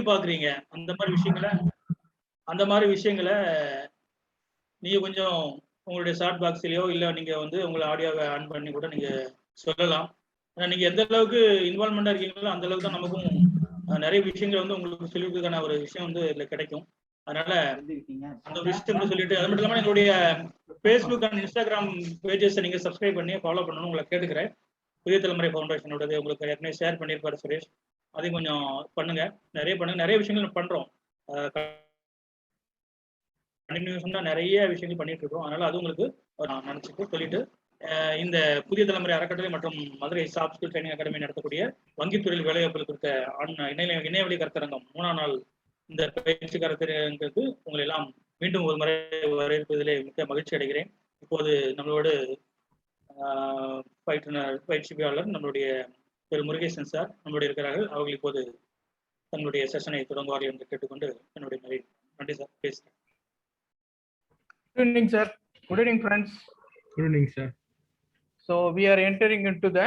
பாக்குறீங்க அந்த மாதிரி விஷயங்களை நீங்க கொஞ்சம் உங்களுடைய ஷார்ட் பாக்ஸ்லயோ இல்ல நீங்க வந்து உங்களை ஆடியோவை ஆன் பண்ணி கூட நீங்க சொல்லலாம். ஏன்னா நீங்க எந்த அளவுக்கு இன்வால்மெண்டா இருக்கீங்களோ அந்த அளவுக்கு தான் நமக்கும் நிறைய விஷயங்கள் வந்து உங்களுக்கு சொல்லிக்கிறதுக்கான ஒரு விஷயம் வந்து இதுல கிடைக்கும். அதனால அந்த விஷயத்தை சொல்லிட்டு அது மட்டும் இல்லாம எங்களுடைய ஃபேஸ்புக் அண்ட் இன்ஸ்டாகிராம் பேஜஸ் நீங்க சப்ஸ்கிரைப் பண்ணி ஃபாலோ பண்ணணும்னு உங்களை கேட்டுக்கிறேன். புதிய தலைமுறை ஃபவுண்டேஷனோடது உங்களுக்கு ஏற்கனவே ஷேர் பண்ணியிருப்பாரு சுரேஷ். அதையும் கொஞ்சம் பண்ணுங்க, நிறைய விஷயங்கள் பண்றோம். கண்டினியூஷனா நிறைய விஷயங்கள் பண்ணிட்டு இருக்கோம். அதனால அது உங்களுக்கு நான் நினைச்சிட்டு சொல்லிட்டு இந்த புதிய தலைமுறை அறக்கட்டளை மற்றும் Madurai soft skill training academy நடத்தக்கூடிய வங்கித்துறையில் வேலைவாய்ப்புகள் குறித்த இணையவழி கருத்தரங்கம் 3ஆம் நாள் இந்த பயிற்சி கருத்தரங்குக்கு உங்களை எல்லாம் மீண்டும் ஒரு முறை வரவேற்பதிலே மிக்க மகிழ்ச்சி அடைகிறேன். இப்போது நம்மளோடு பயிற்சியாளர் நம்மளுடைய திரு முருகேசன் சார் நம்மளுடைய இருக்கிறார்கள். அவர்கள் இப்போது தங்களுடைய செஷனை தொடங்குவார்கள் என்று கேட்டுக்கொண்டு என்னுடைய நன்றி சார், பேசுகிறேன். Good evening, sir. Good evening, friends. Good evening, sir. So we are entering into the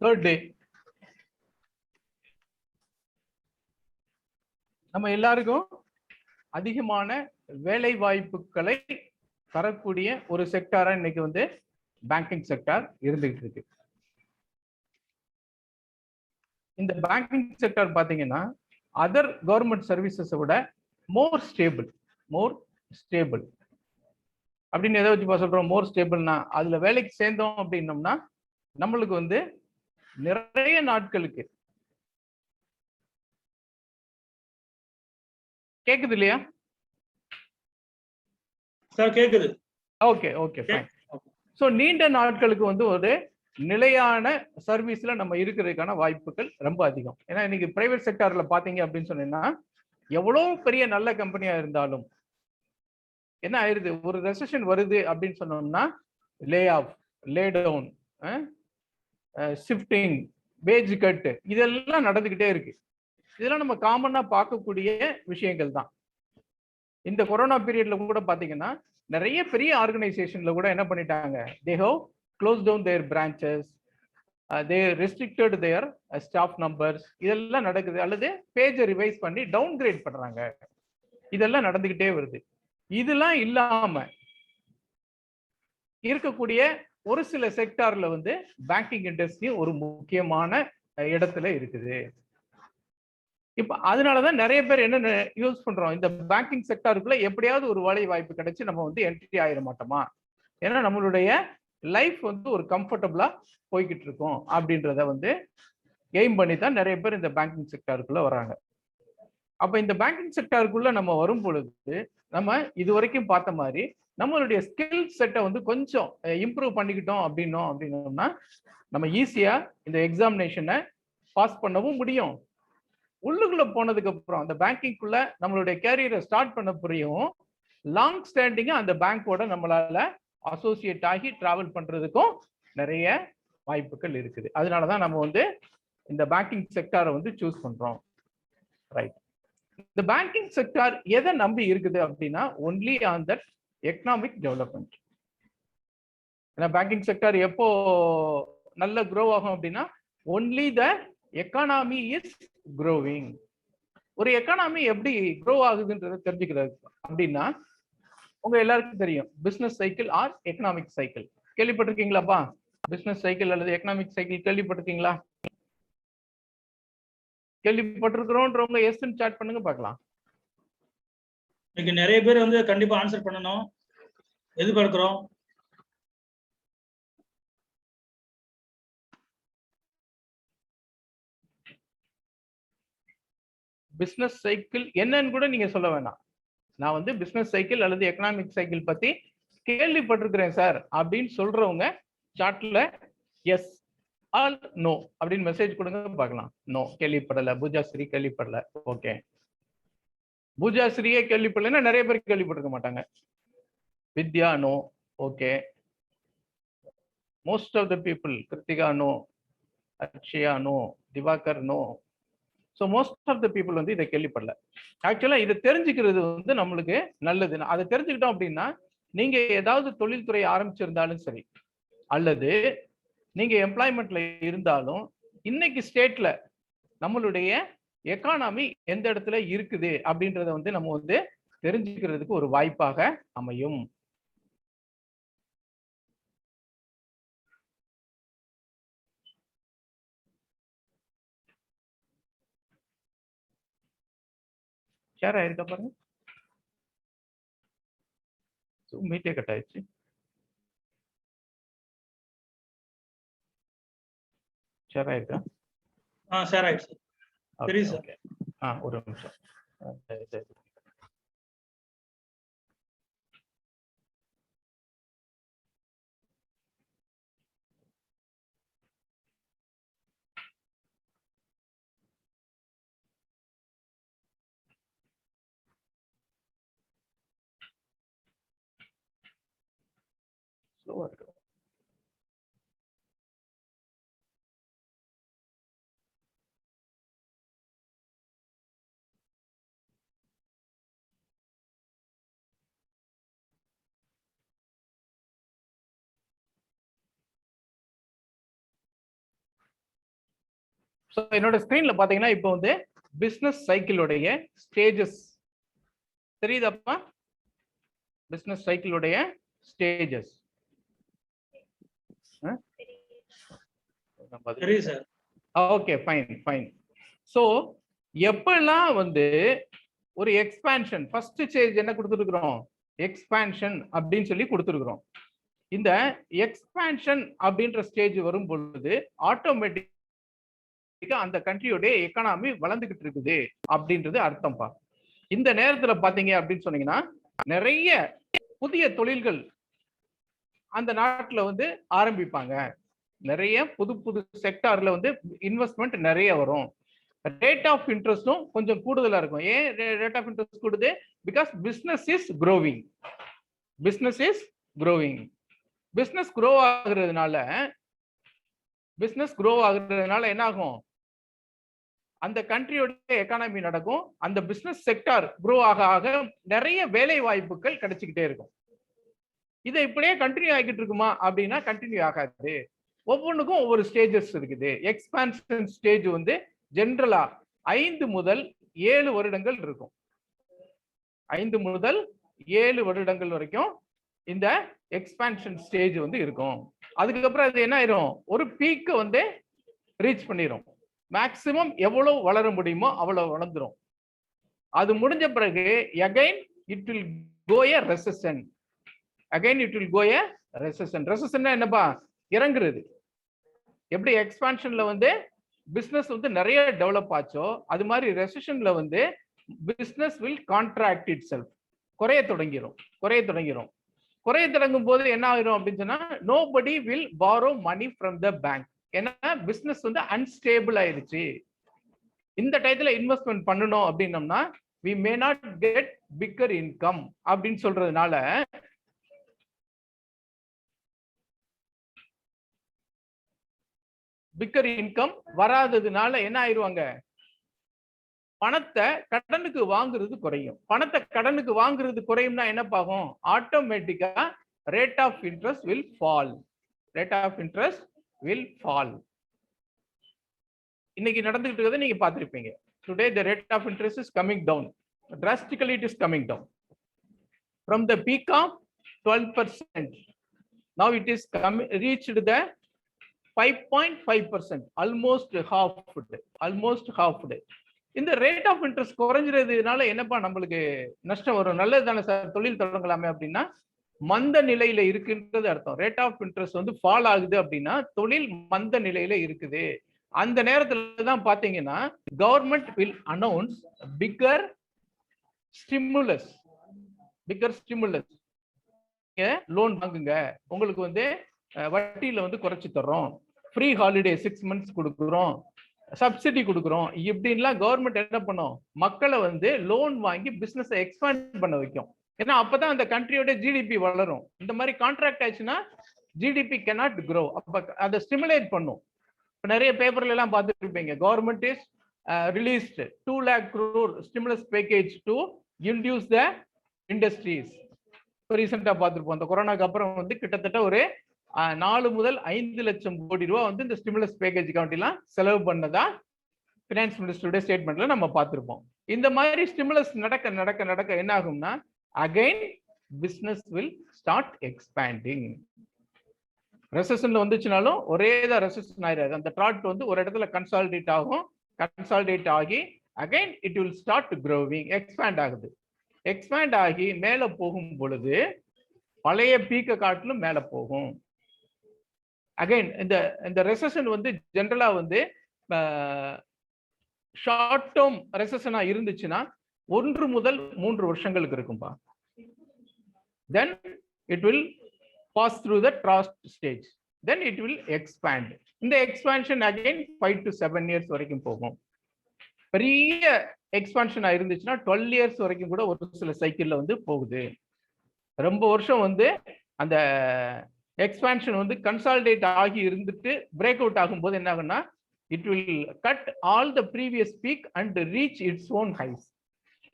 third day. நம்ம எல்லாருக்கும் அதிகமான வேலை வாய்ப்புகளை தரக்கூடிய ஒரு செக்டாரா இன்னைக்கு வந்து பேங்கிங் செக்டார் இருந்துகிட்டு இருக்கு. இந்த பேங்கிங் செக்டார் பாத்தீங்கன்னா அதர் கவர்மெண்ட் சர்வீசஸை விட மோர் ஸ்டேபிள் அப்படின்னு எதை வச்சு சொல்றோம்? மோர் ஸ்டேபிள்னா அதுல வேலைக்கு சேர்ந்தோம் அப்படின்னோம்னா நம்மளுக்கு வந்து நிறைய நாட்களுக்கு கேக்குது இல்லையா சார்? கேக்குது. Okay okay fine. ஸோ நீண்ட நாட்களுக்கு வந்து ஒரு நிலையான சர்வீஸ்ல நம்ம இருக்கிறதுக்கான வாய்ப்புகள் ரொம்ப அதிகம். ஏன்னா இன்னைக்கு பிரைவேட் செக்டார்ல பாத்தீங்க அப்படின்னு சொன்னீங்கன்னா எவ்வளவு பெரிய நல்ல கம்பெனியா இருந்தாலும் என்ன ஆயிருது, ஒரு ரெசெஷன் வருது அப்படின்னு சொன்னோம்னா lay off, lay down, shifting, wage cut இதெல்லாம் நடந்துகிட்டே இருக்கு. இதெல்லாம் நம்ம காமனா பார்க்கக்கூடிய விஷயங்கள் தான். இந்த கொரோனா பீரியட்ல கூட பாத்தீங்கன்னா நிறைய பெரிய ஆர்கனைசேஷன்ல கூட என்ன பண்ணிட்டாங்க, they have close down their branches, they restricted their staff numbers. இதெல்லாம் நடக்குது. அல்லது பேஜை ரிவைஸ் பண்ணி டவுன் கிரேட் பண்றாங்க. இதெல்லாம் நடந்துகிட்டே வருது. இதெல்லாம் இல்லாம இருக்கக்கூடிய ஒரு சில செக்டார்ல வந்து பேங்கிங் இண்டஸ்ட்ரி ஒரு முக்கியமான இடத்துல இருக்குது. இப்ப அதனாலதான் நிறைய பேர் என்ன யூஸ் பண்றோம், இந்த பேங்கிங் செக்டாருக்குள்ள எப்படியாவது ஒரு வேலை வாய்ப்பு கிடைச்சு நம்ம வந்து என்ட்ரி ஆயிட மாட்டோமா, ஏன்னா நம்மளுடைய லைஃப் வந்து ஒரு கம்ஃபர்டபுளா போய்கிட்டு இருக்கும் அப்படின்றத வந்து எய்ம் பண்ணி தான் நிறைய பேர் இந்த பேங்கிங் செக்டாருக்குள்ள வராங்க. அப்ப இந்த பேங்கிங் செக்டாருக்குள்ள நம்ம வரும் பொழுது நம்ம இது வரைக்கும் பார்த்த மாதிரி நம்மளுடைய ஸ்கில் செட்டை வந்து கொஞ்சம் இம்ப்ரூவ் பண்ணிக்கிட்டோம் அப்படின்னோம்னா நம்ம ஈஸியா இந்த எக்ஸாமினேஷனை பாஸ் பண்ணவும் முடியும். உள்ளுக்குள்ள போனதுக்கு அப்புறம் அந்த பேங்கிங்குள்ள நம்மளுடைய கேரியரை ஸ்டார்ட் பண்ண புரியும். லாங் ஸ்டாண்டிங்கா அந்த பேங்கோட நம்மளால அசோசியேட் ஆகி டிராவல் பண்றதுக்கும் நிறைய வாய்ப்புகள் இருக்குது. அதனாலதான் நம்ம வந்து இந்த பேங்கிங் செக்டாரை வந்து சூஸ் பண்றோம். ரைட். இந்த பேங்கிங் செக்டார் எதை நம்பி இருக்குது அப்படின்னா only on that economic development. ஏன்னா பேங்கிங் செக்டார் எப்போ நல்ல க்ரோ ஆகும் அப்படின்னா only the economy is growing. ஒரு எக்கானமி எப்படி க்ரோ ஆகுதுன்றதை தெரிஞ்சுக்கிறது அப்படின்னா உங்க எல்லாருக்கும் தெரியும் business cycle or economic cycle. கேள்விப்பட்டிருக்கீங்களாப்பா? பிசினஸ் சைக்கிள் அல்லது எக்கனாமிக் சைக்கிள் கேள்விப்பட்டிருக்கீங்களா? கேள்விப்பட்டிருக்கிறோன்றவங்க எஸ்ன்னு சாட் பண்ணுங்க பார்க்கலாம். இன்னைக்கு நிறைய பேர் வந்து கண்டிப்பா ஆன்சர் பண்ணணும் எதிர்பார்க்கிறோம். பிசினஸ் சைக்கிள் என்னன்னு கூட நீங்க சொல்ல வேணாம். நான் வந்து பிசினஸ் சைக்கிள் அல்லது எக்கனாமிக் சைக்கிள் பத்தி கேள்விப்பட்டிருக்கிறேன் சார் அப்படின்னு சொல்றவங்க சாட்ல எஸ் ஆல் நோ அப்படின்னு மெசேஜ் கொடுங்க பார்க்கலாம். நோ, கேள்விப்படல. பூஜாஸ்ரீ கேள்விப்படல. ஓகே, பூஜாஸ்ரீயே கேள்விப்படலைன்னா நிறைய பேர் கேள்விப்பட்டிருக்க மாட்டாங்க. Vidya no. Okay, most of the people. Kiruthika no, Akshaya no, Diwakar no. So most of the people வந்து இதை கேள்விப்படல. ஆக்சுவலா இதை தெரிஞ்சுக்கிறது வந்து நம்மளுக்கு நல்லது. அதை தெரிஞ்சுக்கிட்டோம் அப்படின்னா நீங்க ஏதாவது தொழில்துறை ஆரம்பிச்சிருந்தாலும் சரி அல்லது நீங்க எம்ப்ளாய்மெண்ட்ல இருந்தாலும் இன்னைக்கு ஸ்டேட்ல நம்மளுடைய எக்கானமி எந்த இடத்துல இருக்குது அப்படின்றத வந்து நம்ம வந்து தெரிஞ்சுக்கிறதுக்கு ஒரு வாய்ப்பாக அமையும். ஷேர் ஆயிருக்கா பாருங்க. மீட்டே கட் ஆயிடுச்சு. ஷேர் ஆயிருக்கா? ஷேர் ஆயிடுச்சு. சரி சார். ஒரு நிமிஷம். ஸ்லோவா இருக்கு. என்னோட ஸ்கிரீன்ல பாத்தீங்கன்னா இப்போ வந்து பிசினஸ் சைக்கிளுடைய ஸ்டேஜஸ் தெரியுதாப்பா? பிசினஸ் சைக்கிளுடைய stages okay, fine fine. So எப்பெல்லாம் வந்து ஒரு எக்ஸ்பான்ஷன், ஃபர்ஸ்ட் ஸ்டேஜ் என்ன கொடுத்துருக்குறோம்? எக்ஸ்பான்ஷன் அப்படின்னு சொல்லி கொடுத்துருக்குறோம். இந்த எக்ஸ்பான்ஷன் அப்படின்ற ஸ்டேஜ் வரும் பொழுது ஆட்டோமேட்டிக் அந்த கண்ட்ரியோடைய எக்கானமி வளர்ந்துகிட்டு இருக்குது அப்படின்றது அர்த்தம்ப்பா. இந்த நேரத்துல பாத்தீங்க அப்படின்னு சொன்னீங்கன்னா நிறைய புதிய தொழில்கள் அந்த நாட்டுல வந்து ஆரம்பிப்பாங்க. நிறைய புது புது செக்டார்ல வந்து இன்வெஸ்ட்மெண்ட் நிறைய வரும். ரேட் ஆஃப் இன்ட்ரெஸ்டும் கொஞ்சம் கூடுதலா இருக்கும். ஏன் ரேட் ஆஃப் இன்ட்ரெஸ்ட் கூடுது? Because business is growing. Business is growing. Business grow ஆகுறதுனால என்ன ஆகும்? அந்த கண்ட்ரியோட எக்கானமி நடக்கும். அந்த பிசினஸ் செக்டார் க்ரோ ஆக ஆக நிறைய வேலை வாய்ப்புகள் கிடைச்சிக்கிட்டே இருக்கும். இதை இப்படியே கண்டினியூ ஆகிட்டு இருக்குமா அப்படின்னா கண்டினியூ ஆகாது. ஒவ்வொன்றுக்கும் ஒவ்வொரு ஸ்டேஜஸ் இருக்குது. எக்ஸ்பான்ஷன் ஸ்டேஜ் வந்து ஜென்ரலா 5 முதல் 7 வருடங்கள் இருக்கும். 5 முதல் 7 வருடங்கள் வரைக்கும் இந்த எக்ஸ்பான்ஷன் ஸ்டேஜ் வந்து இருக்கும். அதுக்கப்புறம் அது என்ன ஆயிரும்? ஒரு பீக்கை வந்து ரீச் பண்ணிடும். மேக்சிமம் எவ்வளவு வளர முடியுமோ அவ்வளவு வளர்ந்துரும். அது முடிஞ்ச பிறகு again it will go a recession. Recession என்னப்பா? இறங்குறது. எப்படி எக்ஸ்பான்ஷன்ல வந்து பிசினஸ் வந்து நிறைய டெவலப் ஆச்சோ அது மாதிரி ரெசெஷன்ல வந்து business will contract it self. குறைய தொடங்கும் போது என்ன ஆயிரும் அப்படின்னு சொன்னா nobody will borrow money from the bank. ஏன்னா பிசினஸ் வந்து அன்ஸ்டேபிள் ஆயிருச்சு. இந்த டயத்துல இன்வெஸ்ட்மெண்ட் பண்ணணும் அப்படின்னம்னா we may not get bigger income அப்படின்னு சொல்றதுனால பிக்கர் இன்கம் வராததுனால என்ன ஆயிருவாங்க? பணத்தை கடனுக்கு வாங்குறது குறையும். பணத்தை கடனுக்கு வாங்குறது குறையும்னா என்ன பாகும்? ஆட்டோமேட்டிக்கா rate of interest will fall. இன்னைக்கு நடந்துகிட்டு இருக்கிறத நீங்க பார்த்திருப்பீங்க. Today the rate of interest is coming down. Drastically it is coming down. From the peak of 12%, now it is reached the 5.5%, almost half. இந்த ரேட் ஆஃப் இன்ட்ரெஸ்ட் குறைஞ்சிறதுனால என்னப்பா நம்மளுக்கு நஷ்டம் வரும்? நல்லது தானே சார், தொழில் தொடங்கலாமே அப்படின்னா மந்த நிலையில இருக்குன்றது அர்த்தம். ரேட் ஆஃப் இன்ட்ரெஸ்ட் வந்து ஃபால் ஆகுது அப்படின்னா தொழில் மந்த நிலையில இருக்குது. அந்த நேரத்துல தான் பாத்தீங்கன்னா government will announce bigger stimulus. Loan வாங்குங்க, உங்களுக்கு வந்து வட்டியில வந்து குறைச்சி தர்றோம், ஃப்ரீ ஹாலிடே 6 months கொடுக்குறோம், சப்சிடி கொடுக்குறோம். இப்படின்லாம் கவர்மெண்ட் என்ன பண்ணும்? மக்களை வந்து லோன் வாங்கி பிசினஸ் எக்ஸ்பேண்ட் பண்ண வைக்கும். ஏன்னா அப்பதான் அந்த கண்ட்ரியோட ஜிடிபி வளரும். இந்த மாதிரி கான்ட்ராக்ட் ஆச்சுன்னா ஜிடிபி cannot grow. அப்ப அதை ஸ்டிமுலேட் பண்ணும். நிறைய பேப்பர்ல எல்லாம் பார்த்துட்டு இருப்பீங்க, government is released 2 lakh crore stimulus package to induce the industries. ரீசெண்டா பார்த்துருப்போம், அந்த கொரோனாக்கு அப்புறம் வந்து கிட்டத்தட்ட ஒரு 4 முதல் 5 லட்சம் கோடி ரூபாய் வந்து இந்த ஸ்டிமுலஸ் பேக்கேஜ் எல்லாம் செலவு பண்ணதா பினான்ஸ் மினிஸ்டருடைய ஸ்டேட்மெண்ட்ல நம்ம பார்த்திருப்போம். இந்த மாதிரி ஸ்டிமுலஸ் நடக்க நடக்க நடக்க என்ன ஆகும்னா again business will start expanding. ரெசஷன்ல வந்துச்சுனாலும் ஒரே தான் ரெசஷன் ஆயிராது. அந்த ட்ராட் வந்து ஒரு இடத்துல கன்சாலிடேட் ஆகும். கன்சாலிடேட் ஆகி again it will start growing, expand ஆகுது. எக்ஸ்பேண்ட் ஆகி மேல போகும் பொழுது பழைய பீக்க காட்டிலும் மேல போகும். அகைன் இந்த ரெசஷன் வந்து ஜெனரலா வந்து ஷார்ட் டேர்ம் ரெசஷனா இருந்துச்சுன்னா 1 முதல் 3 வருஷங்களுக்கு இருக்கும்பா. Then it will pass through the trough stage, then it will expand. இந்த எக்ஸ்பான்ஷன் அகைன் 5 to 7 years வரைக்கும் போகும். பெரிய எக்ஸ்பான்ஷன் இருந்துச்சுன்னா 12 years வரைக்கும் கூட ஒரு சில சைக்கிள்ல வந்து போகுது. ரொம்ப வருஷம் வந்து அந்த எக்ஸ்பான்ஷன் வந்து கன்சாலிடேட் ஆகி இருந்துட்டு பிரேக் அவுட் ஆகும்போது என்ன ஆகும்னா it will cut all the previous peak and reach its own highs.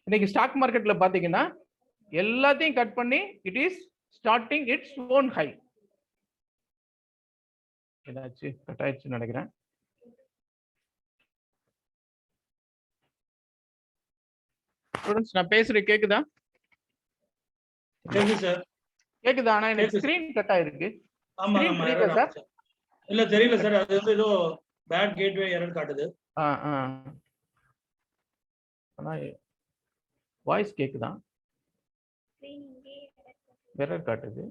இன்னைக்கு ஸ்டாக் மார்க்கெட்ல பாத்தீங்கன்னா எல்லாத்தையும் கட் பண்ணி it is starting its own high. என்னாச்சு கட் ஆயிடுச்சு நினைக்கிறேன். ஸ்டூடண்ட்ஸ் நான் பேசுறது கேக்குதா? கேக்குது சார். கேக்குதா? ஆனா எனக்கு ஸ்கிரீன் கட் ஆயிருக்கு. ஆமா ஆமா தெரியல சார். இல்ல தெரியல சார், அது வந்து ஏதோ பேட் கேட்வே எரர் காட்டுது. ஆனா வாய்ஸ் கேக்குதா? எரர் காட்டுது.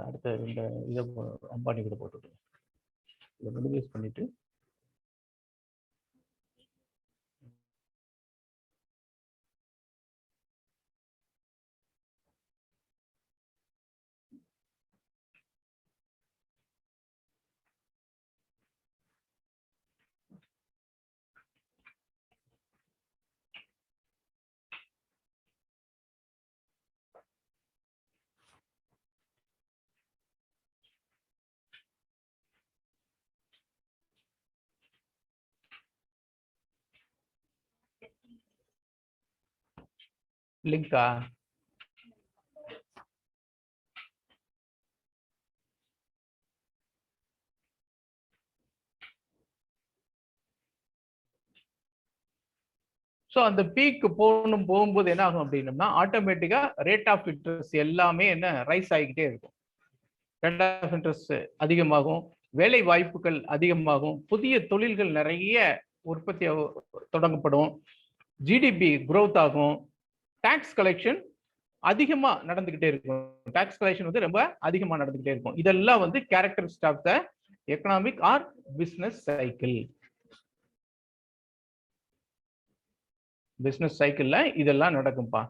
அடுத்த இந்த இதை அம்பானி கூட போட்டுட்டு இதை மினிமைஸ் பண்ணிட்டு லிங்கா ஸோ அந்த பீக் போகும்போது என்ன ஆகும் அப்படின்னம்னா ஆட்டோமேட்டிக்கா ரேட் ஆஃப் இன்ட்ரெஸ்ட் எல்லாமே என்ன ரைஸ் ஆகிக்கிட்டே இருக்கும். ரேட் ஆஃப் இன்ட்ரெஸ்ட் அதிகமாகும், வேலை வாய்ப்புகள் அதிகமாகும், புதிய தொழில்கள் நிறைய உற்பத்தி தொடங்கப்படும், ஜிடிபி growth ஆகும், டாக்ஸ் கலெக்ஷன் அதிகமா நடந்துகிட்டே இருக்கும். டாக்ஸ் கலெக்ஷன் வந்து ரொம்ப அதிகமா நடந்துகிட்டே இருக்கும். இதெல்லாம் வந்து characteristic of the economic or business cycle. Business சைக்கிள்ல இதெல்லாம் நடக்கும்பா.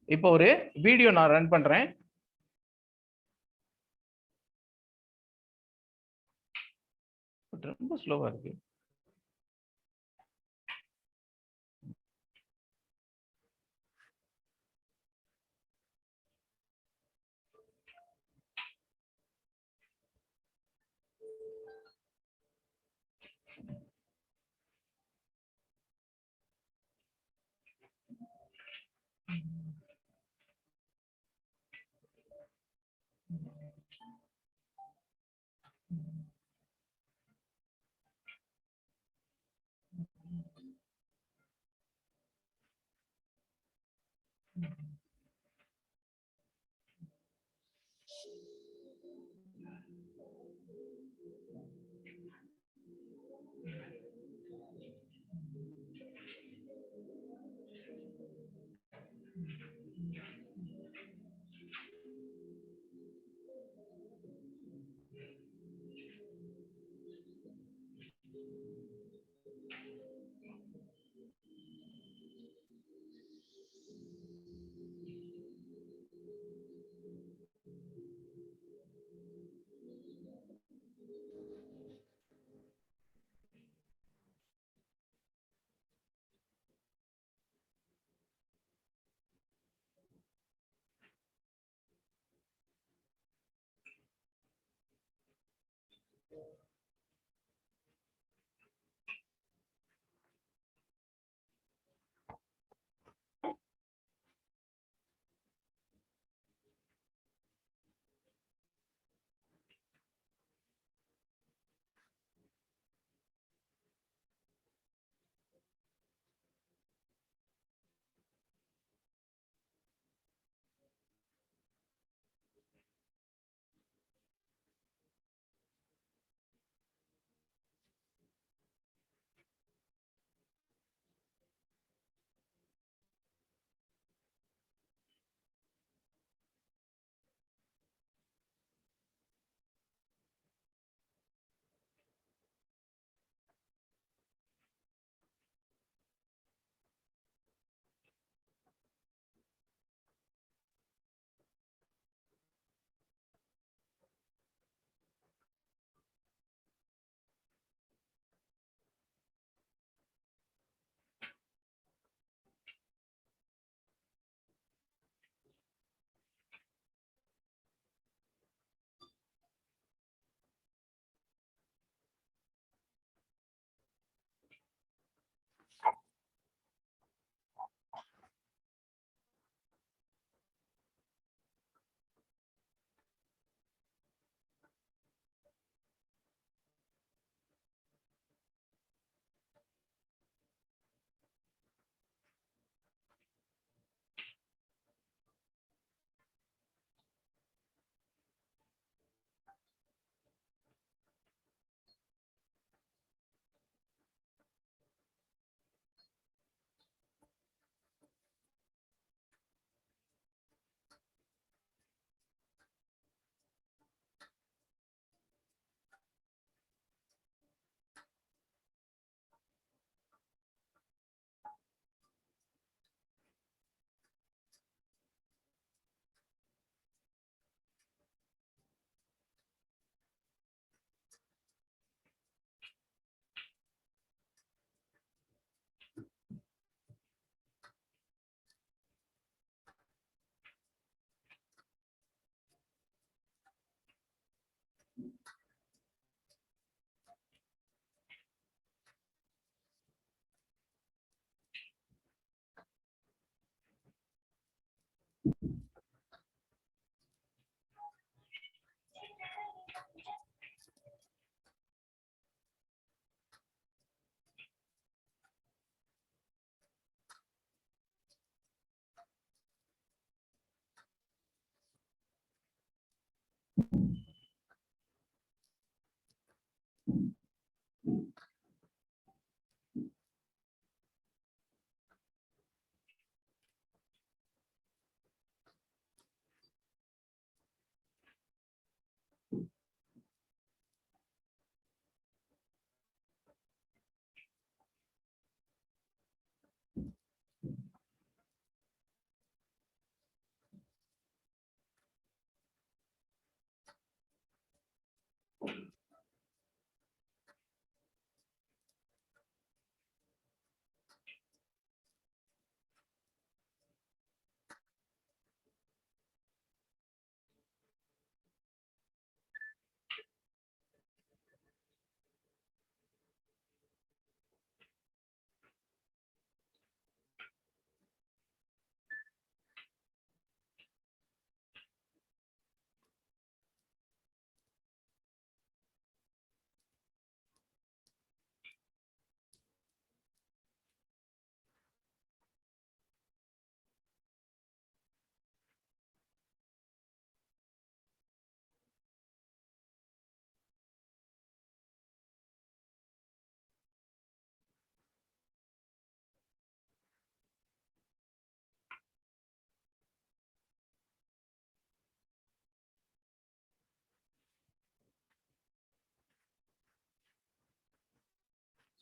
இப்போ ஒரு வீடியோ நான் ரன் பண்றேன். ரொம்ப ஸ்லோவா இருக்கு.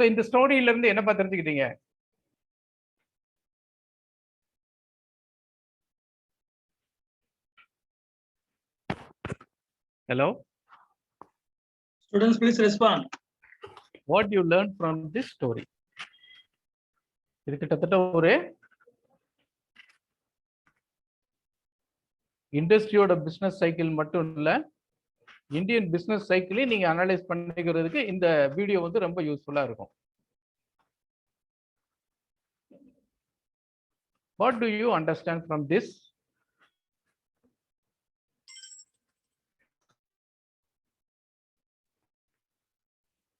ஸோ இந்த ஸ்டோரியில இருந்து என்ன தெரிஞ்சுக்கிட்டீங்க? Hello? Students, please respond. What you learned from this story? இது கிட்டத்தட்ட ஒரு இண்டஸ்ட்ரியோட பிசினஸ் சைக்கிள் மட்டும் இல்ல, இந்தியன் பிசினஸ் சைக்கிளையும் நீங்க அனலைஸ் பண்ணிக்கிறதுக்கு இந்த வீடியோ வந்து ரொம்ப யூஸ்ஃபுல்லா இருக்கும். What do you understand from this?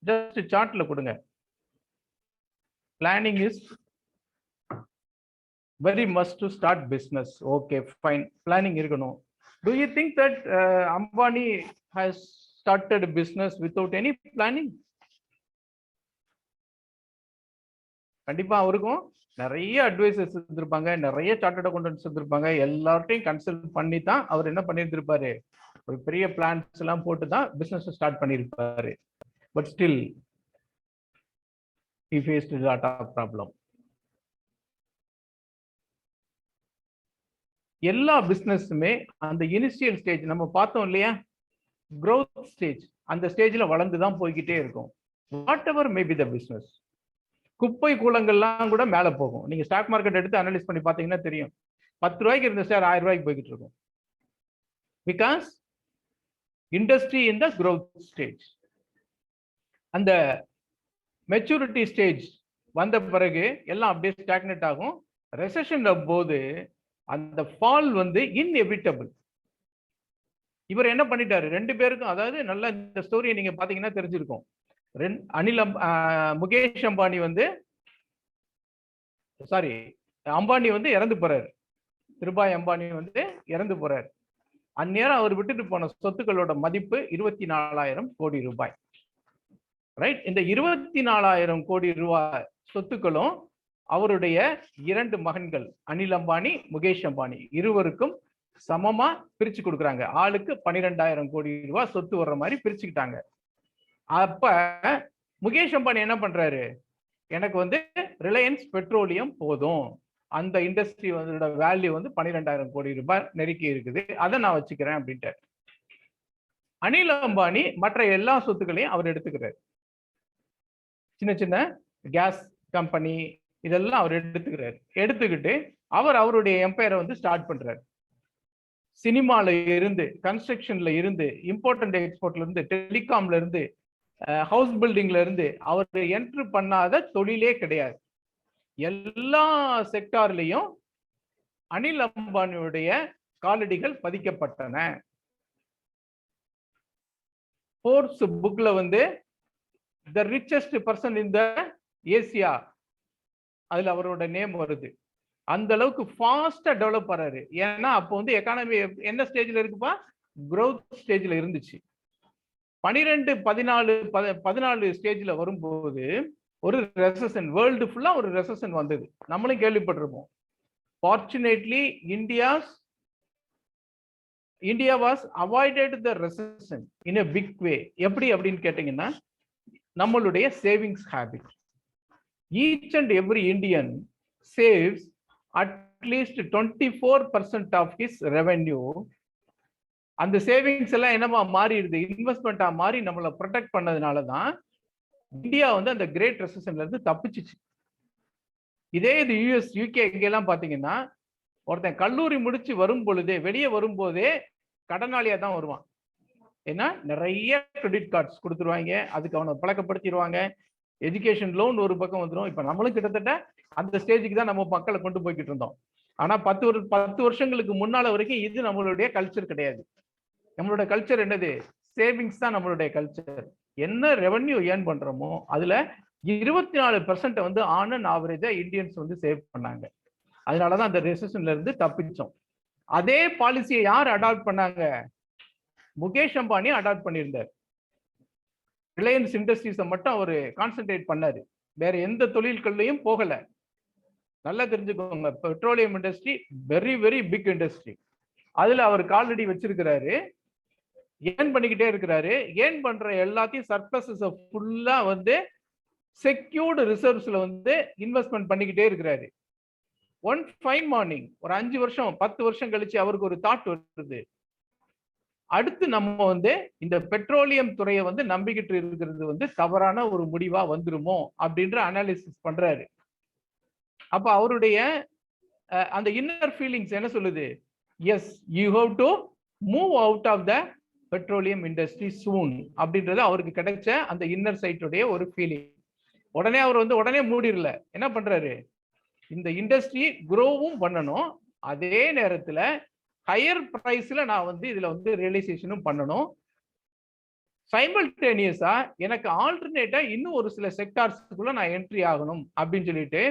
Just சார்ட்ல கொடுங்க. Planning is very must to start business. Okay, fine. Planning இருக்கணும். Do you think that Ambani has started a business without any planning? கண்டிப்பா அவருக்கும் நிறைய அட்வைசஸ் இருந்திருப்பாங்க, நிறைய சார்ட்டர்ட் அக்கௌண்டன்ட்ஸ் இருந்திருப்பாங்க. எல்லார்ட்டையும் consult பண்ணி தான் அவர் என்ன பண்ணியிருந்திருப்பாரு, ஒரு பெரிய பிளான்ஸ் எல்லாம் போட்டு தான் பிசினஸ் ஸ்டார்ட் பண்ணியிருப்பாரு. But still he faced a lot of problem. எல்லா பிசினஸுமே அந்த இனிஷியல் ஸ்டேஜ் நம்ம பார்த்தோம் இல்லையா, growth ஸ்டேஜ், அந்த ஸ்டேஜ்ல வளர்ந்து தான் போய்கிட்டே இருக்கும். What ever may be the business. குப்பை கூலங்கள்லாம் கூட மேலே போகும். நீங்க ஸ்டாக் மார்க்கெட் எடுத்து அனலைஸ் பண்ணி பார்த்தீங்கன்னா தெரியும், 10 ரூபாய்க்கு இருந்த ஷேர் 1000 ரூபாய்க்கு போய்கிட்டு இருக்கும். Because industry in the growth stage. அந்த மெச்சூரிட்டி ஸ்டேஜ் வந்த பிறகு எல்லாம் அப்படியே ஸ்டாக்னேட் ஆகும். ரெசெஷன் போது அந்த ஃபால் வந்து இன்எவிட்டபிள். இவர் என்ன பண்ணிட்டாரு, ரெண்டு பேருக்கும், அதாவது நல்லா இந்த ஸ்டோரியை நீங்க பாத்தீங்கன்னா தெரிஞ்சிருக்கும். முகேஷ் அம்பானி வந்து அம்பானி வந்து இறந்து போறாரு. திருபாய் அம்பானி வந்து இறந்து போறாரு. அந்நேரம் அவர் விட்டுட்டு போன சொத்துக்களோட மதிப்பு 24,000 கோடி ரூபாய். ரைட். இந்த 24,000 கோடி ரூபாய் சொத்துக்களும் அவருடைய 2 மகன்கள் அனில் அம்பானி, முகேஷ் அம்பானி இருவருக்கும் சமமா பிரிச்சு கொடுக்குறாங்க. ஆளுக்கு 12,000 கோடி ரூபாய் சொத்து வர்ற மாதிரி பிரிச்சுக்கிட்டாங்க. அப்ப முகேஷ் அம்பானி என்ன பண்றாரு, எனக்கு வந்து ரிலையன்ஸ் பெட்ரோலியம் போதும், அந்த இண்டஸ்ட்ரி வந்து வேல்யூ வந்து 12,000 கோடி ரூபாய் நெருக்கி இருக்குது, அதை நான் வச்சுக்கிறேன் அப்படின்ட்டு. அனில் அம்பானி மற்ற எல்லா சொத்துக்களையும் அவர் எடுத்துக்கிறார். சின்ன சின்ன கேஸ் கம்பெனி இதெல்லாம் அவர் எடுத்துக்கிறார். எடுத்துக்கிட்டு அவர் அவருடைய எம்பையரை வந்து ஸ்டார்ட் பண்றாரு. சினிமால இருந்து, கன்ஸ்ட்ரக்ஷன்ல இருந்து, இம்போர்ட் அண்ட் எக்ஸ்போர்ட்ல இருந்து, டெலிகாம்ல இருந்து, ஹவுஸ் பில்டிங்ல இருந்து அவர் என்ட்ரு பண்ணாத தொழிலே கிடையாது. எல்லா செக்டார்லயும் அனில் அம்பானியுடைய காலடிகள் பதிக்கப்பட்டன. ஃபோர்ப்ஸ் புக்ல வந்து the richest person in the Asia, அதுல அவரோட நேம் வருது. அந்த அளவுக்கு ஃபாஸ்டா டெவலப் ஆறாரு. ஏன்னா அப்போ வந்து எக்கானமி என்ன ஸ்டேஜ்ல இருக்குப்பா, growth ஸ்டேஜ்ல இருந்துச்சு. 12, 14 ஸ்டேஜ்ல வரும்போது ஒரு ரெசஷன், வேர்ல்டு ஃபுல்லா ஒரு ரெசஷன் வந்தது. நம்மளும் கேள்விப்பட்டிருப்போம். Fortunately India was avoided the recession in a big way. எப்படி அப்படின்னு கேட்டீங்கன்னா, நம்மளுடைய savings habit. Each and every Indian saves அட்லீஸ்ட் 24% ஆஃப் ஹிஸ் ரெவென்யூ. அந்த சேவிங்ஸ் எல்லாம் என்னமா மாறிடுது, இன்வெஸ்ட்மெண்டா மாறி நம்மளை ப்ரொடெக்ட் பண்ணதுனால தான் இந்தியா வந்து அந்த கிரேட் ரெசஷன்ல இருந்து தப்பிச்சிச்சு. இதே இது யூஎஸ், யூகே இங்கெல்லாம் பாத்தீங்கன்னா, ஒருத்தன் கல்லூரி முடிச்சு வரும் பொழுதே, வெளியே வரும்போதே கடனாளியா தான் வருவான். ஏன்னா நிறைய கிரெடிட் கார்ட்ஸ் கொடுத்துருவாங்க, அதுக்கு அவனை பழக்கப்படுத்திடுவாங்க. எஜுகேஷன் லோன் ஒரு பக்கம் வந்துடும். இப்ப நம்மளும் கிட்டத்தட்ட அந்த ஸ்டேஜுக்கு தான் நம்ம மக்களை கொண்டு போய்கிட்டு இருந்தோம். ஆனா 10 வருஷங்களுக்கு முன்னால வரைக்கும் இது நம்மளுடைய கல்ச்சர் கிடையாது. நம்மளோட கல்ச்சர் என்னது? சேவிங்ஸ் தான் நம்மளுடைய கல்ச்சர். என்ன ரெவன்யூ ஏர்ன் பண்றோமோ அதுல 24% வந்து ஆன் அண்ட் ஆவரேஜா இந்தியன்ஸ் வந்து சேவ் பண்ணாங்க. அதனாலதான் அந்த ரெசஷன்ல இருந்து தப்பிச்சோம். அதே பாலிசியை யார் அடாப்ட் பண்ணாங்க? முகேஷ் அம்பானி அடாப்ட் பண்ணியிருந்தார். ரிலையன்ஸ் இண்டஸ்ட்ரீஸை மட்டும் அவரு கான்சென்ட்ரேட் பண்ணாரு, வேற எந்த தொழில்கள்லையும் போகல. நல்லா தெரிஞ்சுக்கோங்க, petroleum industry very very big industry. அதுல அவருக்கு ஆல்ரெடி வச்சிருக்கிறாரு, ஏர்ன் பண்ணிக்கிட்டே இருக்கிறாரு. ஏர்ன் பண்ற எல்லாத்தையும் சர்ப்ளஸஸ் ஃபுல்லா வந்து செக்யூர்டு ரிசர்வ்ஸ்ல வந்து இன்வெஸ்ட்மெண்ட் பண்ணிக்கிட்டே இருக்கிறாரு. ஒன் ஃபைன் மார்னிங், ஒரு 5 வருஷம் 10 வருஷம் கழிச்சு அவருக்கு ஒரு தாட் வருது, அடுத்து நம்ம வந்து இந்த பெட்ரோலியம் துறையை வந்து நம்பிக்கிட்டு இருக்கிறது வந்து தவறான ஒரு முடிவா வந்துருமோ அப்படின்ற அனாலிசிஸ் பண்றாரு. அப்ப அவருடைய அந்த இன்னர் ஃபீலிங்ஸ் என்ன சொல்லுது? Yes, you have to move out of the petroleum industry soon அப்படின்றது அவருக்கு கிடைச்ச அந்த இன்னர் சைட்டுடைய ஒரு ஃபீலிங். உடனே அவர் வந்து உடனே மூடிரல, என்ன பண்றாரு, இந்த இண்டஸ்ட்ரி குரோவும் பண்ணணும், அதே நேரத்துல ஹையர் பிரைஸ்ல நான் வந்து இதுல வந்து ரியலைசேஷனும் பண்ணணும். சைமல்டேனியஸா எனக்கு ஆல்டர்னேட்டா இன்னும் ஒரு சில செக்டார்ஸ்க்குள்ள நான் என்ட்ரி ஆகணும் அப்படின்னு சொல்லிட்டு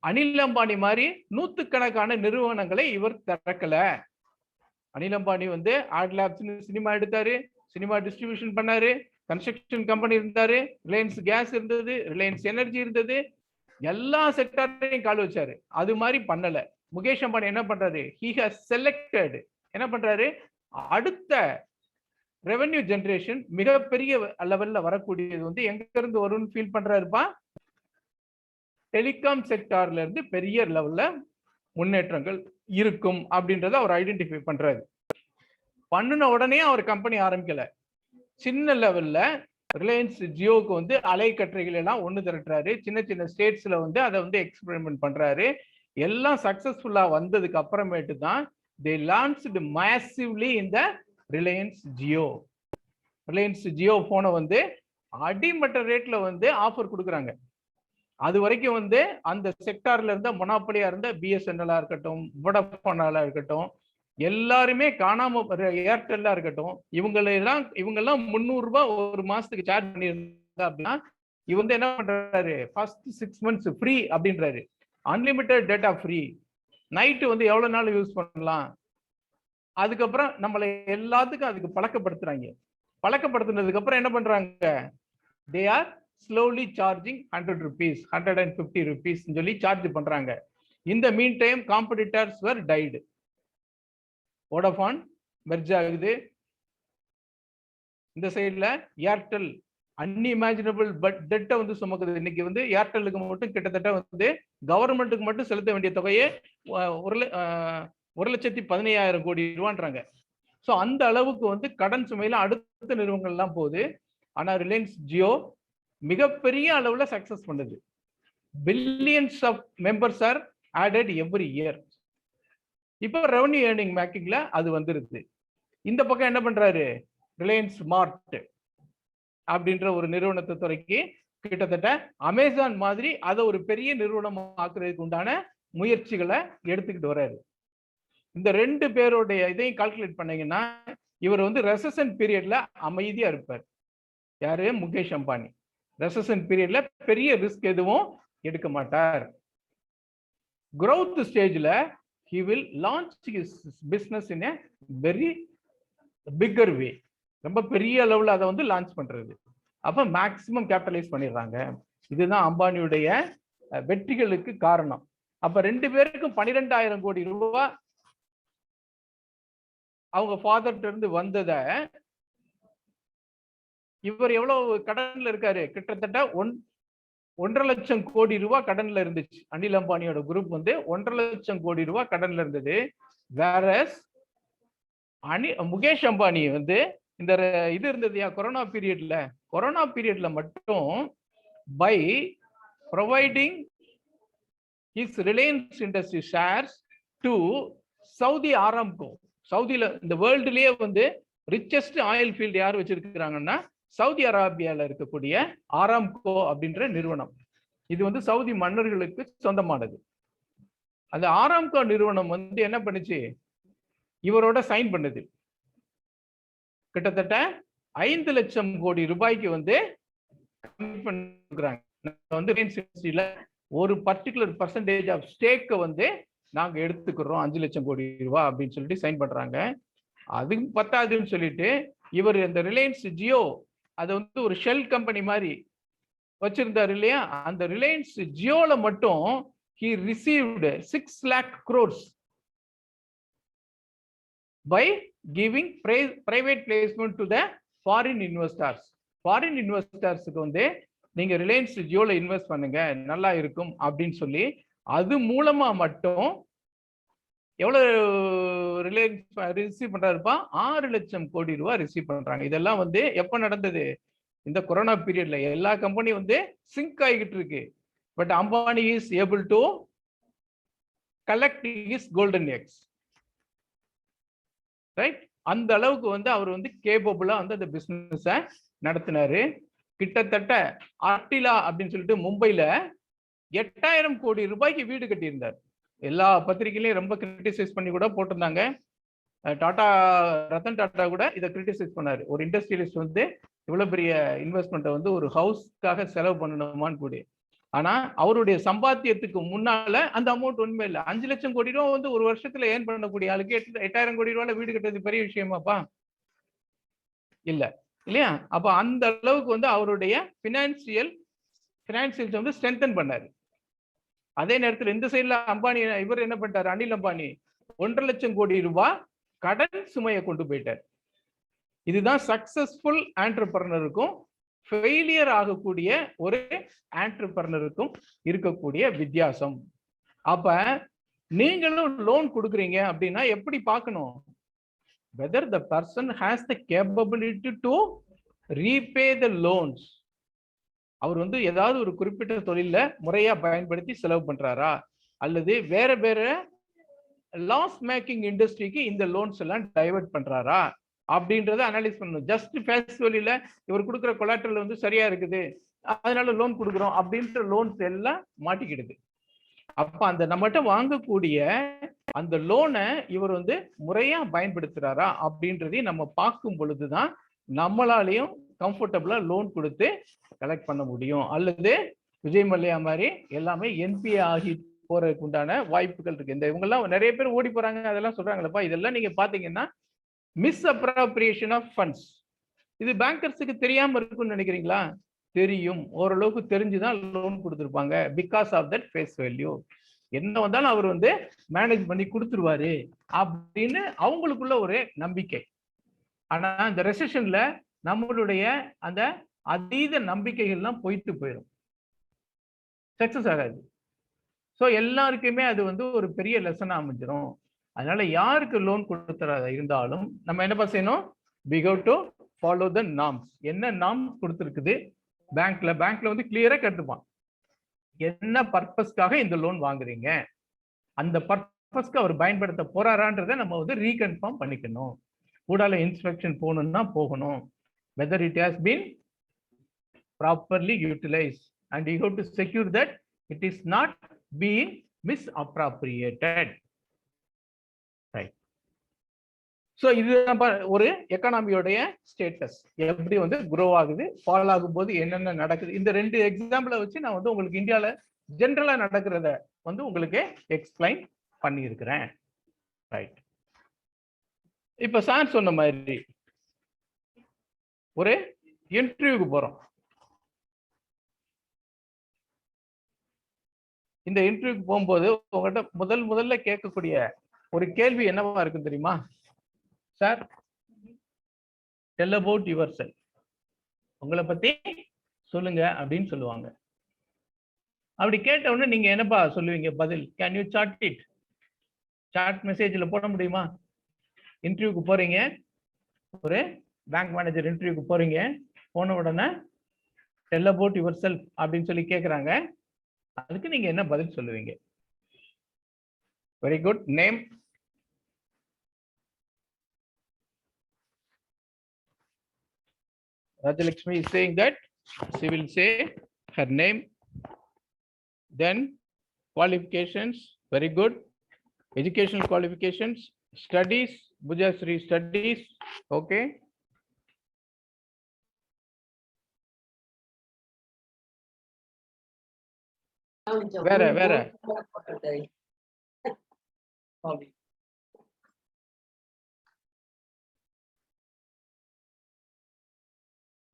அனில் அம்பானி மாதிரி நூத்துக்கணக்கான நிறுவனங்களை இவர் திறக்கல. அனில் அம்பானி வந்து ஆட் லேப்ஸ் சினிமா எடுத்தாரு, சினிமா டிஸ்ட்ரிபியூஷன் பண்ணாரு, கன்ஸ்ட்ரக்ஷன் கம்பெனி இருந்தாரு, ரிலையன்ஸ் கேஸ் இருந்தது, ரிலையன்ஸ் எனர்ஜி இருந்தது, எல்லா செக்டாரையும் கால் வச்சாரு. அது மாதிரி பண்ணல. முகேஷ் அம்பானி என்ன பண்றாரு, ஹி ஹஸ் செலக்டட், என்ன பண்றாரு, அடுத்த ரெவென்யூ ஜெனரேஷன் மிகப்பெரிய லெவல்ல வரக்கூடியது வந்து எங்க இருந்து வரும்னு ஃபீல் பண்றாருப்பா, டெலிகாம் செக்டார்ல இருந்து பெரிய லெவல்ல முன்னேற்றங்கள் இருக்கும் அப்படின்றத அவர் ஐடென்டிஃபை பண்றாரு. பண்ணுன உடனே அவர் கம்பெனி ஆரம்பிக்கல, சின்ன லெவல்ல ரிலையன்ஸ் ஜியோக்கு வந்து அலைக்கற்றைகள் எல்லாம் ஒண்ணு திரட்டுறாரு, சின்ன சின்ன ஸ்டேட்ஸ்ல வந்து அதை வந்து எக்ஸ்பெரிமெண்ட் பண்றாரு. எல்லாம் சக்சஸ்ஃபுல்லா வந்ததுக்கு அப்புறமேட்டு தான் they launched massively in the Reliance Jio. Reliance Jio போனை வந்து அடிமட்ட ரேட்ல வந்து ஆஃபர் கொடுக்குறாங்க. அது வரைக்கும் வந்து அந்த செக்டார்ல இருந்த மொனாப்பலியா இருந்த பிஎஸ்என்எல்லா இருக்கட்டும், வோடாஃபோனா இருக்கட்டும், எல்லாருமே காணாம, ஏர்டெல்லா இருக்கட்டும், இவங்கெல்லாம் 300 ரூபாய் ஒரு மாசத்துக்கு சார்ஜ் பண்ணியிருந்தா அப்படின்னா இவங்க வந்து என்ன பண்றாரு, ஃபர்ஸ்ட் 6 months ஃப்ரீ அப்படின்றாரு, அன்லிமிட்டெட் டேட்டா ஃப்ரீ, நைட்டு வந்து எவ்வளவு நாள் யூஸ் பண்ணலாம். அதுக்கப்புறம் நம்மளை எல்லாத்துக்கும் அதுக்கு பழக்கப்படுத்துறாங்க. பழக்கப்படுத்தினதுக்கு அப்புறம் என்ன பண்றாங்க, they are slowly charging 100 rupees 150 rupees சொல்லி சார்ஜ் பண்றாங்க. இந்த மீன் டைம் காம்படிட்டர்ஸ் வர் டைடு. வோடாஃபோன் மெர்ஜ் ஆகுது, இந்த சைட்ல ஏர்டெல் அன்இமேஜினபிள் பட் டெட்டை வந்து சுமக்குது. இன்னைக்கு வந்து ஏர்டெல்லுக்கு மட்டும் கிட்டத்தட்ட வந்து கவர்மெண்ட்டுக்கு மட்டும் செலுத்த வேண்டிய தொகையே 1,15,000 கோடி ரூபான்றாங்க. ஸோ அந்த அளவுக்கு வந்து கடன் சுமையில அடுத்த நிறுவனங்கள்லாம் போகுது. ஆனா ரிலையன்ஸ் ஜியோ மிகப்பெரிய அளவுல சக்சஸ் பண்ணுது. Billions of members are added every year. இப்போ ரெவன்யூ ஏர்னிங் மேக்கிங்ல அது வந்துருது. இந்த பக்கம் என்ன பண்றாரு, ரிலையன்ஸ் ஸ்மார்ட் அப்படின்ற ஒரு நிறுவனத்தை துறைக்கு கிட்டத்தட்ட அமேசான் மாதிரி அதை ஒரு பெரிய நிறுவனம் ஆக்குறதுக்கு உண்டான முயற்சிகளை எடுத்துக்கிட்டு வர்றாரு. இந்த 2 பேருடைய இதையும் கால்குலேட் பண்ணீங்கன்னா இவர் வந்து ரெசஷன் பீரியட்ல அமைதியா இருப்பார். யாரு, முகேஷ் அம்பானி. ரெசஷன் பீரியட்ல பெரிய ரிஸ்க் எதுவும் எடுக்க மாட்டார். growth ஸ்டேஜ்ல he will launch his business in a very bigger way, ரொம்ப பெரிய அளவுல அதை வந்து லான்ச் பண்றது. அப்ப மேக்சிமம் கேபிட்டலைஸ் பண்ணிடுறாங்க. இதுதான் அம்பானியுடைய வெற்றிகளுக்கு காரணம். அப்ப 2 பேருக்கும் 12,000 கோடி ரூபாய் அவங்க ஃபாதர்ட்ட இருந்து வந்தத இவர் எவ்வளவு கடன்ல இருக்காரு? கிட்டத்தட்ட 1.5 லட்சம் கோடி ரூபாய் கடன்ல இருந்துச்சு. அனில் அம்பானியோட குரூப் வந்து 1.5 லட்சம் கோடி ரூபாய் கடன்ல இருந்தது. வேற முகேஷ் அம்பானி வந்து இந்த இது இருந்தது கொரோனா பீரியட்ல மட்டும் by providing his Reliance Industry shares to Saudi Aramco. சவுதியில இந்த வேர்ல்டுலயே வந்து ரிச்சஸ்ட் ஆயில் ஃபீல்டு யார் வச்சிருக்கிறாங்கன்னா சவுதி அரேபியால இருக்கக்கூடிய ஆராம்கோ அப்படின்ற நிறுவனம். இது வந்து சவுதி மன்னர்களுக்கு சொந்தமானது. அந்த ஆராம்கோ நிறுவனம் வந்து என்ன பண்ணுச்சு, இவரோட சைன் பண்ணுது. கிட்டத்தட்ட 5 லட்சம் கோடி ரூபாய்க்கு வந்து ஒரு பர்டிகுலர் பர்சன்டேஜ் ஆஃப் ஸ்டேக்கை வந்து நாங்க எடுத்துக்கிறோம் 5 லட்சம் கோடி ரூபாய் அப்படின்னு சொல்லிட்டு சைன் பண்றாங்க. அதுக்கு பத்தாதுன்னு சொல்லிட்டு இவர் இந்த ரிலையன்ஸ் ஜியோ அதை வந்து ஒரு ஷெல் கம்பெனி மாதிரி வச்சிருந்தாரு இல்லையா, அந்த ரிலையன்ஸ் ஜியோல மட்டும் he received 6 lakh crores by giving private placement to the foreign investors. Foreign இன்வெஸ்டர்ஸுக்கு வந்து நீங்க ரிலையன்ஸ் ஜியோல இன்வெஸ்ட் பண்ணுங்க நல்லா இருக்கும் அப்படின்னு சொல்லி அது மூலமா மட்டும் எவ்வளவு ரிலையன்ஸ் ரிசீவ் பண்றாருப்பா, 6 லட்சம் கோடி ரூபாய் ரிசீவ் பண்றாங்க. இதெல்லாம் வந்து எப்ப நடந்தது? இந்த கொரோனா பீரியட்ல. எல்லா கம்பெனி வந்து சிங்க் ஆகிட்டு இருக்கு. But Ambani is able to collect his golden X, right? அந்த அளவுக்கு வந்து அவர் வந்து கேபபிளா வந்து அந்த பிசினஸ நடத்தினாரு. கிட்டத்தட்ட அட்டிலா அப்படின்னு சொல்லிட்டு மும்பைல 8,000 கோடி ரூபாய்க்கு வீடு கட்டியிருந்தார். எல்லா பத்திரிகையிலையும் ரொம்ப கிரிட்டிசைஸ் பண்ணி கூட போட்டிருந்தாங்க. டாடா, ரத்தன் டாடா கூட இதை கிரிட்டிசைஸ் பண்ணாரு. ஒரு இண்டஸ்ட்ரியலிஸ்ட் வந்து இவ்வளவு பெரிய இன்வெஸ்ட்மெண்ட்டை வந்து ஒரு ஹவுஸ்க்காக செலவு பண்ணணுமான்னு கூட. ஆனா அவருடைய சம்பாத்தியத்துக்கு முன்னால அந்த அமௌண்ட் உண்மை இல்லை. 5 லட்சம் கோடி ரூபாய் வந்து ஒரு வருஷத்துல ஏர்ன் பண்ணக்கூடிய ஆளுக்கு 8,000 கோடி ரூபாயில வீடு கட்டுறது பெரிய விஷயமாப்பா இல்ல, இல்லையா? அப்ப அந்த அளவுக்கு வந்து அவருடைய பினான்சியல் வந்து ஸ்ட்ரென்தன் பண்ணாரு. அதே நேரத்தில் இந்த சைட்ல அம்பானி இவர் என்ன பண்ணிட்டாரு, அனில் அம்பானி 1.5 லட்சம் கோடி ரூபாய் கடன் சுமையை கொண்டு போயிட்டார். இதுதான் சக்சஸ்ஃபுல் ஆண்டர்பிரனருக்கும் ஃபெயிலியர் ஆகக்கூடிய ஒரு ஆண்டர்பிரனருக்கும் இருக்கக்கூடிய வித்தியாசம். அப்ப நீங்களும் லோன் கொடுக்குறீங்க அப்படின்னா எப்படி பார்க்கணும்? whether the person has the capability to repay the loans. அவர் வந்து ஏதாவது ஒரு குறிப்பிட்ட தொழில முறையா பயன்படுத்தி செலவு பண்றாரா, அல்லது வேற வேற லாஸ் மேக்கிங் இண்டஸ்ட்ரிக்கு இந்த லோன்ஸ் எல்லாம் டைவர்ட் பண்றாரா அப்படின்றத அனலைஸ் பண்ணணும். ஜஸ்ட் ஃபேஸ் வேல்யூல இவர் கொடுக்குற கொலாட்ரல் வந்து சரியா இருக்குது அதனால லோன் கொடுக்குறோம் அப்படின்ற லோன்ஸ் எல்லாம் மாட்டிக்கிடுது. அப்ப அந்த நம்மகிட்ட வாங்கக்கூடிய அந்த லோனை இவர் வந்து முறையா பயன்படுத்துறாரா அப்படின்றதையும் நம்ம பார்க்கும் பொழுதுதான் நம்மளாலையும் கம்ஃபர்டபுளா லோன் கொடுத்து கலெக்ட் பண்ண முடியும். அல்லது விஜய் மல்லையா மாதிரி எல்லாமே என்பிஏ ஆகி போறதுக்கு உண்டான வாய்ப்புகள் இருக்கு. இந்த இவங்கெல்லாம் நிறைய பேர் ஓடி போறாங்க அதெல்லாம் சொல்றாங்களப்பா, இதெல்லாம் நீங்க பாத்தீங்கன்னா மிஸ் அப்ராப்ரியேஷன் ஆஃப் ஃபண்ட்ஸ். இது பேங்கர்ஸுக்கு தெரியாம இருக்குன்னு நினைக்கிறீங்களா? தெரியும், ஓரளவுக்கு தெரிஞ்சுதான் லோன் கொடுத்துருப்பாங்க. Because of that face value என்ன வந்தாலும் அவர் வந்து மேனேஜ் பண்ணி கொடுத்துருவாரு அப்படின்னு அவங்களுக்குள்ள ஒரு நம்பிக்கை. ஆனா இந்த ரெசெஷன்ல நம்மளுடைய அந்த அதீத நம்பிக்கைகள்லாம் போயிட்டு போயிடும், சக்சஸ் ஆகாது. ஸோ எல்லாருக்குமே அது வந்து ஒரு பெரிய லெசனா அமைஞ்சிடும். அதனால யாருக்கு லோன் கொடுத்துறதா இருந்தாலும் நம்ம என்னப்பா செய்யணும்? we have to follow the norms. என்ன நார்ம்ஸ் கொடுத்துருக்குது பேங்க்ல வந்து கிளியரா கேட்டுப்பான், என்ன பர்பஸ்க்காக இந்த லோன் வாங்குறீங்க, அந்த பர்பஸ்க்கு அவர் பயன்படுத்த போறாரான்றதை நம்ம வந்து ரீகன்ஃபார்ம் பண்ணிக்கணும். கூடால இன்ஸ்பெக்ஷன் போகணும்னா போகணும். whether it has been properly utilized and you have to secure that it is not being misappropriated. Right. So இது ஒரு எக்கானமியோடைய ஸ்டேட்டஸ் எப்படி வந்து க்ரோ ஆகுது, ஃபால் ஆகும் போது என்னென்ன நடக்குது. இந்த 2 எக்ஸாம்பிளை வச்சு நான் வந்து உங்களுக்கு இந்தியால ஜென்ரலா நடக்கிறத வந்து உங்களுக்கு எக்ஸ்பிளைன் பண்ணியிருக்கிறேன். ரைட். இப்ப சார் சொன்ன மாதிரி ஒரு இன்டர்வியூக்கு போறோம். இந்த இன்டர்வியூக்கு போகும்போது உங்கள்கிட்ட முதல்ல கேட்கக்கூடிய ஒரு கேள்வி என்னவா இருக்கும் தெரியுமா? Sir, tell about your self, உங்களை பத்தி சொல்லுங்க அப்படின்னு சொல்லுவாங்க. அப்படி கேட்ட உடனே நீங்க என்னப்பா சொல்லுவீங்க பதில்? Can you chat it? Chat மெசேஜ்ல போட முடியுமா? இன்டர்வியூக்கு போறீங்க, ஒரு பேங்க் மேனேஜர் இன்டர்வியூக்கு போறீங்க, போன உடனே டெல் அபவுட் யுவர் செல்ஃப் அப்படின்னு சொல்லி கேட்குறாங்க. அதுக்கு நீங்க என்ன பதில் சொல்லுவீங்க? Very good. Name. Rajalakshmi is saying that she will say her name, then qualifications. Very good. Educational qualifications, studies. Bujasri, studies. Okay. Where?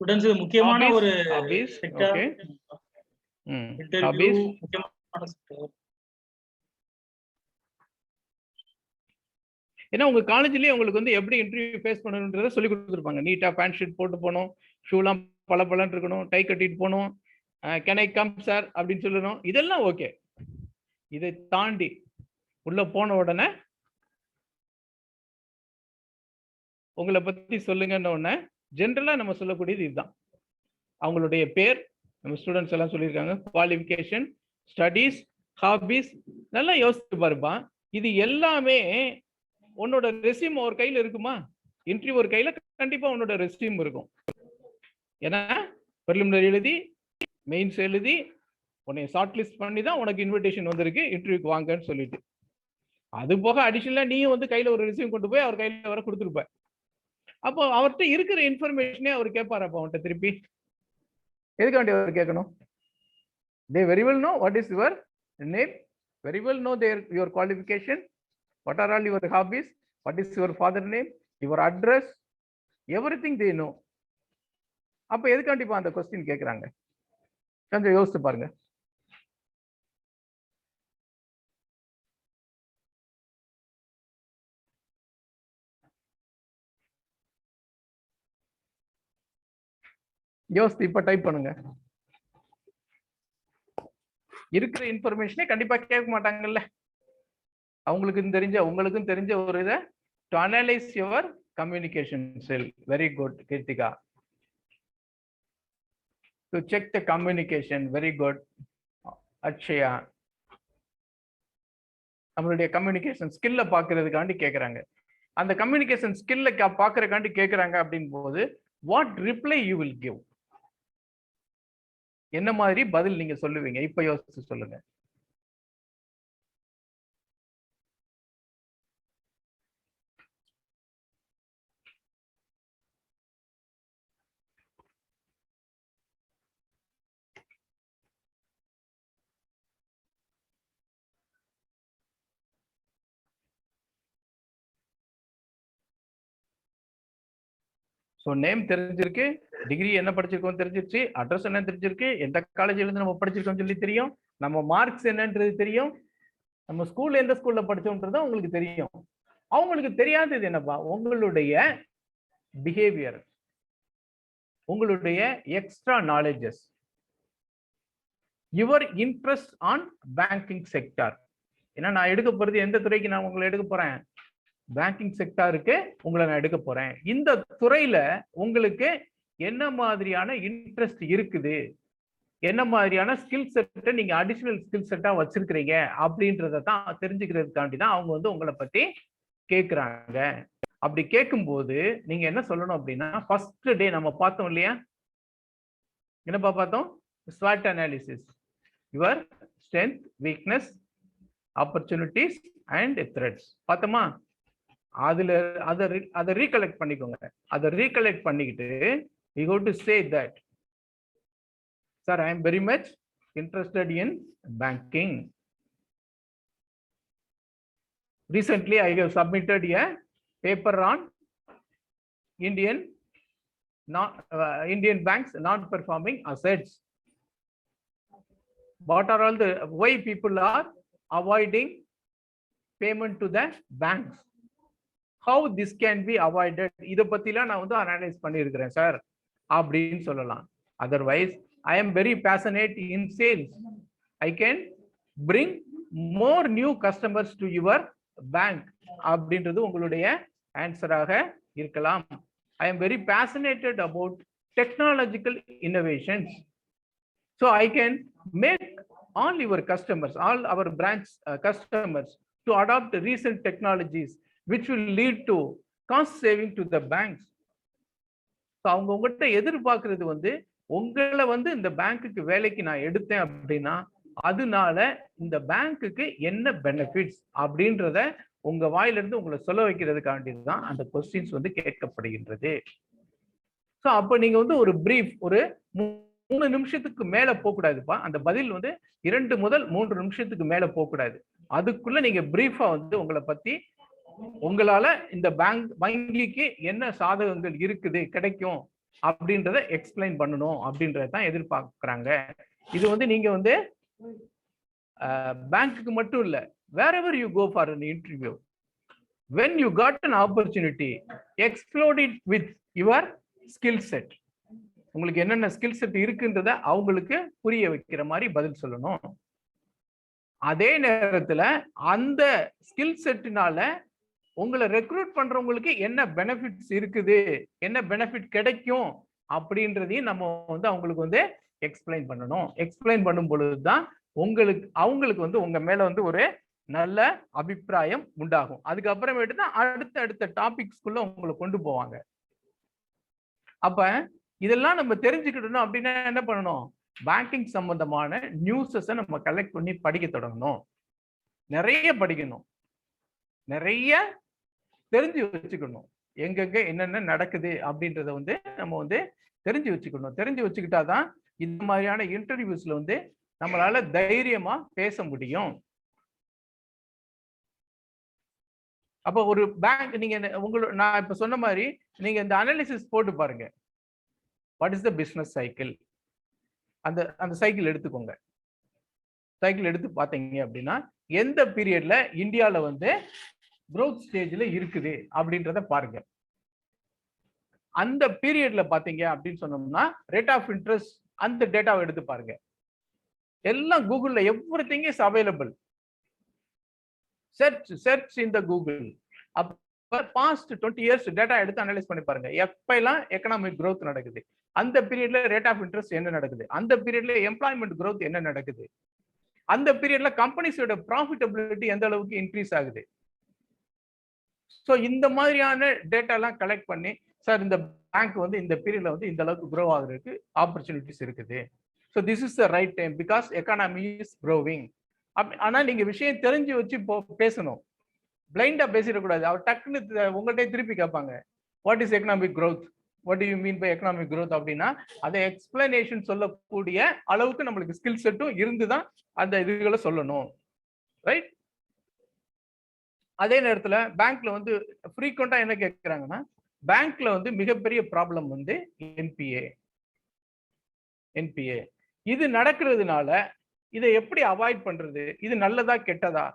ஸ்டூடண்ட்ஸ்க்கு முக்கியமான ஒரு hobbies. sector. Okay. Interview Hobbies. முக்கியமான sector. ஏன்னா உங்க காலேஜ்லயே உங்களுக்கு வந்து எப்படி இன்டர்வியூ ஃபேஸ் பண்ணணுன்றதை சொல்லி கொடுத்துருப்பாங்க. நீட்டா பேண்ட் ஷர்ட் போட்டு போகணும், ஷூலாம் பளபளன்னு இருக்கணும், டை கட்டிட்டு போகணும், கேன் ஐ கம் சார் அப்படின்னு சொல்லணும். இதெல்லாம் ஓகே. இதை தாண்டி உள்ள போன உடனே உங்களை பத்தி சொல்லுங்கன்ன உடனே ஜென்ரலா நம்ம சொல்லக்கூடியது இதுதான். அவங்களுடைய பேர் நம்ம ஸ்டூடெண்ட்ஸ் எல்லாம் சொல்லியிருக்காங்க, குவாலிஃபிகேஷன், ஸ்டடீஸ், ஹாபிஸ். நல்லா யோசிச்சு பாருப்பா. இது எல்லாமே உன்னோட ரெஸ்யூம் ஒரு கையில இருக்குமா? இன்டர்வியூ ஒரு கையில கண்டிப்பா உன்னோட ரெஸ்யூம் இருக்கும். ஏன்னா பிரிலிமினரி எழுதி, மெயின்ஸ் எழுதி, உன்னை ஷார்ட் லிஸ்ட் பண்ணி தான் உனக்கு இன்விடேஷன் வந்திருக்கு இன்டர்வியூக்கு வாங்கன்னு சொல்லிட்டு. அது போக அடிஷனலா நீயும் வந்து கையில ஒரு ரெஸ்யூம் கொண்டு போய் அவர் கையில வர கொடுத்துருப்ப. அப்போ அவர்கிட்ட இருக்கிற இன்ஃபர்மேஷனே அவர் கேட்பாரு. அப்போ அவன்கிட்ட திருப்பி எதுக்காண்டி அவர் கேட்கணும்? they very well know what is your name, very well know your qualification, what are all your hobbies, what is your father name, your address, everything they know. அப்ப எதுக்காண்டி அந்த கொஸ்டின் கேட்கறாங்க? கொஞ்சம் யோசிச்சு பாருங்க. யோசித்து இப்ப டைப் பண்ணுங்க. இருக்கிற இன்ஃபர்மேஷனே கண்டிப்பா கேட்க மாட்டாங்கல்ல. அவங்களுக்கும் தெரிஞ்ச உங்களுக்கும் தெரிஞ்ச ஒரு இதை to analyse your communication skill. Very good Keerthika. To check the communication. Very good Akshaya. நம்மளுடைய கம்யூனிகேஷன் ஸ்கில்ல பாக்குறதுக்காண்டி கேட்கறாங்க. அந்த கம்யூனிகேஷன் ஸ்கில்ல பாக்குறதுக்காண்டி கேட்கறாங்க அப்படின் போது what reply you will give? என்ன மாதிரி பதில் நீங்க சொல்லுவீங்க? இப்ப யோசிச்சு சொல்லுங்க. ஸோ நேம் தெரிஞ்சிருக்கு, டிகிரி என்ன படிச்சிருக்கோம் தெரிஞ்சிருச்சு, அட்ரஸ் என்ன தெரிஞ்சிருக்கு, எந்த காலேஜ்ல இருந்து நம்ம படிச்சிருக்கோம் சொல்லி தெரியும், நம்ம மார்க்ஸ் என்னன்றது தெரியும், நம்ம ஸ்கூல்ல எந்த ஸ்கூல்ல படிச்சோம்ன்றது உங்களுக்கு தெரியும். அவங்களுக்கு தெரியாதது என்னப்பா? உங்களுடைய பிஹேவியர், உங்களுடைய extra knowledges, your interest on banking sector. ஏன்னா நான் எடுக்க போறது எந்த துறைக்கு நான் உங்களை எடுக்க போறேன்? பேங்கிங் செக்டாருக்கு உங்களை நான் எடுக்க போறேன். இந்த துறையில உங்களுக்கு என்ன மாதிரியான இன்ட்ரெஸ்ட் இருக்குது, என்ன மாதிரியான ஸ்கில் செட்டை நீங்க அடிஷனல் ஸ்கில் செட்டா வச்சிருக்கிறீங்க அப்படின்றத தான் தெரிஞ்சுக்கிறதுக்காண்டி தான் அவங்க வந்து உங்களை பத்தி கேட்குறாங்க. அப்படி கேட்கும்போது நீங்க என்ன சொல்லணும் அப்படின்னா, ஃபர்ஸ்ட் டே நம்ம பார்த்தோம் இல்லையா, என்னப்பா பார்த்தோம்? ஸ்வாட் analysis, your strength, weakness, opportunities and threats பார்த்தோமா? அதுல அதை ரீகலெக்ட் பண்ணிக்கோங்க. அதை ரீகலெக்ட் பண்ணிக்கிட்டு you go to say that sir I am very much interested in banking. Recently I have submitted a paper on Indian banks not performing assets. What are all the why people are avoiding payment to the banks? How this can be avoided? இத பத்திலாம் நான் வந்து analyse பண்ணியிருக்கிறேன் sir அப்படின்னு சொல்லலாம். Otherwise, I am very passionate in sales. I can bring more new customers to your bank. அப்படின்றது உங்களுடைய ஆன்சராக இருக்கலாம். I am very passionate about technological innovations. So I can make all your customers, all our branch customers to adopt recent technologies which will lead to cost saving to the banks. So அவங்க உங்ககிட்ட எதிர்பார்க்கிறது வந்து உங்களை வந்து இந்த பேங்க்குக்கு வேலைக்கு நான் எடுத்தேன் அப்படின்னா அதனால இந்த பேங்க்குக்கு என்ன பெனிஃபிட்ஸ் அப்படின்றத உங்க வாயிலிருந்து உங்களை சொல்ல வைக்கிறதுக்காண்டி தான் அந்த கொஸ்டின்ஸ் வந்து கேட்கப்படுகின்றது. ஸோ அப்போ நீங்க வந்து ஒரு பிரீஃப் ஒரு 3 நிமிஷத்துக்கு மேல போகக்கூடாதுப்பா. அந்த பதில் வந்து 2 முதல் 3 நிமிஷத்துக்கு மேல போகக்கூடாது. அதுக்குள்ள நீங்க பிரீஃபா வந்து உங்களை பத்தி உங்களால இந்த வங்கிக்கு என்ன சாதகங்கள் இருக்குது கிடைக்கும் அப்படின்றத எக்ஸ்பிளைன் பண்ணணும் அப்படின்றதான் எதிர்பார்க்கிறாங்க. இது வந்து நீங்க வந்து பேங்க்குக்கு மட்டும் இல்ல, wherever you go for an interview, when you got an opportunity, explode it with your skill set. உங்களுக்கு என்னென்ன ஸ்கில் செட் இருக்குன்றத அவங்களுக்கு புரிய வைக்கிற மாதிரி பதில் சொல்லணும். அதே நேரத்துல அந்த ஸ்கில் செட்டினால உங்களை ரெக்ரூட் பண்றவங்களுக்கு என்ன பெனிஃபிட்ஸ் இருக்குது, என்ன பெனிஃபிட் கிடைக்கும் அப்படின்றதையும் நம்ம வந்து அவங்களுக்கு வந்து எக்ஸ்பிளைன் பண்ணணும். எக்ஸ்பிளைன் பண்ணும் பொழுதுதான் அவங்களுக்கு வந்து உங்க மேல வந்து ஒரு நல்ல அபிப்பிராயம் உண்டாகும். அதுக்கப்புறமேட்டு தான் அடுத்த டாபிக்ஸ்குள்ள உங்களை கொண்டு போவாங்க. அப்ப இதெல்லாம் நம்ம தெரிஞ்சுக்கிட்டணும் அப்படின்னா என்ன பண்ணணும்? பேங்கிங் சம்பந்தமான நியூஸஸை நம்ம கலெக்ட் பண்ணி படிக்க தொடங்கணும். நிறைய படிக்கணும், நிறைய தெரிஞ்சு வச்சுக்கணும். எங்கெங்க என்னென்ன நடக்குது அப்படின்றத வந்து நம்ம வந்து தெரிஞ்சு வச்சுக்கணும். தெரிஞ்சு வச்சுக்கிட்டாதான் இந்த மாதிரியான இன்டர்வியூஸ்ல வந்து நம்மளால தைரியமா பேச முடியும். அப்போ ஒரு பேங்க் நீங்க நான் இப்ப சொன்ன மாதிரி நீங்க இந்த அனாலிசிஸ் போட்டு பாருங்க. What is the business cycle? அந்த சைக்கிள் எடுத்துக்கோங்க. சைக்கிள் எடுத்து பார்த்தீங்க அப்படின்னா எந்த பீரியட்ல இந்தியாவில் வந்து growth ஸ்டேஜ்ல இருக்குது அப்படின்றத பாருங்க. அந்த பீரியட்ல பாத்தீங்க அப்படின்னு சொன்னோம்னா ரேட் ஆஃப் இன்ட்ரெஸ்ட் அந்த டேட்டாவை எடுத்து பாருங்க. எல்லாம் கூகுள்ல everything is available. Search in the Google. அப்ப பாஸ்ட் 20 இயர்ஸ் டேட்டா எடுத்து அனலைஸ் பண்ணி பாருங்க. எப்பெல்லாம் எக்கனாமிக் growth நடக்குது, அந்த பீரியட்ல ரேட் ஆஃப் இன்ட்ரெஸ்ட் என்ன நடக்குது, அந்த பீரியட்ல எம்ப்ளாய்மெண்ட் growth என்ன நடக்குது, அந்த பீரியட்ல கம்பெனிஸோட ப்ராஃபிட்டபிலிட்டி எந்த அளவுக்கு இன்க்ரீஸ் ஆகுது. ஸோ இந்த மாதிரியான டேட்டா எல்லாம் கலெக்ட் பண்ணி சார் இந்த பேங்க் வந்து இந்த பீரியட்ல வந்து இந்த அளவுக்கு க்ரோ ஆகுறதுக்கு ஆப்பர்ச்சுனிட்டிஸ் இருக்குது. So this is the right time because economy is growing. ஆனா நீங்க விஷயம் தெரிஞ்சு வச்சு பேசணும். பிளைண்டா பேசிடக்கூடாது. அவர் டக்குன்னு உங்கள்கிட்ட திருப்பி கேட்பாங்க what is economic growth, what do you mean by economic growth அப்படின்னா அதை எக்ஸ்பிளனேஷன் சொல்லக்கூடிய அளவுக்கு நம்மளுக்கு ஸ்கில் செட்டும் இருந்துதான் அந்த இதுகளை சொல்லணும். ரைட்? அதே நேரத்துல பேங்க்ல வந்து ஃப்ரீக்வெண்டா என்ன கேட்கிறாங்கன்னா பேங்க்ல வந்து மிகப்பெரிய ப்ராப்ளம் வந்து என்பிஏ. இது நடக்கிறதுனால இதை எப்படி அவாய்ட் பண்றது, இது நல்லதா கெட்டதா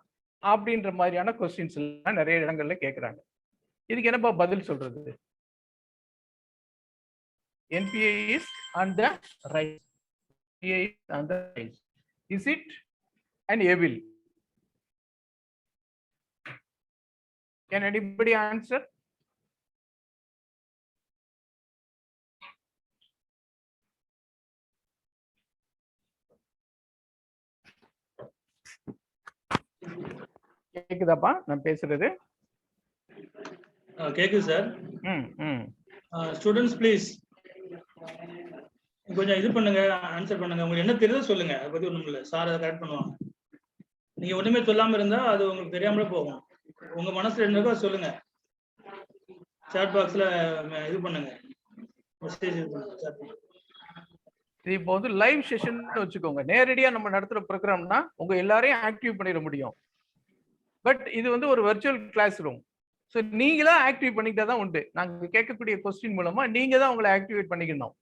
அப்படின்ற மாதிரியான கொஸ்டின்ஸ் எல்லாம் நிறைய இடங்கள்ல கேட்கிறாங்க. இதுக்கு என்னப்பா பதில் சொல்றது? NBA is on the rise. Is it an evil? Can anybody answer? கேக்குதாப்பா நான் பேசுறது? கேக்குது சார். ஸ்டூடெண்ட்ஸ் ப்ளீஸ் கொஞ்சம் இது பண்ணுங்க, ஆன்சர் பண்ணுங்க. உங்களுக்கு என்ன தெரியுதோ சொல்லுங்க. அதை பத்தி ஒண்ணும் இல்லை, சார் அதை கரெக்ட் பண்ணுவாங்க. நீங்க ஒண்ணுமே சொல்லாம இருந்தா அது உங்களுக்கு தெரியாமலே போகும். உங்க மனசுல என்ன இருக்கோ சொல்லுங்க. சாட் பாக்ஸ்ல இது பண்ணுங்க, மெசேஜ் இது பண்ணுங்க. இப்போ வந்து லைவ் செஷன் வச்சுக்கோங்க. நேரடியா நம்ம நடத்துற ப்ரோக்ராம்னா உங்க எல்லாரையும் ஆக்டிவ் பண்ணிட முடியும். பட் இது வந்து ஒரு வெர்ச்சுவல் கிளாஸ் ரூம். ஸோ நீங்களா ஆக்டிவேட் பண்ணிக்கிட்டா தான் உண்டு. நாங்க கேட்கக்கூடிய கொஸ்டின் மூலமா நீங்க தான் உங்களை ஆக்டிவேட் பண்ணிக்கணும்.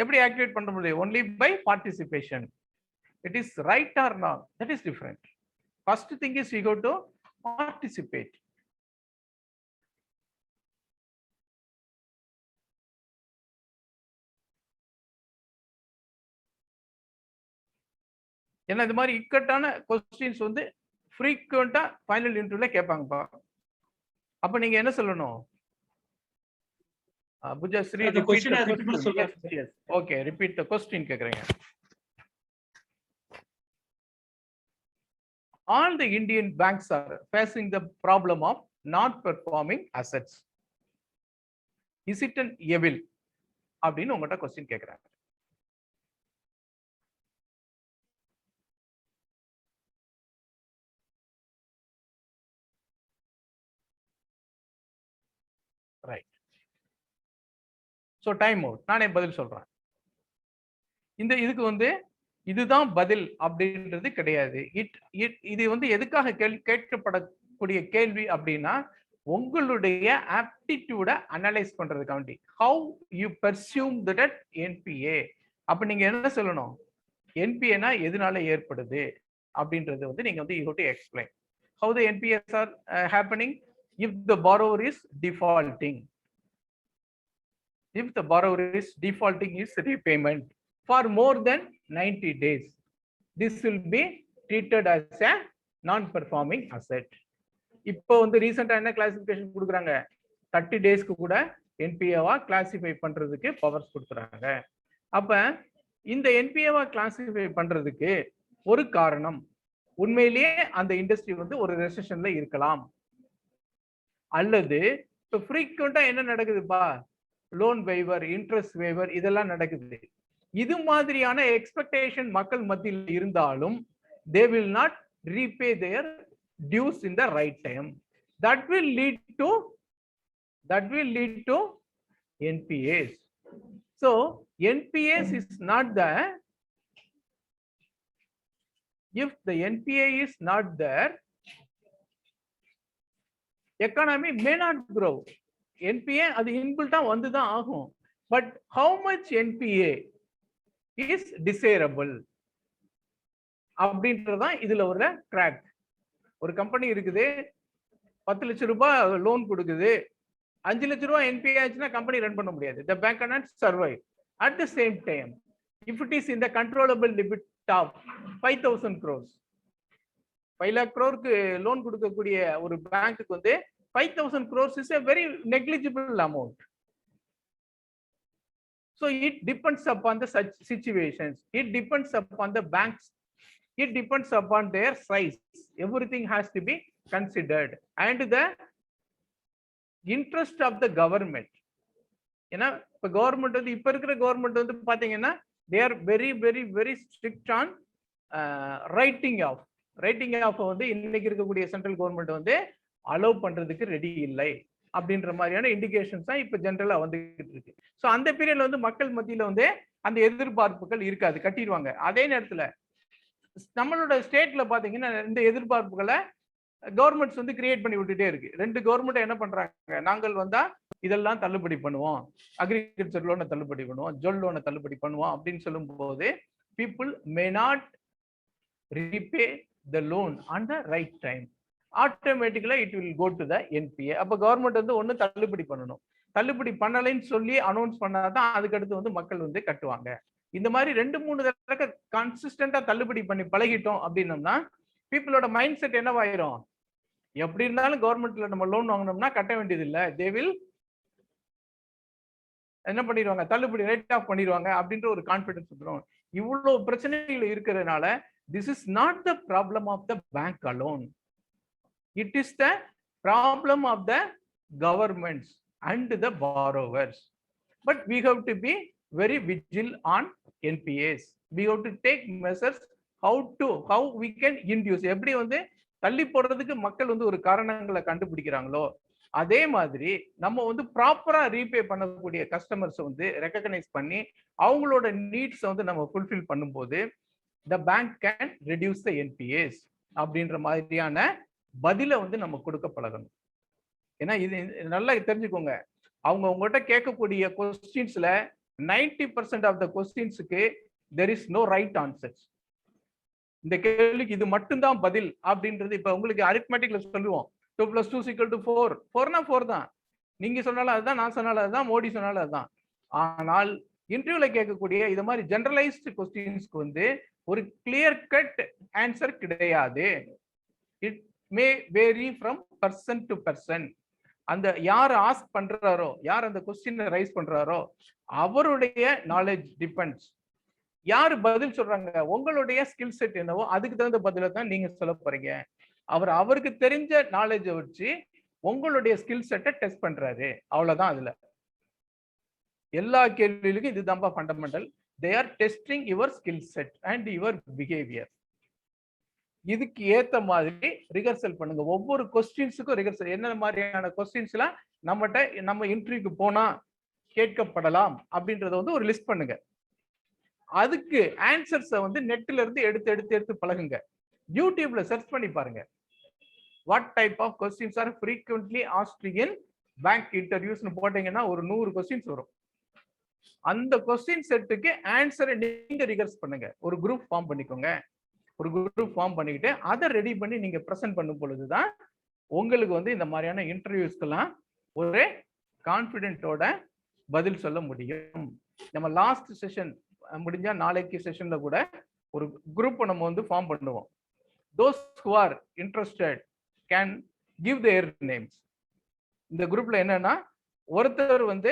எப்படி ஆக்டிவேட் பண்ண முடியும்? Only by participation. It is right or not, that is different. First thing is you go to participate. ஏன்னா இது மாதிரி இக்கட்டான கொஸ்டின்ஸ் வந்து ஃப்ரீக்வெண்டா ஃபைனல் இன்டர்வியூல கேட்பாங்கப்பா. அப்ப நீங்க என்ன சொல்லணும்? Bujasri, the question repeat as the it was question. Yes, yes. Okay, repeat the question கேக்குறேங்க. All the Indian banks are facing the problem of not performing assets. Is it an evil? அப்படின்னு உங்கள்கிட்ட question கேக்குறாங்க. Right. So time out. நானே பதில் சொல்றேன். இதுக்கு வந்து இதுதான் பதில் அப்படின்றது கிடையாது. இது வந்து எதுக்காக கேட்கப்படக்கூடிய கேள்வி அப்படின்னா, உங்களுடைய ஆப்டிடியூட அனலைஸ் பண்றதுக்காண்டி. How you pursue that NBA. அப்ப நீங்க என்ன சொல்லணும்? என்பிஏனா எதனால ஏற்படுது அப்படின்றது வந்து நீங்க வந்து you have to explain. How the NPS are happening if the borrower is defaulting. If the borrower is defaulting his repayment for more than 90 days, this will be treated as a non-performing asset. இப்போ வந்து ரீசெண்டா என்ன classification கொடுக்குறாங்க? 30 டேஸ்க்கு கூட என்பிஏவா classify பண்றதுக்கு powers கொடுக்குறாங்க. அப்ப இந்த என்பிஏவா கிளாசிஃபை பண்றதுக்கு ஒரு காரணம், உண்மையிலேயே அந்த இண்டஸ்ட்ரி வந்து ஒரு ரெசெஷன்ல இருக்கலாம், அல்லது இப்போ ஃப்ரீக்வெண்டா என்ன நடக்குதுப்பா, லோன் வேவர், இன்ட்ரெஸ்ட் வேவர் இதெல்லாம் நடக்குது. இது மாதிரியான எக்ஸ்பெக்டேஷன் மக்கள் மத்தியில் இருந்தாலும் they will not repay their dues in the right time. That will lead to NPAs. So NPAs is not the, if the NPA is not there, economy may not grow. NPA அது இன்பில்ட்டா வந்துதான் ஆகும். But how much NPA is desirable அப்படின்றதான் இதுல ஒரு track. ஒரு company இருக்குது, 10 லட்சம் ரூபாய் லோன் கொடுக்குது, 5 லட்சம் ரூபாய் என்பிஏ ஆச்சுன்னா கம்பெனி ரன் பண்ண முடியாது. The bank cannot survive. At the same time, if it is in the controllable limit of 5,000 crores, 5 lakh crore loan கொடுக்கக்கூடிய ஒரு பேங்க்குக்கு வந்து 5,000 crores is a very negligible amount. So it depends upon the such situations. It depends upon the banks. It depends upon their size. Everything has to be considered. And the interest of the government. ஏன்னா இப்போ government வந்து இப்போ இருக்கிற government வந்து பாத்தீங்கன்னா they are very very very strict on writing off. Writing off வந்து இன்னைக்கு இருக்கக்கூடிய சென்ட்ரல் கவர்மெண்ட் வந்து அலோவ் பண்றதுக்கு ரெடி இல்லை அப்படின்ற மாதிரியான இண்டிகேஷன்ஸ் தான் இப்போ ஜென்ரலா வந்துகிட்டு இருக்கு. ஸோ அந்த பீரியட்ல வந்து மக்கள் மத்தியில வந்து அந்த எதிர்பார்ப்புகள் இருக்காது, கட்டிடுவாங்க. அதே நேரத்துல நம்மளோட ஸ்டேட்ல பாத்தீங்கன்னா இந்த எதிர்பார்ப்புகளை கவர்மெண்ட்ஸ் வந்து கிரியேட் பண்ணி விட்டுட்டே இருக்கு. 2 கவர்மெண்ட் என்ன பண்றாங்க, நாங்கள் வந்தா இதெல்லாம் தள்ளுபடி பண்ணுவோம், அக்ரிகல்ச்சர் லோனை தள்ளுபடி பண்ணுவோம், ஜுவல் லோனை தள்ளுபடி பண்ணுவோம் அப்படின்னு சொல்லும் போது people may not repay the loan on the right time. Automatically it will go to the NPA. அப்ப கவர்மெண்ட் வந்து ஒண்ணு தள்ளுபடி பண்ணணும், தள்ளுபடி பண்ணலைன்னு சொல்லி அனௌன்ஸ் பண்ணாதான் அதுக்கு அடுத்து வந்து மக்கள் வந்து கட்டுவாங்க. இந்த மாதிரி 2-3 தடவை கன்சிஸ்டன்டா தள்ளுபடி பண்ணி பழகிட்டோம் அப்படின்னம்னா பீப்புளோட மைண்ட் செட் என்னவாயிரும், எப்படி இருந்தாலும் கவர்மெண்ட்ல நம்ம லோன் வாங்கினோம்னா கட்ட வேண்டியது இல்லை, தே வில் என்ன பண்ணிடுவாங்க, தள்ளுபடி ரைட் ஆஃப் பண்ணிடுவாங்க அப்படின்ற ஒரு கான்பிடன்ஸ் வந்துடும். இவ்வளவு பிரச்சனைகள் இருக்கிறதுனால this is not the problem of the bank alone. It is the problem of the governments and the borrowers. But we have to be very vigilant on NPAs. We have to take measures how we can induce. எப்படி வந்து தள்ளி போடுறதுக்கு மக்கள் வந்து ஒரு காரணங்களை கண்டுபிடிக்கிறாங்களோ அதே மாதிரி நம்ம வந்து ப்ராப்பரா ரீபே பண்ணக்கூடிய கஸ்டமர்ஸ் வந்து ரெகக்னைஸ் பண்ணி அவங்களோட நீட்ஸ் வந்து நம்ம ஃபுல்ஃபில் பண்ணும்போது the bank can reduce the NPAs அப்படின்ற மாதிரியான பதிலை வந்து நம்ம கொடுக்க பழகணும். ஏன்னா இது நல்லா தெரிஞ்சுக்கோங்க, அவங்க உங்ககிட்ட கேட்கக்கூடிய கொஸ்டின்ஸ்ல 90% ஆஃப் த கொஸ்டின்ஸுக்கு there is no right answers. இந்த கேள்விக்கு இது மட்டும்தான் பதில் அப்படின்றது இப்ப உங்களுக்கு அரித்மெட்டிக்ல சொல்லுவோம் 2 + 2 = 4. 4னா 4 தான். நீங்க சொன்னாலும் அதுதான், நான் சொன்னாலும் அதுதான், மோடி சொன்னாலும் அதுதான். ஆனால் இன்டர்வியூல கேட்கக்கூடிய இது மாதிரி ஜெனரலைஸ்டு கொஸ்டின்ஸ்க்கு வந்து ஒரு கிளியர் கட் ஆன்சர் கிடையாது. It may vary from person to person. அந்த யார் ஆஸ்க் பண்றாரோ, யார் அந்த கொஸ்டினை ரைஸ் பண்றாரோ அவருடைய நாலேஜ் டிபெண்ட்ஸ். யாரு பதில் சொல்றாங்க, உங்களுடைய ஸ்கில் செட் என்னவோ அதுக்கு தகுந்த பதில தான் நீங்க சொல்ல போறீங்க. அவருக்கு தெரிஞ்ச நாலேஜை வச்சு உங்களுடைய ஸ்கில் செட்டை டெஸ்ட் பண்றாரு, அவ்வளவுதான். அதுல எல்லா கேள்விகளுக்கும் இதுதான் fundamental. They are testing your skill set and your behaviour. இதுக்கு ஏத்த மாதிரி ரிஹர்சல் பண்ணுங்க. ஒவ்வொரு கொஸ்டின்ஸுக்கும் ரிஹர்சல், என்ன மாதிரியான கொஸ்டின்ஸ்லாம் நம்ம இன்டர்வியூக்கு போனா கேட்கப்படலாம் அப்படின்றத வந்து ஒரு லிஸ்ட் பண்ணுங்க. அதுக்கு ஆன்சர்ஸை வந்து நெட்ல இருந்து எடுத்து பழகுங்க. யூடியூப்ல சர்ச் பண்ணி பாருங்க, what type of questions are frequently asked in bank இன்டர்வியூஸ்னு போட்டீங்கன்னா ஒரு 100 கொஸ்டின்ஸ் வரும். அந்த கொஸ்டின் செட்டுக்கு ஆன்சரை நீங்க ரிஹர்ஸ் பண்ணுங்க. ஒரு குரூப் ஃபார்ம் பண்ணிக்கோங்க. ஒரு குரூப் ஃபார்ம் பண்ணிக்கிட்டு அதை ரெடி பண்ணி நீங்க ப்ரெசென்ட் பண்ணும் பொழுதுதான் உங்களுக்கு வந்து இந்த மாதிரியான இன்டர்வியூஸ்க்கெல்லாம் ஒரு கான்ஃபிடென்ட்டோட பதில் சொல்ல முடியும். நம்ம லாஸ்ட் செஷன் முடிஞ்சா நாளைக்கு செஷன்ல கூட ஒரு குரூப் நம்ம வந்து ஃபார்ம் பண்ணுவோம். those who are interested can give their names. இந்த குரூப்ல என்னன்னா, ஒருத்தர் வந்து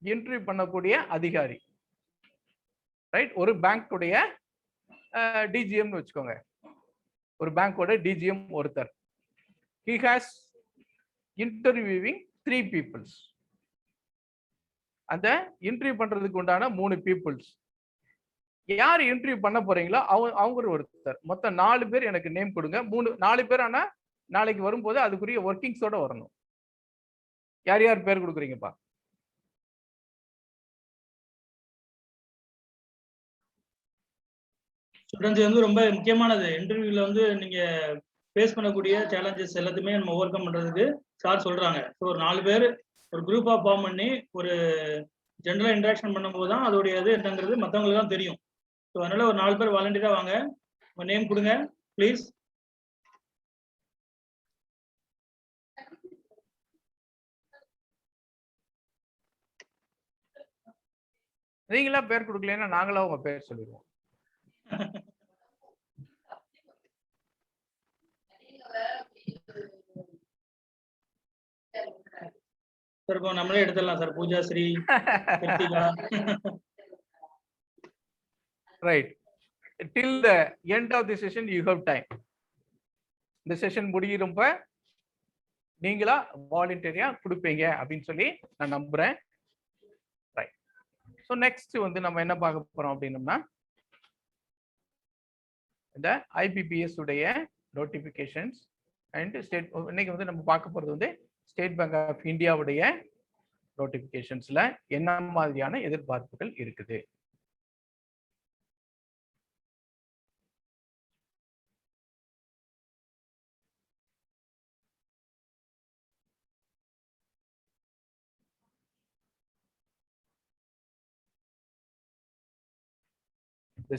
இன்டர்வியூ பண்ணக்கூடிய அதிகாரி, ரைட், ஒரு பேங்க்குடைய டிஜிஎம்னு வச்சுக்கோங்க. ஒரு பேங்கோட டிஜிஎம் ஒருத்தர், he has interviewing 3 peoples. அந்த இன்டர்வியூ பண்றதுக்கு உண்டான 3 பீப்புள்ஸ். யார் இன்டர்வியூ பண்ண போறீங்களோ அவங்க ஒருத்தர். மொத்தம் 4 பேர் எனக்கு நேம் கொடுங்க. 4 பேர். ஆனா நாளைக்கு வரும்போது அதுக்குரிய ஒர்க்கிங்ஸோட வரணும். யார் யார் பேர் கொடுக்குறீங்கப்பா? ஸ்டூடெண்ட்ஸ் வந்து ரொம்ப முக்கியமானது. இன்டர்வியூல வந்து நீங்க ஃபேஸ் பண்ணக்கூடிய சேலஞ்சஸ் எல்லாத்தையுமே நம்ம ஓவர் கம் பண்றதுக்கு சார் சொல்றாங்க. ஸோ ஒரு 4 பேர் ஒரு குரூப்பா ஃபார்ம் பண்ணி ஒரு ஜென்ரலா இன்ட்ராக்ஷன் பண்ணும்போது தான் அதோடைய இது என்னங்கிறது மற்றவங்களுக்கு தான் தெரியும். ஸோ அதனால ஒரு 4 பேர் வாலண்டியரா வாங்க, உங்க நேம் கொடுங்க ப்ளீஸ். நீங்களா பேர் கொடுக்கலன்னா நாங்களா உங்க பேர் சொல்லிடுவோம். சார் இப்போ நம்மளே எடுத்துடலாம் sir. Pooja Sri, Krithika. Right, till the end of the session you have time. இந்த செஷன் முடிகிறப்ப நீங்களா வாலண்டியரா கொடுப்பீங்க அப்படின்னு சொல்லி நான் நம்புறேன். ரைட், ஸோ நெக்ஸ்ட் வந்து நம்ம என்ன பார்க்க போறோம் அப்படின்னம்னா, இந்த ஐபிபிஎஸ் உடைய நோட்டிபிகேஷன்ஸ் அண்ட் ஸ்டேட். இன்னைக்கு வந்து நம்ம பார்க்க போறது வந்து ஸ்டேட் பேங்க் ஆஃப் இந்தியாவுடைய நோட்டிபிகேஷன்ஸ்ல என்ன மாதிரியான எதிர்பார்ப்புகள் இருக்குது.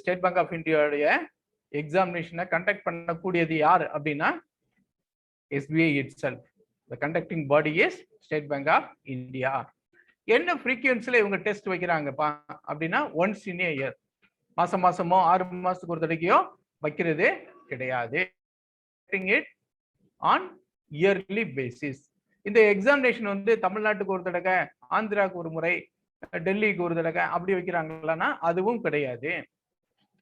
ஸ்டேட் பேங்க் ஆஃப் இந்தியாவுடைய எக்ஸாமினேஷனை கண்டக்ட் பண்ணக்கூடியது யார் அப்படின்னா SBI itself. The conducting body is State Bank of India. என்ன ஃப்ரீக்வன்சில இவங்க டெஸ்ட் வைக்கிறாங்கப்பா அப்படின்னா ஒன்ஸ் இன் ஏ இயர். மாசமோ 6 மாசத்துக்கு ஒரு தடவையோ வைக்கிறது கிடையாது. It on yearly basis. இந்த எக்ஸாமினேஷன் வந்து தமிழ்நாட்டுக்கு ஒரு தடவை, ஆந்திராவுக்கு ஒரு முறை, டெல்லிக்கு ஒரு தடவை அப்படி வைக்கிறாங்களான்னா அதுவும் கிடையாது.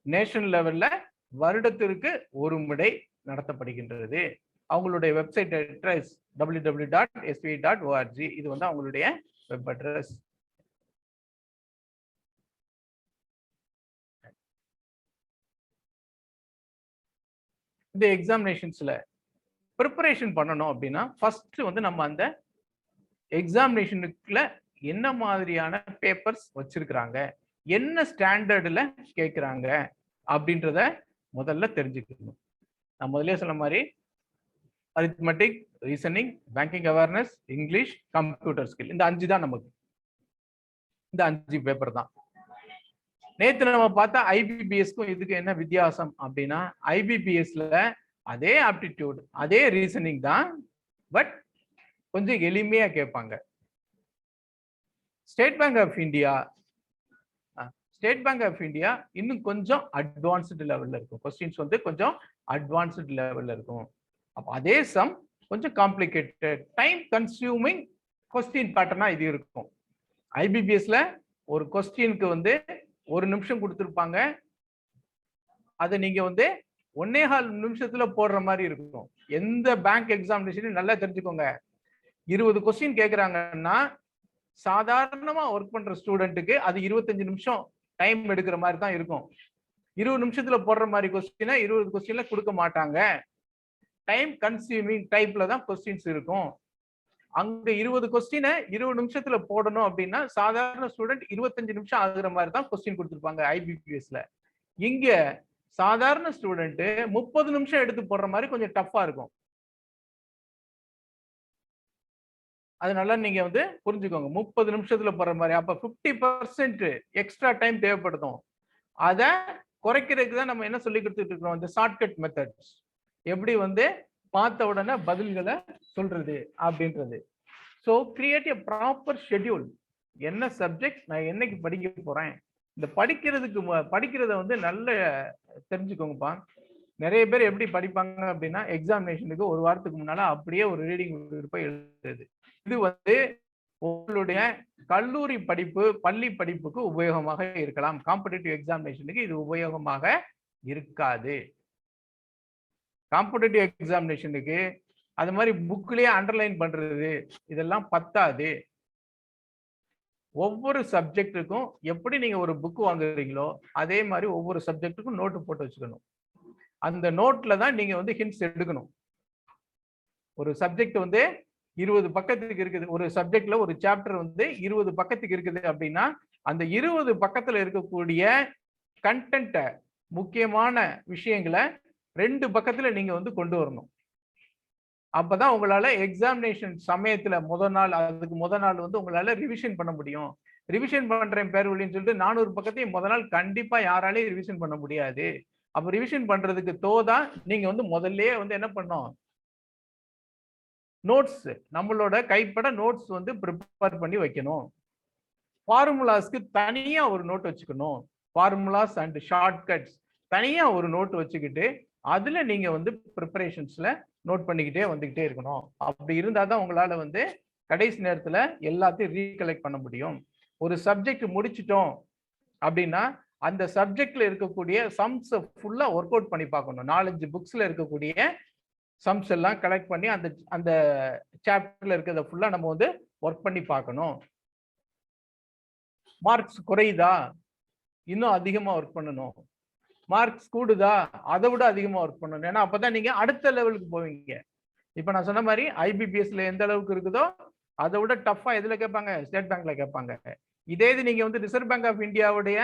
நேஷனல் லெவல்ல வருடத்திற்கு ஒரு முறை நடத்தப்படுகின்றது. அவங்களுடைய வெப்சைட் அட்ரஸ் www.sbi.org. இது வந்து அவங்களுடைய வெப் அட்ரஸ். இந்த எக்ஸாமினேஷன்ஸ்ல ப்ரிப்பரேஷன் பண்ணணும் அப்படின்னா ஃபர்ஸ்ட் வந்து நம்ம அந்த எக்ஸாமினேஷனுக்குள்ள என்ன மாதிரியான பேப்பர்ஸ் வச்சிருக்கிறாங்க, என்ன ஸ்டாண்டர்ட்ல கேட்குறாங்க அப்படின்றத முதல்ல தெரிஞ்சுக்கணும். நான் முதல்ல சொன்ன மாதிரி arithmetic, reasoning, banking awareness, English, computer skill. இந்த 5 தான் நமக்கு. இந்த 5 பேப்பர் தான். நேத்து நம்ம பார்த்தா ஐபிபிஎஸ்க்கும் இதுக்கு என்ன வித்தியாசம் அப்படின்னா, ஐபிபிஎஸ்ல அதே ஆப்டிடியூட், அதே ரீசனிங் தான், பட் கொஞ்சம் எளிமையா கேட்பாங்க. ஸ்டேட் பேங்க் ஆஃப் இந்தியா இன்னும் கொஞ்சம் அட்வான்ஸ்டு லெவல்ல இருக்கும். கொஸ்டின்ஸ் வந்து கொஞ்சம் அட்வான்ஸ்டு லெவல்ல இருக்கும். அப்ப அதே சம் கொஞ்சம் காம்ப்ளிகேட்டட், டைம் கன்சியூமிங் கொஸ்டின் பேட்டர்னா இது இருக்கும். ஐபிபிஎஸ்ல ஒரு கொஸ்டினுக்கு வந்து 1 நிமிஷம் கொடுத்துருப்பாங்க. அதை நீங்க வந்து 1.25 நிமிஷத்துல போடுற மாதிரி இருக்கும். எந்த பேங்க் எக்ஸாமினேஷன் நல்லா தெரிஞ்சுக்கோங்க. 20 கொஸ்டின் கேட்கறாங்கன்னா சாதாரணமா ஒர்க் பண்ற ஸ்டூடெண்ட்டுக்கு அது 25 நிமிஷம் டைம் எடுக்கிற மாதிரி தான் இருக்கும். 20 நிமிஷத்துல போடுற மாதிரி கொஸ்டினை 20 கொஸ்டின்ல கொடுக்க மாட்டாங்க. டைம் கன்சியூமிங் டைப்ல தான் கொஸ்டின்ஸ் இருக்கும். அங்க 20 கொஸ்டினை 20 நிமிஷத்துல போடணும் அப்படின்னா சாதாரண ஸ்டூடெண்ட் 25 நிமிஷம் ஆகுற மாதிரி தான் கொஸ்டின் கொடுத்துருப்பாங்க ஐபிபிஎஸ்ல. இங்க சாதாரண ஸ்டூடெண்ட் 30 நிமிஷம் எடுத்து போடுற மாதிரி கொஞ்சம் டஃப்பா இருக்கும். அதனால நீங்க வந்து புரிஞ்சுக்கோங்க, 30 நிமிஷத்துல போற மாதிரி. அப்ப 50% எக்ஸ்ட்ரா டைம் தேவைப்படுத்தும். அதை குறைக்கிறதுக்கு தான் நம்ம என்ன சொல்லி கொடுத்துட்டு இருக்கிறோம், இந்த ஷார்ட்கட் மெத்தட்ஸ். எப்படி வந்து பார்த்த உடனே பதில்களை சொல்றது அப்படின்றது. So create a proper schedule. என்ன சப்ஜெக்ட் நான் என்னைக்கு படிக்க போறேன், இந்த படிக்கிறத வந்து நல்ல தெரிஞ்சுக்கோங்கப்பா. நிறைய பேர் எப்படி படிப்பாங்க அப்படின்னா, எக்ஸாமினேஷனுக்கு 1 வாரத்துக்கு முன்னால அப்படியே ஒரு ரீடிங் போய் எழுதுறது. இது வந்து உங்களுடைய கல்லூரி படிப்பு, பள்ளி படிப்புக்கு உபயோகமாக இருக்கலாம். காம்படிட்டிவ் எக்ஸாமினேஷனுக்கு இது உபயோகமாக இருக்காது. காம்படிட்டிவ் எக்ஸாமினேஷனுக்கு அது மாதிரி புக்லயே அண்டர்லைன் பண்றது இதெல்லாம் பத்தாது. ஒவ்வொரு சப்ஜெக்டுக்கும் எப்படி நீங்க ஒரு புக் வாங்குறீங்களோ அதே மாதிரி ஒவ்வொரு சப்ஜெக்டுக்கும் நோட்டு போட்டு வச்சுக்கணும். அந்த நோட்ல தான் நீங்க வந்து ஹிண்ட்ஸ் எடுக்கணும். ஒரு சப்ஜெக்ட் வந்து 20 பக்கத்துக்கு இருக்குது, ஒரு சப்ஜெக்ட்ல ஒரு சாப்டர் வந்து 20 பக்கத்துக்கு இருக்குது அப்படின்னா அந்த 20 பக்கத்துல இருக்கக்கூடிய கண்டென்ட்ட, முக்கியமான விஷயங்களை 2 பக்கத்துல நீங்க வந்து கொண்டு வரணும். அப்பதான் உங்களால எக்ஸாமினேஷன் சமயத்துல முதல் நாள் வந்து உங்களால ரிவிஷன் பண்ண முடியும். ரிவிஷன் பண்றேன் பேர் வழின்னு சொல்லிட்டு 400 பக்கத்தையும் முதல் நாள் கண்டிப்பா யாராலையும் ரிவிஷன் பண்ண முடியாது. அப்ப ரிவிஷன் பண்றதுக்கு தோதான் நீங்க வந்து முதல்லயே வந்து என்ன பண்ணணும், நோட்ஸ், நம்மளோட கைப்பட நோட்ஸ் வந்து ப்ரிப்பேர் பண்ணி வைக்கணும். ஃபார்முலாஸ்க்கு தனியா ஒரு நோட் வச்சுக்கணும். ஃபார்முலாஸ் அண்ட் ஷார்ட்கட்ஸ் தனியா ஒரு நோட் வச்சுக்கிட்டு அதுல நீங்க வந்து ப்ரிப்பரேஷன்ஸ்ல நோட் பண்ணிக்கிட்டே வந்துகிட்டே இருக்கணும். அப்படி இருந்தாதான் உங்களால வந்து கடைசி நேரத்துல எல்லாத்தையும் ரீகலெக்ட் பண்ண முடியும். ஒரு சப்ஜெக்ட் முடிச்சிட்டோம் அப்படின்னா அந்த சப்ஜெக்ட்ல இருக்கக்கூடிய சம்ஸ் ஃபுல்லா ஒர்க் அவுட் பண்ணி பார்க்கணும். 4-5 புக்ஸ்ல இருக்கக்கூடிய சம்ஸ் எல்லாம் கலெக்ட் பண்ணி அந்த சாப்டர்ல இருக்கிறத ஃபுல்லா நம்ம வந்து ஒர்க் பண்ணி பார்க்கணும். மார்க்ஸ் குறையுதா, இன்னும் அதிகமா ஒர்க் பண்ணணும். மார்க்ஸ் கூடுதா, அதை விட அதிகமா ஒர்க் பண்ணணும். ஏன்னா அப்பதான் நீங்க அடுத்த லெவலுக்கு போவீங்க. இப்ப நான் சொன்ன மாதிரி ஐபிபிஎஸ்ல எந்த அளவுக்கு இருக்குதோ அதை விட டஃபா எதுல கேட்பாங்க, ஸ்டேட் பேங்க்ல கேட்பாங்க. இதே இது நீங்க வந்து ரிசர்வ் பேங்க் ஆஃப் இந்தியாவுடைய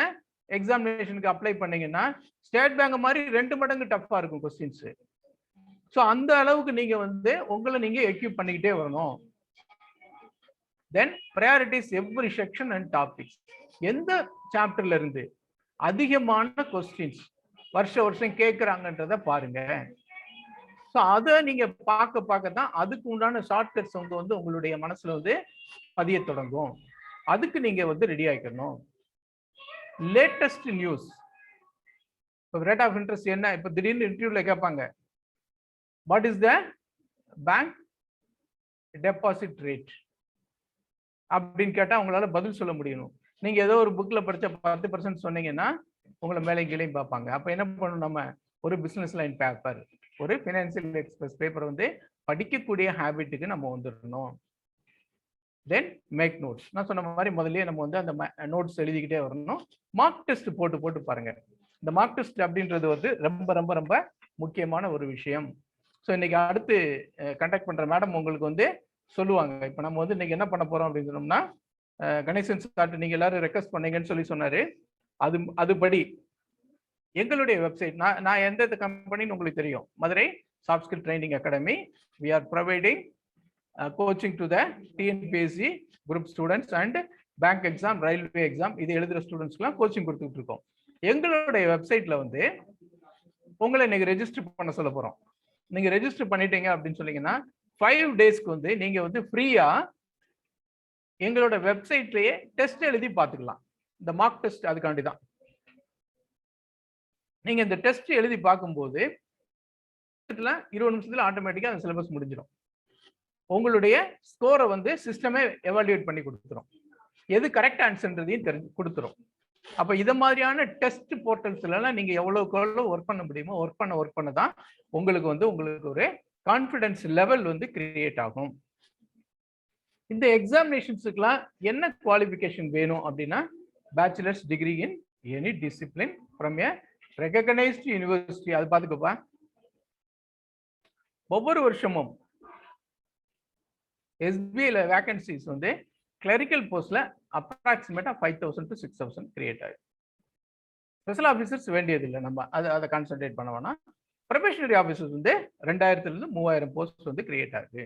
எக்ஸாமினேஷனுக்கு அப்ளை பண்ணீங்கன்னா ஸ்டேட் பேங்க் மாதிரி 2 மடங்கு டஃபா இருக்கும் கொஸ்டின்ஸ். ஸோ அந்த அளவுக்கு நீங்க வந்து உங்களை நீங்க எக்யூப் பண்ணிக்கிட்டே வரணும். Then priorities every section and topics. எந்த சாப்டர்ல இருந்து அதிகமான கொஸ்டின்ஸ் வருஷம் கேட்கிறாங்கன்றத பாருங்க. ஸோ அதை நீங்க பார்க்க தான் அதுக்கு உண்டான ஷார்ட்கட்ஸ் வந்து உங்களுடைய மனசுல வந்து பதிய தொடங்கும். அதுக்கு நீங்க வந்து ரெடி ஆகிக்கணும். லேட்டஸ்ட் நியூஸ், இப்போ ரேட் ஆஃப் இன்ட்ரெஸ்ட் என்ன, இப்போ திடீர்னு இன்டர்வியூல கேட்பாங்க, what is the bank deposit rate அப்படின்னு கேட்டா உங்களால பதில் சொல்ல முடியணும். நீங்க ஏதோ ஒரு புக்ல படிச்ச 10% சொன்னீங்கன்னா உங்களை மேலே கீழையும் பார்ப்பாங்க. அப்ப என்ன பண்ணணும், நம்ம ஒரு பிசினஸ் லைன் பேப்பர், ஒரு ஃபினான்சியல் எக்ஸ்பிரஸ் பேப்பர் வந்து படிக்கக்கூடிய ஹேபிட்டுக்கு நம்ம வந்துடணும். Then make notes. நான் சொன்ன மாதிரி முதல்லயே நம்ம வந்து அந்த நோட்ஸ் எழுதிக்கிட்டே வரணும். மார்க் டெஸ்ட் போட்டு பாருங்க. இந்த மார்க் டெஸ்ட் அப்படின்றது வந்து ரொம்ப ரொம்ப ரொம்ப முக்கியமான ஒரு விஷயம். ஸோ இன்னைக்கு அடுத்து கண்டக்ட் பண்ற மேடம் உங்களுக்கு வந்து சொல்லுவாங்க. இப்போ நம்ம வந்து இன்னைக்கு என்ன பண்ண போறோம் அப்படின்னு சொன்னோம்னா, கணேசன் சார் நீங்க எல்லாரும் ரெக்வஸ்ட் பண்ணீங்கன்னு சொன்னாரு. அதுபடி எங்களுடைய வெப்சைட், நான் எந்த கம்பெனின்னு உங்களுக்கு தெரியும், Madurai Soft Skill Training Academy. We are providing coaching to the TNPSC group students and bank exam, railway exam இது எழுதுற ஸ்டூடெண்ட்ஸ்க்குலாம் கோச்சிங் கொடுத்துட்டு இருக்கோம். எங்களுடைய வெப்சைட்ல வந்து உங்களை இன்னைக்கு ரெஜிஸ்டர் பண்ண சொல்ல போறோம். நீங்க ரெஜிஸ்டர் பண்ணிட்டீங்க அப்படின்னு சொன்னீங்கன்னா 5 டேஸ்க்கு வந்து நீங்க வந்து ஃப்ரீயா எங்களோட வெப்சைட்லயே டெஸ்ட் எழுதி பார்த்துக்கலாம். இந்த மார்க் டெஸ்ட் அதுக்காண்டி தான். நீங்க இந்த டெஸ்ட் எழுதி பார்க்கும்போது 20 நிமிஷத்துல ஆட்டோமேட்டிக்கா அந்த சிலபஸ் முடிஞ்சிடும். உங்களுடைய ஸ்கோரை வந்து சிஸ்டமே எவாலுவேட் பண்ணி கொடுத்துரும். எது கரெக்ட் ஆன்சர்ன்றதையும் தெரிஞ்சு கொடுத்துரும். அப்ப இத மாதிரியான டெஸ்ட் போர்ட்டல்ஸ்ல எல்லாம் நீங்க எவ்வளவுக்கு ஒர்க் பண்ண முடியுமோ ஒர்க் பண்ண தான் உங்களுக்கு ஒரு கான்ஃபிடன்ஸ் லெவல் வந்து கிரியேட் ஆகும். இந்த எக்ஸாமினேஷன்ஸுக்குலாம் என்ன குவாலிஃபிகேஷன் வேணும் அப்படின்னா bachelors degree in any discipline from a recognised university. அது பார்த்துக்கப்பா. ஒவ்வொரு வருஷமும் SBI வேகன்சிஸ் வந்து கிளரிக்கல் போஸ்ட்ல அப்ராக்சிமேட்டா 5000 to 6000 கிரியேட் ஆகுது. ஸ்பெஷல் ஆஃபீஸர்ஸ் வேண்டியது இல்லை, நம்ம அதை கான்சென்ட்ரேட் பண்ண வேணாம். ப்ரொபேஷனரி ஆஃபீஸர்ஸ் வந்து 2000 to 3000 போஸ்ட் வந்து கிரியேட் ஆகுது.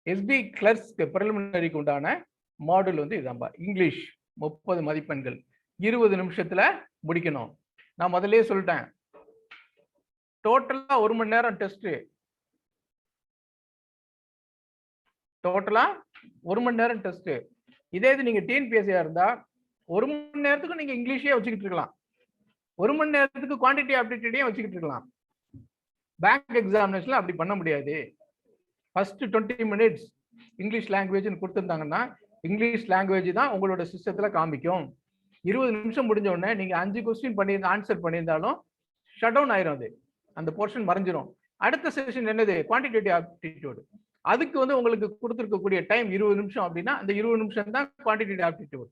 SBI கிளர்க்ஸ்க்கு ப்ரிலிமினரிக்கு உண்டான மாடல் வந்து இதாம்பா. இங்கிலீஷ் 30 மதிப்பெண்கள் 20 நிமிஷத்துல முடிக்கணும். நான் முதல்லயே சொல்லிட்டேன், டோட்டலா 1 மணி நேரம் டெஸ்ட். டோட்டலா 1 மணி நேரம் டெஸ்ட். இதே இது நீங்க டிஎன்பிஎஸ்சியா இருந்தா 1 மணி நேரத்துக்கு நீங்க இங்கிலீஷே வச்சுக்கிட்டு இருக்கலாம், 1 மணி நேரத்துக்கு குவான்டிட்டி ஆப்டிடியூடையும் வச்சுக்கிட்டு இருக்கலாம். பேங்க் எக்ஸாமினேஷன்ல அப்படி பண்ண முடியாது. ஃபர்ஸ்ட் 20 மினிட்ஸ் இங்கிலீஷ் லாங்குவேஜ்னு கொடுத்துருந்தாங்கன்னா இங்கிலீஷ் லாங்குவேஜ் தான் உங்களோட சிஸ்டத்துல காமிக்கும். 20 நிமிஷம் முடிஞ்ச உடனே நீங்க 5 கொஸ்டின் பண்ணியிருந்தா ஆன்சர் பண்ணியிருந்தாலும் ஷட் டவுன் ஆயிரும். அது அந்த போர்ஷன் மறைஞ்சிரும். அடுத்த செஷன் என்னது? Quantitative aptitude. அதுக்கு வந்து உங்களுக்கு கொடுத்துருக்கக்கூடிய டைம் 20 நிமிஷம் அப்படின்னா அந்த 20 நிமிஷம் தான் குவான்டிடேட்டிவ் ஆப்டிடியூட்.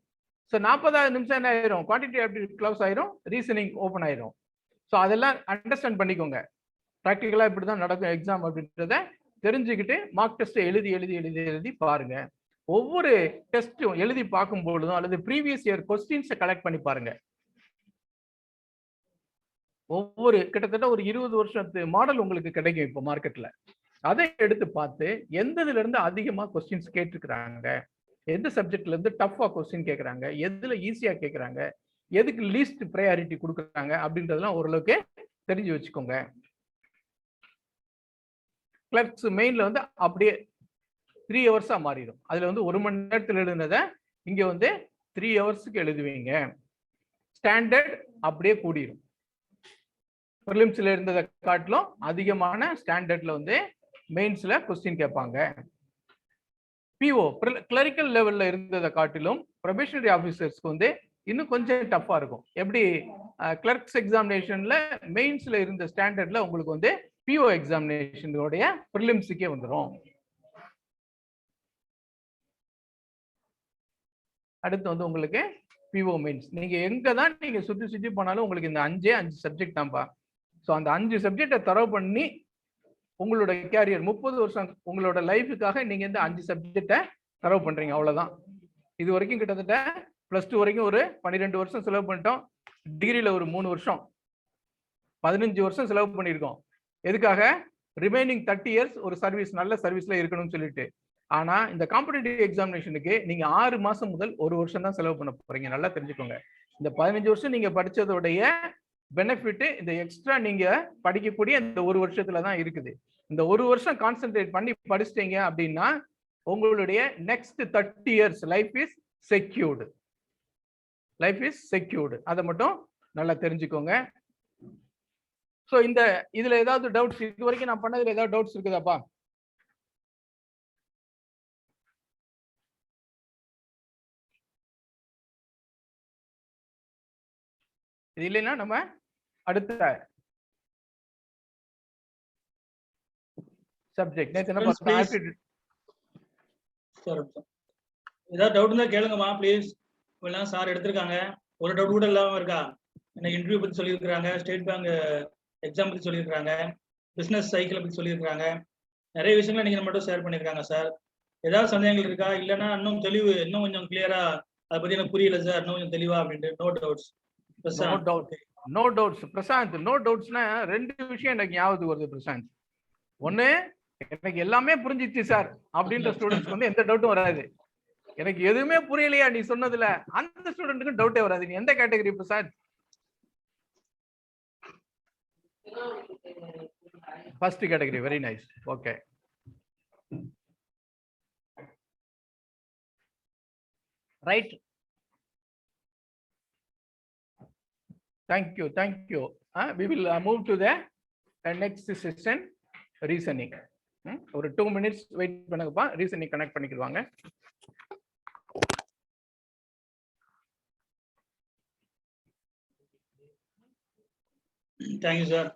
ஸோ 40வது நிமிஷம் என்ன ஆயிரும்? குவான்டிடேட்டிவ் ஆப்டிடியூட் க்ளோஸ் ஆயிரும், ரீசனிங் ஓப்பன் ஆயிரும். ஸோ அதெல்லாம் அண்டர்ஸ்டாண்ட் பண்ணிக்கோங்க. ப்ராக்டிக்கலா இப்படி தான் நடக்கும் எக்ஸாம் அப்படின்றத தெரிஞ்சுக்கிட்டு மார்க் டெஸ்ட்டை எழுதி பாருங்க. ஒவ்வொரு டெஸ்ட்டும் எழுதி பார்க்கும் பொழுதும் அல்லது ப்ரீவியஸ் இயர் கொஸ்டின்ஸை கலெக்ட் பண்ணி பாருங்க. ஒவ்வொரு கிட்டத்தட்ட ஒரு 20 வருஷத்து மாடல் உங்களுக்கு கிடைக்கும் இப்போ மார்க்கெட்ல. அதை எடுத்து பார்த்து எந்ததுல இருந்து அதிகமா கொஸ்டின்ஸ் கேட்டிருக்கிறாங்க, எந்த சப்ஜெக்ட்ல இருந்து டஃபா கொஸ்டின் கேட்கறாங்க, எதுல ஈஸியா கேட்கறாங்க, எதுக்கு லீஸ்ட் ப்ரையாரிட்டி கொடுக்குறாங்க அப்படின்றதெல்லாம் ஓரளவுக்கு தெரிஞ்சு வச்சுக்கோங்க. கிளர்க்ஸ் மெயின்ல வந்து அப்படியே 3 ஹவர்ஸா மாறிடும். அதுல வந்து 1 மணி நேரத்தில் எழுதுனதை இங்க வந்து 3 ஹவர்ஸுக்கு எழுதுவீங்க. ஸ்டாண்டர்ட் அப்படியே கூடிரும். ப்ரிலிம்ஸ்ல இருந்ததை காட்டிலும் அதிகமான ஸ்டாண்டர்ட்ல வந்து மெயின்ஸ்ல கொஸ்டின் கேட்பாங்க. பிஓ கிளரிக்கல் லெவல்ல இருந்ததை காட்டிலும் ப்ரொபேஷனரி ஆஃபீஸர்ஸ்க்கு வந்து இன்னும் கொஞ்சம் டஃபா இருக்கும். எப்படி கிளர்க்ஸ் எக்ஸாமினேஷன்ல மெயின்ஸ்ல இருந்த ஸ்டாண்டர்ட்ல உங்களுக்கு வந்து பிஓ எக்ஸாமினேஷனுடைய ப்ரிலிம்ஸுக்கே வந்துடும். அடுத்து வந்து உங்களுக்கு பிஓ மெயின்ஸ். நீங்க எங்க தான் நீங்க சுற்றி போனாலும் உங்களுக்கு இந்த 5 சப்ஜெக்ட் தான்ப்பா. ஸோ அந்த 5 சப்ஜெக்டை தரவு பண்ணி உங்களோட கேரியர் 30 வருஷம் உங்களோட லைஃபுக்காக நீங்க இந்த 5 சப்ஜெக்டை தரவு பண்றீங்க. அவ்வளவுதான். இது வரைக்கும் கிட்டத்தட்ட +2 வரைக்கும் ஒரு 12 வருஷம் செலவு பண்ணிட்டோம். டிகிரியில ஒரு 3 வருஷம் 15 வருஷம் செலவு பண்ணியிருக்கோம். எதுக்காக? ரிமைனிங் 30 இயர்ஸ் ஒரு சர்வீஸ், நல்ல சர்வீஸ்ல இருக்கணும்னு சொல்லிட்டு. ஆனா இந்த காம்படிட்டிவ் எக்ஸாமினேஷனுக்கு நீங்க 6 மாசம் முதல் 1 வருஷம் தான் செலவு பண்ண போறீங்க. நல்லா தெரிஞ்சுக்கோங்க. இந்த 15 வருஷம் நீங்க படிச்சதோடைய பெனிஃபிட் இந்த எக்ஸ்ட்ரா நீங்க படிக்கக்கூடிய இந்த 1 வருஷத்துல தான் இருக்குது. இந்த 1 வருஷம் கான்சென்ட்ரேட் பண்ணி படிச்சிட்டீங்க அப்படின்னா உங்களுடைய next 30 years life is secured. அதை மட்டும் நல்லா தெரிஞ்சுக்கோங்க. ஸோ இந்த இதுல ஏதாவது டவுட்ஸ், இது வரைக்கும் நான் பண்ணதுல ஏதாவது டவுட்ஸ் இருக்குதாப்பா? இது இல்லைன்னா நம்ம அடுத்த சப்ஜெக்ட். ஏதாவது டவுட் இருந்தா கேளுங்கம்மா ப்ளீஸ். இப்பெல்லாம் சார் எடுத்திருக்காங்க, ஒரு டவுட் கூட இல்லாம இருக்கா? என்ன இன்டர்வியூ பத்தி சொல்லியிருக்கிறாங்க, ஸ்டேட் பேங்க் எக்ஸாம் பத்தி சொல்லியிருக்காங்க, பிசினஸ் சைக்கிளை பத்தி சொல்லியிருக்காங்க, நிறைய விஷயங்களை நீங்க மட்டும் ஷேர் பண்ணியிருக்காங்க சார். ஏதாவது சந்தேகங்கள் இருக்கா? இல்லைன்னா இன்னும் தெளிவு, இன்னும் கொஞ்சம் கிளியரா அதை பத்தி எனக்கு புரியல சார், இன்னும் கொஞ்சம் தெளிவா அப்படின்ட்டு. No doubts Prashanth. நோ டவுட்ஸ்னா 2 விஷயம் எனக்கு ஞாபகத்துக்கு வருது பிரசாந்த். ஒண்ணு எனக்கு எல்லாமே புரிஞ்சிச்சு சார் அப்படின்ற ஸ்டூடெண்ட்ஸ்க்கு வந்து எந்த டவுட்டும் வராது. எனக்கு எதுவுமே புரியலையா நீ சொன்னதுல, அந்த ஸ்டூடெண்ட்டுக்கு டவுட்டே வராது. நீ எந்த கேட்டகரி இப்ப sir? First category. Very nice. Okay. Right. Thank you. We will move to the next session, reasoning. ஒரு 2 minutes வெயிட் பண்ணுங்கப்பா. ரீசனிங் கனெக்ட் பண்ணிக்குவாங்க. Thank you, sir.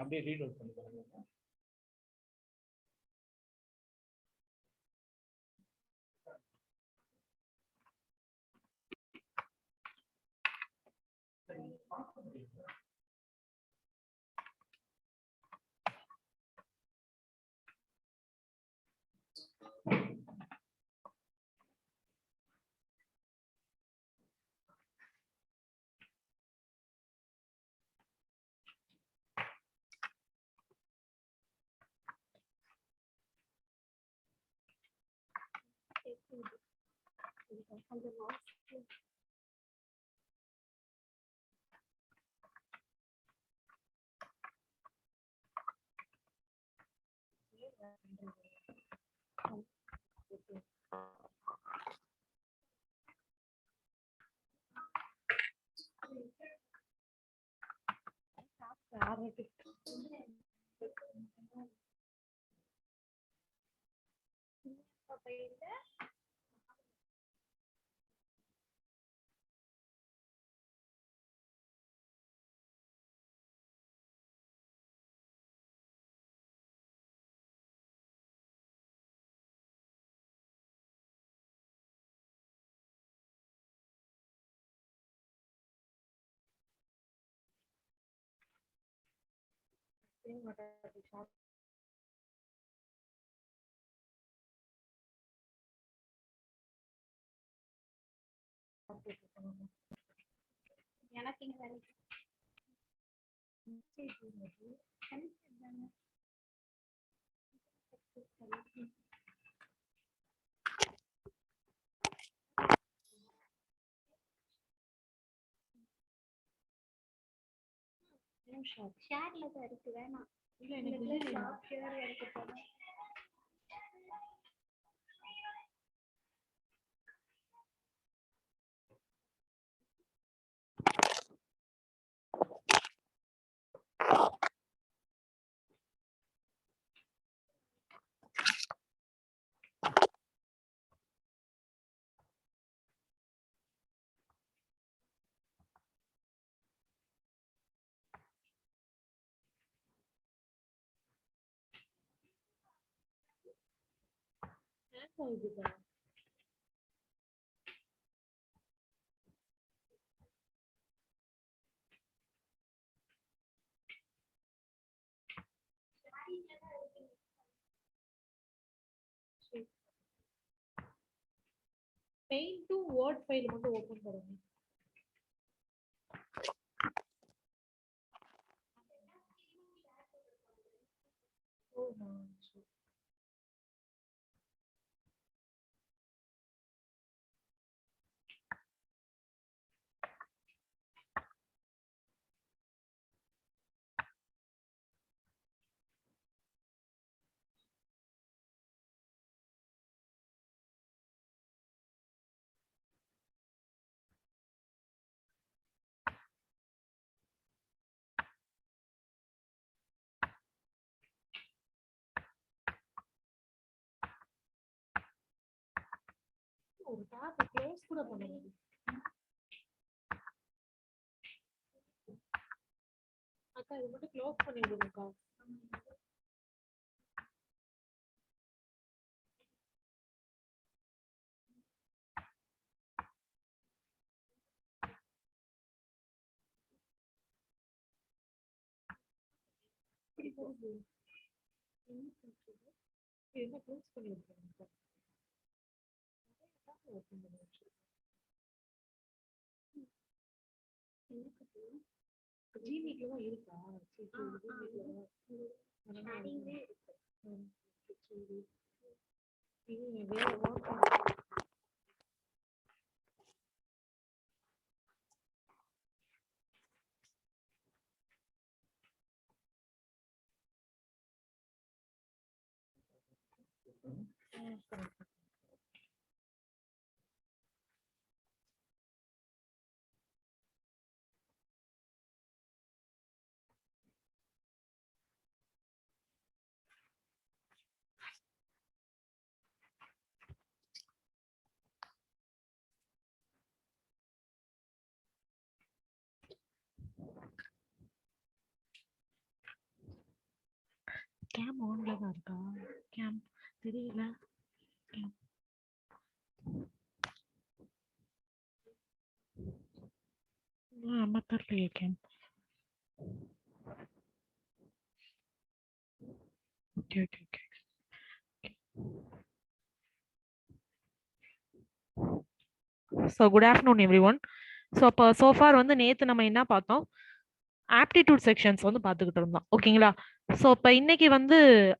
அப்படியே ரீட் அவுட் பண்ணிக்கோங்க. எனக்கு இங்க வேலைக்கு ஷேர்ல தான் இருக்கு. வேணாம் இல்ல எனக்கு ஷேர் இருக்கு போறேன். பெயிண்ட் டு வேர்ட் ஃபைல் மட்டும் ஓபன் பண்ணுங்க. ஒரு டாப் க்ளோஸ் கூட பண்ணுங்க. அக்கா இது மட்டும் க்ளோஸ் பண்ணி விடுங்கக்கா. கேம் ஆன்ல தான் இருக்கா? கேம் தெரியல. நம்ம தெரியலையே game. Okay okay okay. So good afternoon every one. So அப்போ சோஃபார் வந்து நேற்று நம்ம என்ன பார்த்தோம், ஆப்டிடியூட் செக்ஷன்ஸ் வந்து பார்த்துக்கிட்டு இருந்தோம். ஓகேங்களா? ஸோ இப்போ இன்னைக்கு வந்து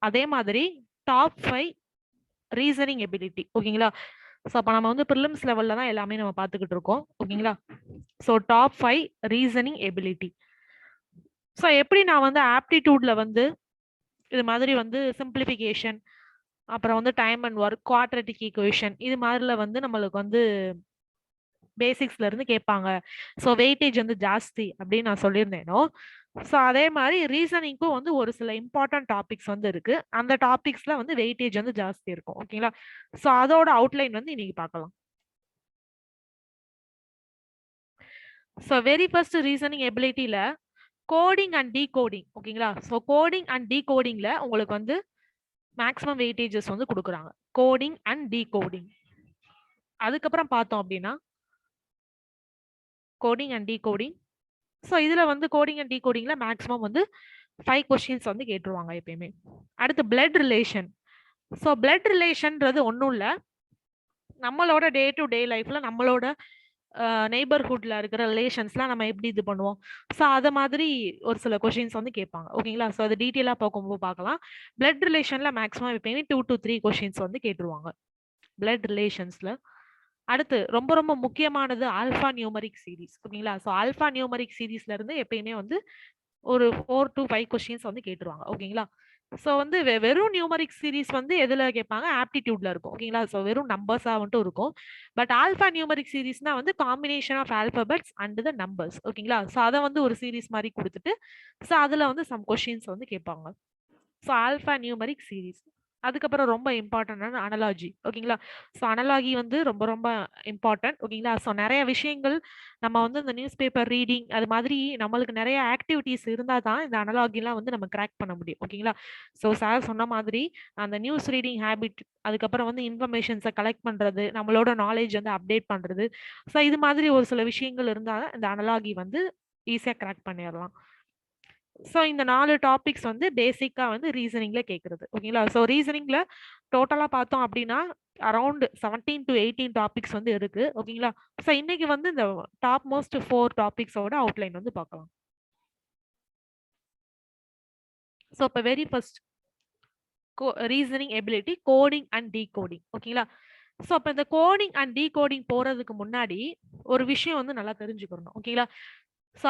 அதே மாதிரி டாப் 5 ரீசனிங் எபிலிட்டி. ஓகேங்களா? ஸோ அப்போ நம்ம வந்து ப்ரிலிம்ஸ் லெவலில் தான் எல்லாமே நம்ம பார்த்துக்கிட்டு இருக்கோம். ஓகேங்களா? So top 5 reasoning ability. So எப்படி நான் வந்து ஆப்டிடியூட்ல வந்து இது மாதிரி வந்து சிம்பிளிஃபிகேஷன், அப்புறம் வந்து time and work, quadratic equation, இது மாதிரில வந்து நம்மளுக்கு வந்து பேசிக்ஸ்ல இருந்து கேட்பாங்க. ஸோ வெயிட்டேஜ் வந்து ஜாஸ்தி அப்படின்னு நான் சொல்லியிருந்தேனோ, ஸோ அதே மாதிரி ரீசனிங்க்கும் வந்து ஒரு சில இம்பார்ட்டன்ட் டாபிக்ஸ் வந்து இருக்கு. அந்த டாபிக்ஸ்ல வந்து வெயிட்டேஜ் வந்து ஜாஸ்தி இருக்கும். ஓகேங்களா? ஸோ அதோட அவுட்லைன் வந்து இன்னைக்கு பார்க்கலாம். ஸோ வெரி ஃபர்ஸ்ட் ரீசனிங் எபிலிட்டியில கோடிங் அண்ட் டீகோடிங். ஓகேங்களா? ஸோ கோடிங் அண்ட் டீகோடிங்ல உங்களுக்கு வந்து மேக்ஸிமம் வெயிட்டேஜஸ் வந்து கொடுக்குறாங்க. Coding and decoding. அதுக்கப்புறம் பார்த்தோம் அப்படின்னா கோடிங் அண்ட் டீகோடிங். ஸோ இதுல வந்து கோடிங் அண்ட் டீகோடிங்ல மேக்ஸிமம் வந்து 5 கொஸ்டின்ஸ் வந்து கேட்டுருவாங்க எப்பயுமே. அடுத்து பிளட் ரிலேஷன். ஸோ பிளட் ரிலேஷன்ன்றது ஒன்றும் இல்லை, நம்மளோட டே டு டே லைஃப்ல நம்மளோட நெய்பர்ஹுட்ல இருக்கிற ரிலேஷன்ஸ்லாம் நம்ம எப்படி இது பண்ணுவோம். ஸோ அதை மாதிரி ஒரு சில கொஸ்டின்ஸ் வந்து கேட்பாங்க. ஓகேங்களா? ஸோ அது டீட்டெயிலாக பார்க்கும்போது பார்க்கலாம். பிளட் ரிலேஷன்ல மேக்ஸிமம் எப்பயுமே 2 to 3 கொஸ்டின்ஸ் வந்து கேட்டுருவாங்க பிளட் ரிலேஷன்ஸ்ல. அடுத்து ரொம்ப ரொம்ப முக்கியமானது ஆல்ஃபா நியூமரிக் சீரீஸ். ஓகேங்களா? ஸோ ஆல்ஃபா நியூமரிக் சீரீஸ்ல இருந்து எப்பயுமே வந்து ஒரு 4 to 5 கொஸ்டின்ஸ் வந்து கேட்டுருவாங்க. ஓகேங்களா? ஸோ வந்து வெறும் நியூமரிக் சீரீஸ் வந்து எதுல கேட்பாங்க, ஆப்டிடியூட்ல இருக்கும். ஓகேங்களா? ஸோ வெறும் நம்பர்ஸா வந்துட்டு இருக்கும். பட் ஆல்ஃபா நியூமரிக் சீரீஸ்னா வந்து combination of alphabets and the numbers. ஓகேங்களா? ஸோ அதை வந்து ஒரு சீரீஸ் மாதிரி கொடுத்துட்டு ஸோ அதுல வந்து சம் கொஸ்டின்ஸ் வந்து கேட்பாங்க. So alpha numeric series. அதுக்கப்புறம் ரொம்ப இம்பார்ட்டன்டான அனலாஜி. ஓகேங்களா? ஸோ அனலாகி வந்து ரொம்ப ரொம்ப இம்பார்ட்டன்ட். ஓகேங்களா? ஸோ நிறைய விஷயங்கள் நம்ம வந்து இந்த நியூஸ் பேப்பர் ரீடிங் அது மாதிரி நம்மளுக்கு நிறைய ஆக்டிவிட்டிஸ் இருந்தால் தான் இந்த அனலாகிலாம் வந்து நம்ம கிராக் பண்ண முடியும். ஓகேங்களா? ஸோ சார் சொன்ன மாதிரி அந்த நியூஸ் ரீடிங் ஹேபிட், அதுக்கப்புறம் வந்து இன்ஃபர்மேஷன்ஸை கலெக்ட் பண்ணுறது, நம்மளோட நாலேஜ் வந்து அப்டேட் பண்ணுறது, ஸோ இது மாதிரி ஒரு சில விஷயங்கள் இருந்தால் இந்த அனலாகி வந்து ஈஸியாக கிராக் பண்ணிடலாம். ஸோ இந்த 4 டாபிக்ஸ் வந்து பேசிக்கா வந்து ரீசனிங்ல கேட்கறது. ஓகேங்களா? ஸோ ரீசனிங்ல டோட்டலா பார்த்தோம் அப்படின்னா அரௌண்ட் 17 to 18 டாபிக்ஸ் வந்து இருக்கு. ஓகேங்களா? ஸோ இன்னைக்கு வந்து இந்த டாப் மோஸ்ட் 4 டாபிக்ஸோட அவுட்லைன் வந்து பார்க்கலாம். ஸோ இப்போ very first reasoning ability coding and decoding. ஓகேங்களா? ஸோ அப்போ இந்த கோடிங் அண்ட் டீகோடிங் போறதுக்கு முன்னாடி ஒரு விஷயம் வந்து நல்லா தெரிஞ்சுக்கணும். ஓகேங்களா? ஸோ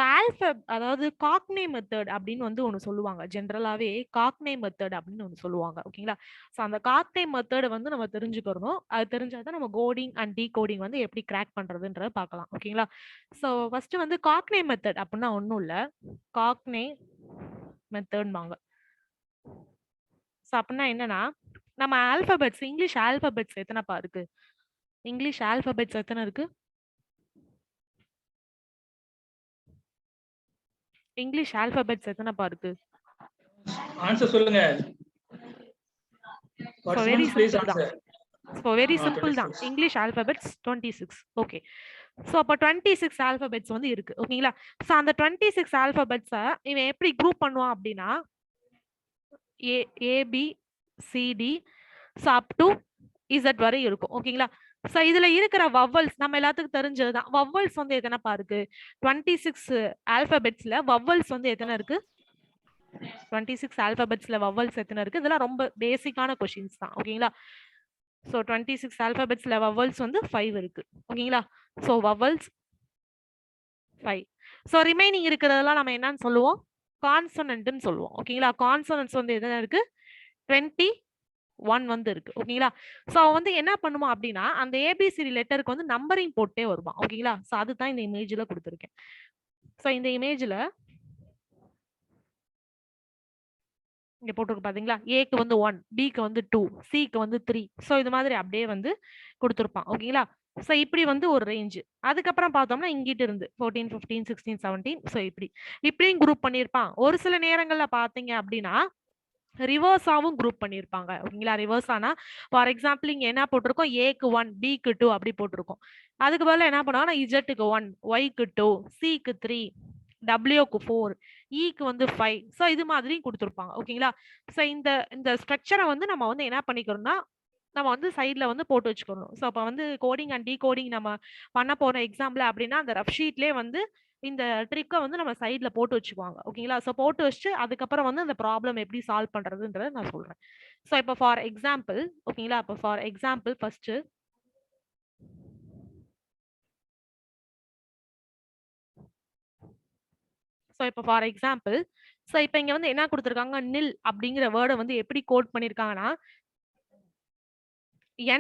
அதாவது காக்னே மெத்தட் அப்படின்னு வந்து ஒன்று சொல்லுவாங்க. ஜென்ரலாகவே காக்னே மெத்தட் அப்படின்னு ஒன்று சொல்லுவாங்க. ஓகேங்களா? ஸோ அந்த காக்னே மெத்தடை வந்து நம்ம தெரிஞ்சுக்கணும். அது தெரிஞ்சாதான் நம்ம கோடிங் அண்ட் டீகோடிங் வந்து எப்படி கிராக் பண்றதுன்றத பார்க்கலாம். ஓகேங்களா? ஸோ ஃபர்ஸ்ட் வந்து காக்னே மெத்தட் அப்படின்னா ஒன்றும் இல்லை, காக்னே மெத்தட்பாங்க. ஸோ அப்படின்னா என்னன்னா, நம்ம ஆல்பபெட்ஸ், இங்கிலீஷ் ஆல்பபெட்ஸ் எத்தனைப்பா இருக்கு? இங்கிலீஷ் ஆல்பபெட்ஸ் எத்தனை இருக்கு? இங்கிலீஷ் ஆல்பபெட்ஸ் எத்தனைப்பா இருக்கு? ஆன்சர் சொல்லுங்க. So very simple தான். So very simple தான். English alphabets 26. ஓகே. ஸோ அப்போ 26 ஆல்பபெட்ஸ் வந்து இருக்கு. ஓகேங்களா? ஸோ அந்த 26 ஆல்பபெட்ஸை இவன் எப்படி குரூப் பண்ணுவான் அப்படின்னா, A B C D so up to Z வரை இருக்கும். ஓகேங்களா? ஸோ இதுல இருக்கிற வவ்வல்ஸ் நம்ம எல்லாத்துக்கும் தெரிஞ்சதுதான். வவ்வல்ஸ் வந்து எத்தனைப்பா இருக்கு? 26 ஆல்பபெட்ஸ்ல வவ்வல்ஸ் வந்து எத்தனை இருக்கு? 26 ஆல்பபெட்ஸ்ல வவ்வல்ஸ் எத்தனை இருக்கு? இதெல்லாம் ரொம்ப பேசிக்கான கொஸ்டின்ஸ் தான். ஓகேங்களா? ஸோ 26 ஆல்பபெட்ஸ்ல வவ்வல்ஸ் வந்து 5 இருக்கு. ஓகேங்களா? So vowels 5. ஸோ ரிமைனிங் இருக்கிறதெல்லாம் நம்ம என்னன்னு சொல்லுவோம்? கான்சனன்ட்னு சொல்லுவோம். ஓகேங்களா? கான்சனன்ட்ஸ் வந்து எத்தனை இருக்கு? 21 வந்து இருக்கு. ஓகேங்களா? ஸோ அவன் வந்து என்ன பண்ணுவான் அப்படின்னா அந்த ஏபிசிடி லெட்டருக்கு வந்து நம்பரிங் போட்டே வருவான். ஓகேங்களா? ஸோ அதுதான் இந்த இமேஜ்ல கொடுத்துருக்கேன். ஸோ இந்த இமேஜ்ல இங்க போட்டுருக்கு பாத்தீங்களா? ஏக்கு வந்து 1, பிக்கு வந்து 2, சிக்கு வந்து 3. ஸோ இது மாதிரி அப்படியே வந்து கொடுத்துருப்பான். ஓகேங்களா? ஸோ இப்படி வந்து ஒரு ரேஞ்ச். அதுக்கப்புறம் பார்த்தோம்னா இங்கிட்டு இருந்து 14, 15, 16, 17. ஸோ இப்படியும் குரூப் பண்ணியிருப்பான். ஒரு சில நேரங்கள்ல பாத்தீங்க அப்படின்னா ரிவர்ஸாவும் குரூப் பண்ணியிருப்பாங்க. ஓகேங்களா? ரிவர்ஸானா ஃபார் எக்ஸாம்பிள் இங்க என்ன போட்டிருக்கோம்? ஏக்கு 1, பிக்கு 2 அப்படி போட்டிருக்கோம். அதுக்கு பதிலா என்ன பண்ணுவாங்கன்னா இஜட்டுக்கு 1, ஒய்க்கு 2, சிக்கு 3, டபிள்யூக்கு 4, ஈக்கு வந்து 5. ஸோ இது மாதிரியும் கொடுத்துருப்பாங்க. ஓகேங்களா? ஸோ இந்த ஸ்ட்ரக்சரை வந்து நம்ம வந்து என்ன பண்ணிக்கிறோம்னா நம்ம வந்து சைட்ல வந்து போட்டு வச்சுக்கணும். ஸோ அப்போ வந்து கோடிங் அண்ட் டீகோடிங் நம்ம பண்ண போற எக்ஸாம்பிள் அப்படின்னா அந்த ரஃப் ஷீட்லேயே வந்து இந்த ட்ரிக்கை வந்து நம்ம சைட்ல போட்டு வச்சுக்குவாங்க. ஓகேங்களா? ஸோ போட்டு வச்சுட்டு அதுக்கப்புறம் வந்து அந்த ப்ராப்ளம் எப்படி சால்வ் பண்றதுன்றதை நான் சொல்றேன். ஸோ இப்போ ஃபார் எக்ஸாம்பிள் ஓகேங்களா? இப்போ ஃபார் எக்ஸாம்பிள் ஃபர்ஸ்ட் ஸோ இப்போ ஃபார் எக்ஸாம்பிள் ஸோ இப்போ இங்க வந்து என்ன கொடுத்துருக்காங்க? நில் அப்படிங்கிற வேர்டை வந்து எப்படி கோட் பண்ணியிருக்காங்கன்னா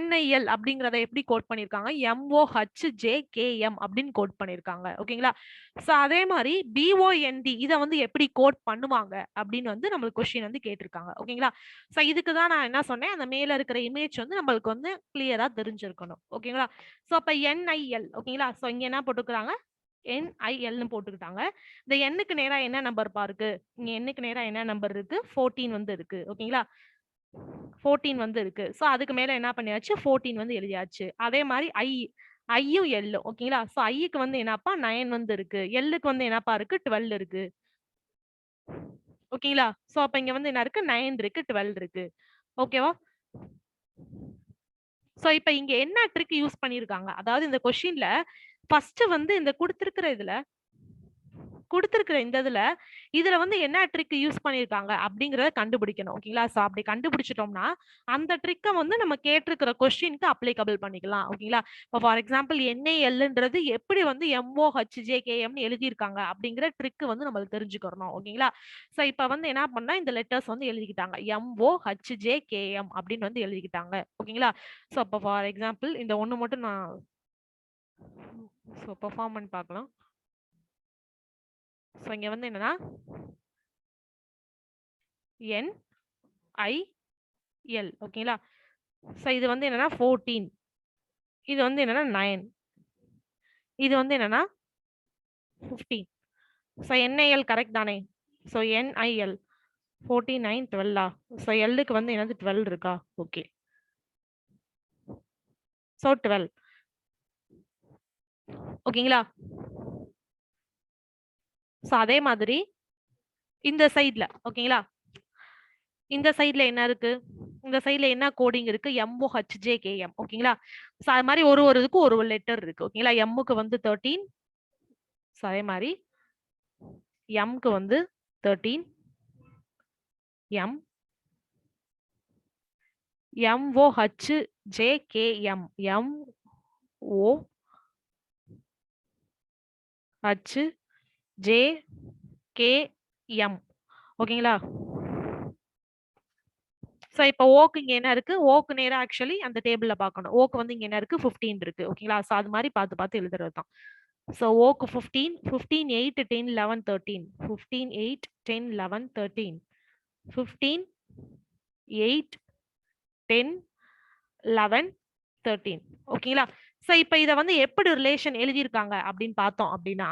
NIL அப்படிங்கறத எப்படி கோட் பண்ணிருக்காங்க? MOHJKM அப்படின்னு கோட் பண்ணிருக்காங்க. ஓகேங்களா? சோ அதே மாதிரி BOND இத வந்து எப்படி கோட் பண்ணுவாங்க அப்படின்னு வந்து நம்மளுக்கு கொஸ்டின் வந்து கேட்டிருக்காங்க. ஓகேங்களா? சோ இதுக்கு தான் நான் என்ன சொன்னேன்? அந்த மேல இருக்கிற இமேஜ் வந்து நம்மளுக்கு வந்து கிளியரா தெரிஞ்சிருக்கணும். ஓகேங்களா? சோ அப்ப NIL ஓகேங்களா? சோ இங்க என்ன போட்டுக்கிறாங்க? NILனு போட்டுக்கிட்டாங்க. இந்த எண்ணுக்கு நேரா என்ன நம்பர் இருக்கு? இங்க எண்ணுக்கு நேரா என்ன நம்பர் இருக்கு? 14 வந்து இருக்கு. ஓகேங்களா? 14 வந்து இருக்கு. சோ அதுக்கு மேல என்ன பண்ணியாச்சு? 14 வந்து எழுதியாச்சு. அதே மாதிரி ஐயும் எல்லும் ஓகேங்களா? சோ ஐக்கு வந்து என்னப்பா 9 வந்து இருக்கு. எல்லுக்கு வந்து என்னப்பா இருக்கு? 12 இருக்கு. ஓகேங்களா? சோ அப்ப இங்க வந்து என்ன இருக்கு? 9 இருக்கு, 12 இருக்கு. ஓகேவா? சோ இப்ப இங்க என்ன ட்ரிக் யூஸ் பண்ணிருக்காங்க? அதாவது இந்த கொஸ்டின்ல ஃபர்ஸ்ட் வந்து இந்த கொடுத்திருக்கிற இதுல வந்து என்ன ட்ரிக் யூஸ் பண்ணிருக்காங்க அப்படிங்கறத கண்டுபிடிக்கணும். ஓகேங்களா? சோ அப்படி கண்டுபிடிச்சிட்டோம்னா அந்த ட்ரிக்கை வந்து நம்ம கேட்டிருக்கிற கொஸ்டினுக்கு அப்ளிகபிள் பண்ணிக்கலாம். ஓகேங்களா? இப்போ ஃபார் எக்ஸாம்பிள் NILன்றது எப்படி வந்து MOHJKMனு எழுதியிருக்காங்க அப்படிங்கிற ட்ரிக் வந்து நம்மளுக்கு தெரிஞ்சுக்கணும். ஓகேங்களா? சோ இப்ப வந்து என்ன பண்ணா இந்த லெட்டர்ஸ் வந்து எழுதிக்கிட்டாங்க. MOHJKM அப்படின்னு வந்து எழுதிக்கிட்டாங்க. ஓகேங்களா? சோ அப்ப ஃபார் எக்ஸாம்பிள் இந்த ஒண்ணு மட்டும் நான் சோ பெர்ஃபார்மன்ஸ் பார்க்கலாம். சோ இங்க வந்து என்னன்னா NIL ஓகேங்களா? சோ இது வந்து என்னன்னா 14, இது வந்து என்னன்னா 9, இது வந்து என்னன்னா 15. சோ NIL கரெக்ட் தானே? சோ NIL 14, 9, 12 சோ Lக்கு வந்து என்னது 12 இருக்கா? ஓகே. சோ 12 ஓகேங்களா? சோ அதே மாதிரி இந்த சைடுல ஓகேங்களா? இந்த சைடுல என்ன இருக்கு? இந்த சைடுல என்ன கோடிங் இருக்கு? MOHJKM ஓகேங்களா? சோ அது மாதிரி ஒரு இதுக்கு ஒரு லெட்டர் இருக்கு. ஓகேங்களா? Mக்கு வந்து 13, சோ அதே மாதிரி Mக்கு வந்து 13, MOHJKM MOHJKM ஓகேங்களா? சோ இப்போ ஓக்கு இங்க என்ன இருக்கு? ஓக்கு நேரா ஆக்சுவலி அந்த டேபிள்ல பார்க்கணும். ஓக்கு வந்து இங்க என்ன இருக்கு? 15 இருக்கு. ஓகேங்களா? சோ அது மாதிரி பார்த்து எழுதுறது தான். சோ ஓக்கு 15, 15, 8, 10, 11, 13, 15, 8, 10, 11, 13, 15, 8, 10, 11, 13 ஓகேங்களா? சோ இப்போ இத வந்து எப்படி ரிலேஷன் எழுதியிருக்காங்க அப்படின்னு பார்த்தோம் அப்படின்னா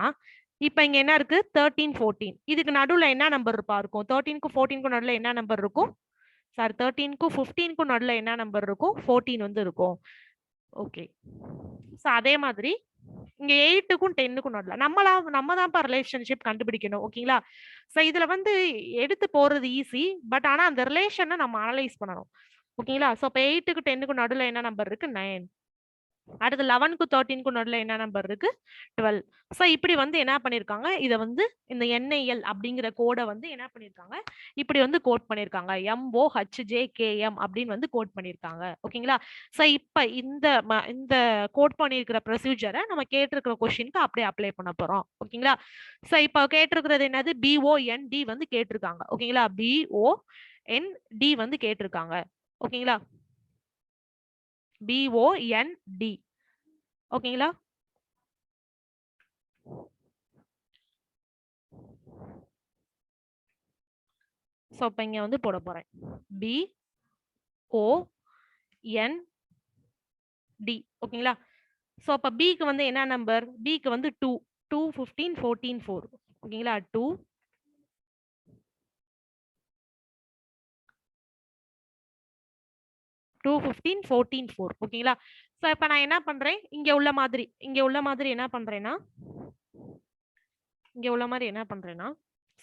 இப்போ இங்க என்ன இருக்கு? 13, 14 இதுக்கு நடுவுல என்ன நம்பர் இருக்கும்? 13க்கும் 14க்கும் நடுவுல என்ன நம்பர் இருக்கும்? சார் 13க்கும் 15க்கும் நடுவுல என்ன நம்பர் இருக்கும்? 14 வந்து இருக்கும். ஓகே. சோ அதே மாதிரி இங்க 8க்கும் 10க்கும் நடுல நம்ம தான்ப்பா ரிலேஷன்ஷிப் கண்டுபிடிக்கணும். ஓகேங்களா? சோ இதுல வந்து எடுத்து போறது ஈஸி. பட் ஆனா அந்த ரிலேஷனை நம்ம அனலைஸ் பண்ணணும். ஓகேங்களா? சோ இப்ப 8க்கு 10க்கும் நடுல என்ன நம்பர் இருக்கு? 9. அடுத்து 11க்கும் 13க்கும் நடுல என்ன நம்பர் இருக்கு? 12. சோ இப்படி வந்து என்ன பண்ணிருக்காங்க, இத வந்து இந்த NIL அப்படிங்கிற கோட வந்து என்ன பண்ணிருக்காங்க, இப்படி வந்து கோட் பண்ணிருக்காங்க. MOHJKM அப்படின்னு வந்து கோட் பண்ணிருக்காங்க. ஓகேங்களா? சோ இப்ப இந்த கோட் பண்ணிருக்கிற ப்ரொசீஜரை நம்ம கேட்டிருக்கிற கொஸ்டினுக்கு அப்படியே அப்ளை பண்ண போறோம். ஓகேங்களா? சோ இப்ப கேட்டிருக்கிறது என்னது? BOND வந்து கேட்டிருக்காங்க. ஓகேங்களா? BOND வந்து கேட்டிருக்காங்க. ஓகேங்களா? BOND. ஓகேங்களா? சோ இப்ப இங்க வந்து போட போறேன். BOND. ஓகேங்களா? சோ அப்ப B க்கு வந்து என்ன நம்பர்? B க்கு வந்து 2 2 15 14 4. ஓகேங்களா? 2 2 15 14 4. ஓகேங்களா? சோ இப்ப நான் என்ன பண்றேன், இங்க உள்ள மாதிரி என்ன பண்றேன்னா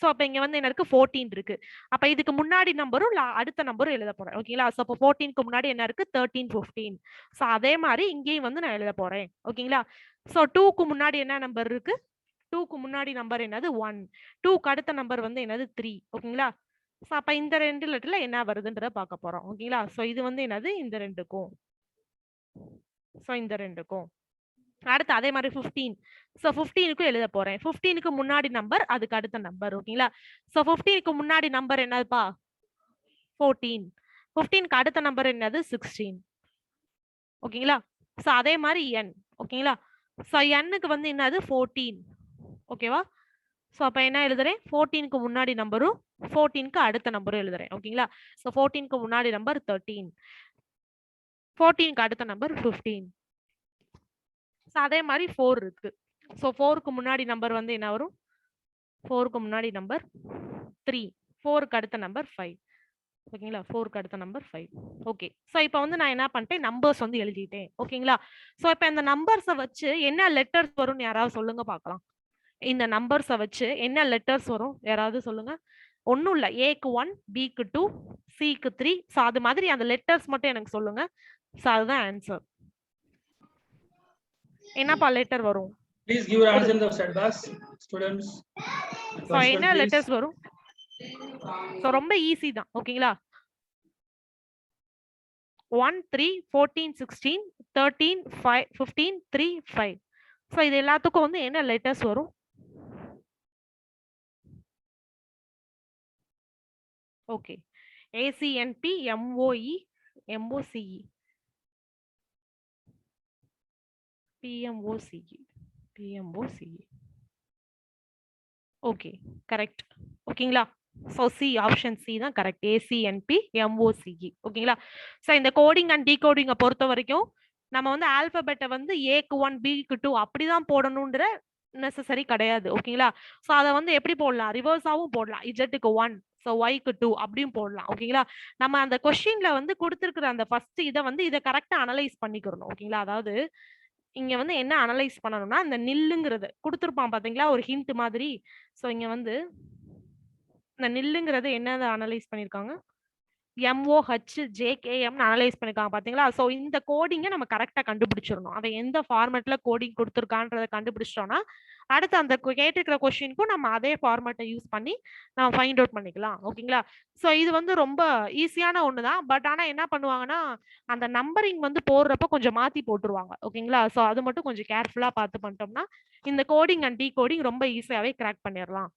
சோ அப்ப இங்க வந்து என்ன இருக்கு? 14 இருக்கு. அப்ப இதுக்கு முன்னாடி நம்பரும் அடுத்த நம்பரும் எழுத போறேன். ஓகேங்களா? சோ அப்ப 14க்கு முன்னாடி என்ன இருக்கு? 13 15. சோ அதே மாதிரி இங்கேயும் வந்து நான் எழுத போறேன். ஓகேங்களா? சோ 2க்கு முன்னாடி என்ன நம்பர் இருக்கு? 2க்கு முன்னாடி நம்பர் என்னது? 1. 2க்கு அடுத்த நம்பர் வந்து என்னது? 3. ஓகேங்களா? சோ அப்ப இந்த 2 லெட்டர்ல என்ன வருதுன்றத பார்க்க போறோம். ஓகேங்களா? சோ இது வந்து என்னது? இந்த 2க்கும். சோ இந்த 2க்கும். அடுத்து அதே மாதிரி 15. சோ 15க்கும் எழுத போறேன். 15க்கு முன்னாடி நம்பர், அதுக்கு அடுத்த நம்பர். ஓகேங்களா? சோ 15க்கு முன்னாடி நம்பர் என்னதுப்பா? 14. 15க்கு அடுத்த நம்பர் என்னது? 16. ஓகேங்களா? சோ அதே மாதிரி n. ஓகேங்களா? சோ n-க்கு வந்து என்னது? 14. ஓகேவா? சோ அப்ப என்ன எழுதுறேன்? 14க்கு முன்னாடி நம்பரும் 14க்கு அடுத்த நம்பரும் எழுதுறேன். ஓகேங்களா? சோ 14க்கு முன்னாடி நம்பர் 13. 14க்கு அடுத்த நம்பர் 15. சோ அதே மாதிரி 4 இருக்கு. சோ 4க்கு முன்னாடி நம்பர் வந்து என்ன வரும்? 4க்கு முன்னாடி நம்பர் 3. 4க்கு அடுத்த நம்பர் 5. ஓகேங்களா? 4க்கு அடுத்த நம்பர் 5. ஓகே. சோ இப்போ வந்து நான் என்ன பண்ணிட்டேன்? நம்பர்ஸ் வந்து எழுதிட்டேன். ஓகேங்களா? சோ இப்போ இந்த நம்பர்ஸ வச்சு என்ன லெட்டர்ஸ் வரும்னு யாராவது சொல்லுங்க பார்க்கலாம். இந்த நம்பர்ஸ வச்சு என்ன லெட்டர்ஸ் வரும்? யாராவது சொல்லுங்க. ஒண்ணும் இல்ல. ஏக்கு 1, பிக்கு 2, சிக்கு 3. சோ அது மாதிரி அந்த லெட்டர்ஸ் மட்டும் எனக்கு சொல்லுங்க. சோ அதுதான் ஆன்சர். என்னப்பா லெட்டர் வரும்? Please give your answer in the chat box, students. So என்ன லெட்டர்ஸ் வரும்? சோ ரொம்ப ஈஸி தான். ஓகேங்களா? 1 3 14 16 13 5 15 3 5. சோ இது எல்லாத்துக்கும் வந்து என்ன லெட்டர்ஸ் வரும்? Okay. ACNP MOE MOCE PMOCE. Okay, correct. ஓகேங்களா? சோ சி, ஆப்ஷன் சி தான் கரெக்ட். ACNP MOCE. ஓகேங்களா? சோ இந்த கோடிங் அண்ட் டீகோடிங்கை பொறுத்த வரைக்கும் நம்ம வந்து ஆல்பபெட்டை வந்து ஏக்கு 1 பிக்கு 2 அப்படிதான் போடணும்ன்ற நெசசரி கிடையாது. ஓகேங்களா? சோ அதை வந்து எப்படி போடலாம்? ரிவர்ஸாவும் போடலாம். இஜெட்டுக்கு 1, சோ ஒய்க்கு 2 அப்படியும் போடலாம். ஓகேங்களா? நம்ம அந்த கொஸ்டின்ல வந்து கொடுத்திருக்கிற அந்த ஃபர்ஸ்ட் இதை வந்து இதை கரெக்டா அனலைஸ் பண்ணிக்கிறணும். ஓகேங்களா? அதாவது இங்க வந்து என்ன அனலைஸ் பண்ணணும்னா, இந்த நில்லுங்கிறது கொடுத்திருப்பான் பாத்தீங்களா ஒரு ஹிண்ட் மாதிரி. சோ இங்க வந்து இந்த நில்லுங்கிறது என்னதை அனலைஸ் பண்ணிருக்காங்க? MOHJKM அனலைஸ் பண்ணிருக்காங்க பாத்தீங்களா? சோ இந்த கோடிங்கை நம்ம கரெக்டா கண்டுபிடிச்சிடணும். அவன் எந்த ஃபார்மேட்ல கோடிங் கொடுத்திருக்கான்றதை கண்டுபிடிச்சிட்டோம்னா அடுத்து அந்த கேட்டிருக்கிற கொஸ்டினுக்கும் நம்ம அதே ஃபார்மேட்டை யூஸ் பண்ணி நம்ம ஃபைண்ட் அவுட் பண்ணிக்கலாம். ஓகேங்களா? சோ இது வந்து ரொம்ப ஈஸியான ஒண்ணுதான். பட் ஆனா என்ன பண்ணுவாங்கன்னா அந்த நம்பரிங் வந்து போடுறப்ப கொஞ்சம் மாத்தி போட்டுருவாங்க. ஓகேங்களா? சோ அது மட்டும் கொஞ்சம் கேர்ஃபுல்லா பார்த்து பண்ணிட்டோம்னா இந்த கோடிங் அண்ட் டீகோடிங் ரொம்ப ஈஸியாவே கிராக் பண்ணிடலாம்.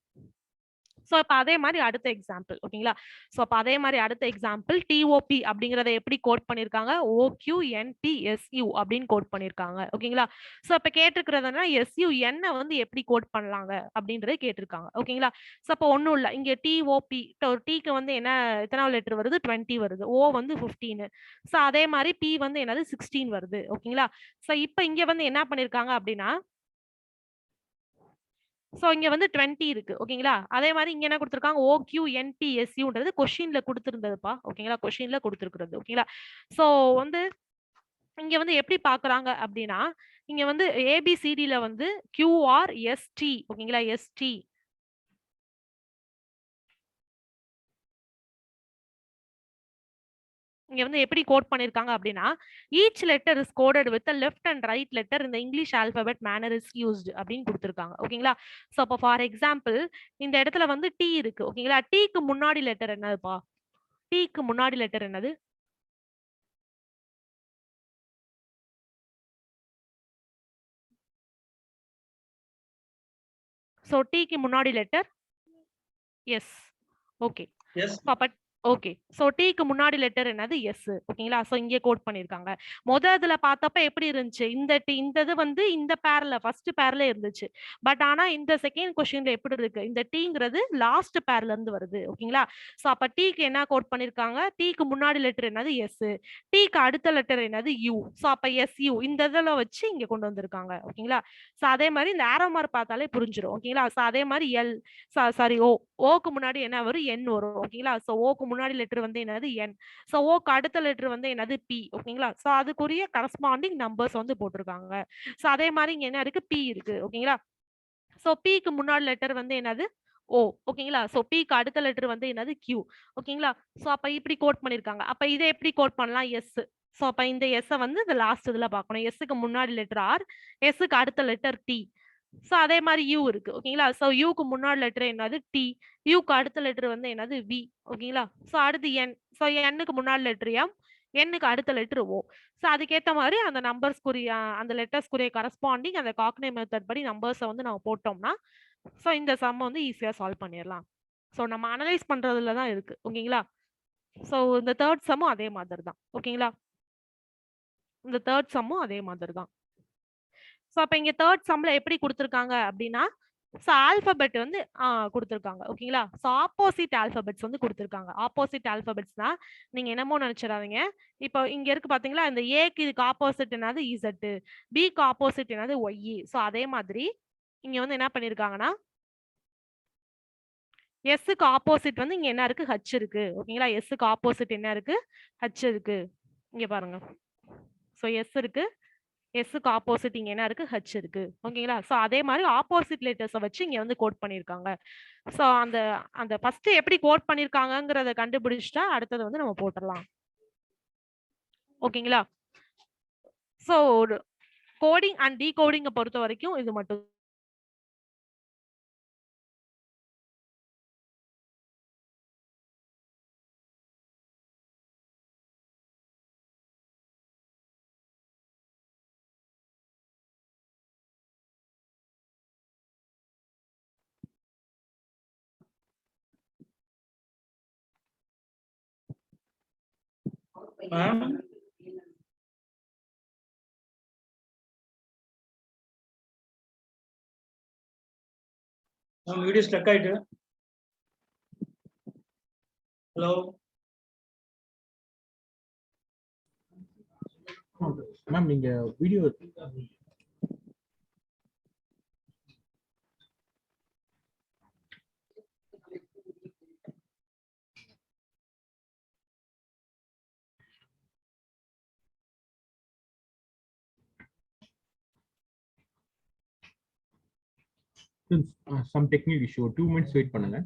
சோ இப்ப அதே மாதிரி அடுத்த எக்ஸாம்பிள். ஓகேங்களா? சோ அப்ப அதே மாதிரி அடுத்த எக்ஸாம்பிள் TOP அப்படிங்கறத எப்படி கோட் பண்ணிருக்காங்க? OQNTSU அப்படின்னு கோட் பண்ணிருக்காங்க. ஓகேங்களா? சோ இப்ப கேட்டிருக்கிறதுனா SUN வந்து எப்படி கோட் பண்ணலாங்க அப்படின்றத கேட்டிருக்காங்க. ஓகேங்களா? சோ அப்ப ஒண்ணும் இல்ல. இங்க TOP Tக்கு வந்து என்ன எத்தனாவது லெட்டர் வருது? 20 வருது. O வந்து 15. சோ அதே மாதிரி P வந்து என்னது? 16 வருது. ஓகேங்களா? சோ இப்ப இங்க வந்து என்ன பண்ணிருக்காங்க அப்படின்னா சோ இங்க வந்து 20 இருக்கு. ஓகேங்களா? அதே மாதிரி இங்க என்ன கொடுத்திருக்காங்க? OQNTSUன்றது கொஸ்டின்ல கொடுத்திருந்ததுப்பா. ஓகேங்களா? கொஸ்டின்ல கொடுத்திருக்கிறது. ஓகேங்களா? சோ வந்து இங்க வந்து எப்படி பாக்குறாங்க அப்படின்னா இங்க வந்து ஏபிசிடில வந்து QRST ஓகேங்களா, ST. இங்க வந்து எப்படி கோட் பண்ணிருக்காங்க அப்படின்னா, each letter is coded with left and right letter இந்த English alphabet manner is used அப்படின்னு கொடுத்துருக்காங்க ஓகேங்களா. ஸோ அப்போ ஃபார் எக்ஸாம்பிள் இந்த இடத்துல வந்து டி இருக்கு ஓகேங்களா. டீக்கு முன்னாடி லெட்டர் என்னதுப்பா? டீக்கு முன்னாடி லெட்டர் என்னது? ஸோ டீக்கு முன்னாடி letter S. Okay. S. Okay. So டீக்கு முன்னாடி லெட்டர் என்னது? எஸ். ஓகேங்களா. சோ இங்கே கோட் பண்ணிருக்காங்க. இதுல பார்த்தப்ப எப்படி இருந்துச்சு? இந்த இது வந்து இந்த பேர்ல ஃபர்ஸ்ட் பேர்ல இருந்துச்சு. பட் ஆனா இந்த செகண்ட் கொஸ்டின்ல எப்படி இருக்கு? இந்த டீங்கிறது லாஸ்ட் பேர்ல இருந்து வருது. ஓகேங்களா. சோ அப்ப டீக்கு என்ன கோட் பண்ணிருக்காங்க? டீக்கு முன்னாடி லெட்டர் என்னது? எஸ். டீக்கு அடுத்த லெட்டர் என்னது? யூ. சோ அப்ப SU இந்த இதுல வச்சு இங்க கொண்டு வந்திருக்காங்க. ஓகேங்களா. சோ அதே மாதிரி இந்த ஆரோ மார்க் பார்த்தாலே புரிஞ்சிரும். ஓகேங்களா. சோ அதே மாதிரி எல் சாரி ஓக்கு முன்னாடி என்ன வரும்? என் வரும். ஓகேங்களா. சோ ஓக்கு முன்னாடி லெட்டர் வந்து என்னது? என். சோ ஓக்கு அடுத்த லெட்டர் வந்து என்னது? பி. ஓகேங்களா. சோ அதுக்குரிய கரஸ்பாண்டிங் நம்பர்ஸ் வந்து போட்டிருக்காங்க. சோ அதே மாதிரி இங்க என்ன இருக்கு? பி இருக்கு. ஓகேங்களா. சோ பிக்கு முன்னாடி லெட்டர் வந்து என்னது? ஓ. ஓகேங்களா. சோ பிக்கு அடுத்த லெட்டர் வந்து என்னது? கியூ. ஓகேங்களா. சோ அப்ப இப்படி கோட் பண்ணிருக்காங்க. அப்ப இதை எப்படி கோட் பண்ணலாம்? எஸ். சோ அப்ப இந்த எஸ் வந்து இந்த லாஸ்ட் இதுல பார்க்கணும். எஸ்க்கு முன்னாடி லெட்டர் ஆர், எஸ்க்கு அடுத்த லெட்டர் டி. சோ அதே மாதிரி யூ இருக்கு. ஓகேங்களா. சோ யூக்கு முன்னாடி லெட்டர் என்னது? டி. யூக்கு அடுத்த லெட்டர் வந்து என்னது? வி. ஓகேங்களா. சோ அடுத்து என். சோ எண்ணுக்கு முன்னாடி லெட்டர் எம், எண்ணுக்கு அடுத்த லெட்டர் ஓ. சோ அதுக்கேத்த மாதிரி அந்த நம்பர்ஸ்க்குரிய அந்த லெட்டர்ஸ்க்குரிய கரஸ்பாண்டிங் அந்த காக்னே மெத்தட் படி நம்பர்ஸை வந்து நம்ம போட்டோம்னா சோ இந்த சம் வந்து ஈஸியா சால்வ் பண்ணிடலாம். சோ நம்ம அனலைஸ் பண்றதுல தான் இருக்கு. ஓகேங்களா. சோ இந்த தேர்ட் சம்மும் அதே மாதிரி தான். ஓகேங்களா. இந்த தேர்ட் சம்மும் அதே மாதிரி தான். சோ அப்ப இங்க தேர்ட் சம்ல எப்படி கொடுத்திருக்காங்க அப்படின்னா, சோ ஆல்பபெட் வந்து கொடுத்திருக்காங்க. ஓகேங்களா. சோ ஆப்போசிட் ஆல்பபெட்ஸ் வந்து கொடுத்திருக்காங்க. ஆப்போசிட் ஆல்பபெட்ஸ்னா நீங்க என்னமோ நினைச்சிடாதீங்க. இப்போ இங்க இருக்கு பாத்தீங்களா, இந்த ஏக்கு இதுக்கு ஆப்போசிட் என்னது? இசட். பிக்கு ஆப்போசிட் என்னது? ஒய். சோ அதே மாதிரி இங்க வந்து என்ன பண்ணிருக்காங்கன்னா, எஸ்க்கு ஆப்போசிட் வந்து இங்க என்ன இருக்கு? ஹச் இருக்கு. ஓகேங்களா. எஸ்க்கு ஆப்போசிட் என்ன இருக்கு? ஹச் இருக்கு. இங்க பாருங்க. சோ எஸ் இருக்கு. எஸ்க்கு ஆப்போசிட் இங்க என்ன இருக்கு? ஹச் இருக்கு. ஓகேங்களா. சோ அதே மாதிரி ஆப்போசிட் லெட்டர்ஸை வச்சு இங்க வந்து கோட் பண்ணிருக்காங்க. சோ அந்த அந்த ஃபர்ஸ்ட் எப்படி கோட் பண்ணிருக்காங்கங்கறத கண்டுபிடிச்சிட்டா அடுத்தது வந்து நம்ம போட்டுடலாம். ஓகேங்களா. சோ கோடிங் அண்ட் டீகோடிங்க பொறுத்த வரைக்கும் இது மட்டும் மேம் வீடியோ ஸ்டக் ஆயிட்டு. ஹலோ மேம், நீங்க video some technical issue. 2 minutes wait பண்ணுங்க.